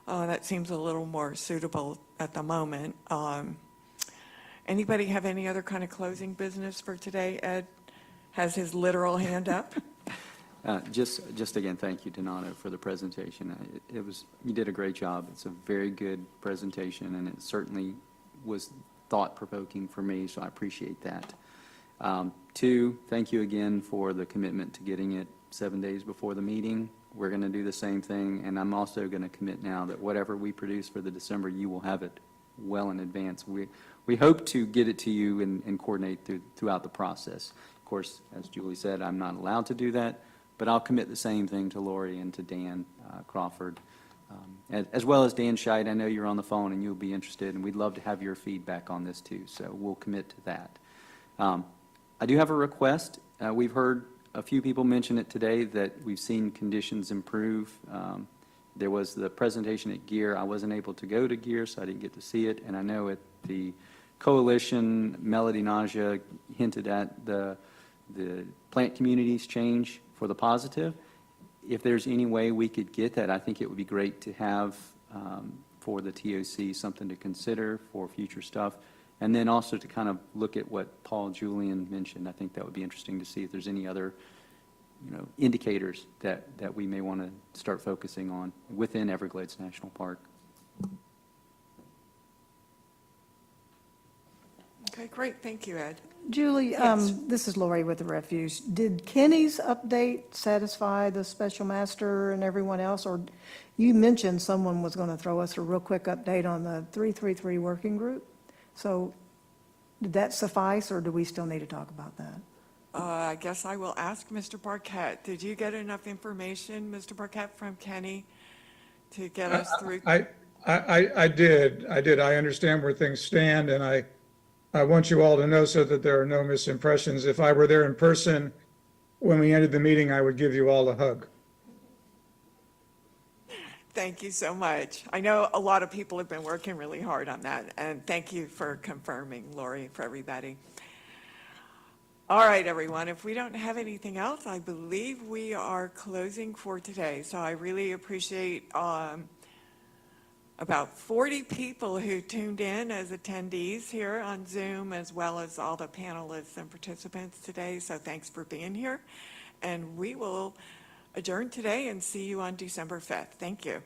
That seems a little more suitable at the moment. Anybody have any other kind of closing business for today? Ed has his literal hand up. Just again, thank you, Donato, for the presentation. You did a great job. It's a very good presentation, and it certainly was thought-provoking for me, so I appreciate that. Two, thank you again for the commitment to getting it 7 days before the meeting. We're going to do the same thing, and I'm also going to commit now that whatever we produce for the December, you will have it well in advance. We hope to get it to you and coordinate throughout the process. Of course, as Julie said, I'm not allowed to do that, but I'll commit the same thing to Lori and to Dan Crawford, as well as Dan Scheid. I know you're on the phone and you'll be interested, and we'd love to have your feedback on this too, so we'll commit to that. I do have a request. We've heard a few people mention it today that we've seen conditions improve. There was the presentation at GEAR. I wasn't able to go to GEAR, so I didn't get to see it, and I know at the Coalition, Melody Naja hinted at the plant communities change for the positive. If there's any way we could get that, I think it would be great to have for the TOC something to consider for future stuff. And then also to kind of look at what Paul Julian mentioned. I think that would be interesting to see if there's any other indicators that we may want to start focusing on within Everglades National Park. Okay, great. Thank you, Ed. Julie, Yes. this is Lori with the Refuge. Did Kenny's update satisfy the special master and everyone else? Or you mentioned someone was going to throw us a real quick update on the 333 working group. So did that suffice, or do we still need to talk about that? I guess I will ask Mr. Barquette. Did you get enough information, Mr. Barquette, from Kenny to get us through? I did. I understand where things stand, and I want you all to know so that there are no misimpressions. If I were there in person when we ended the meeting, I would give you all a hug. Thank you so much. I know a lot of people have been working really hard on that, and thank you for confirming, Lori, for everybody. All right, everyone, if we don't have anything else, I believe we are closing for today. So I really appreciate about 40 people who tuned in as attendees here on Zoom, as well as all the panelists and participants today. So thanks for being here. And we will adjourn today and see you on December 5th. Thank you.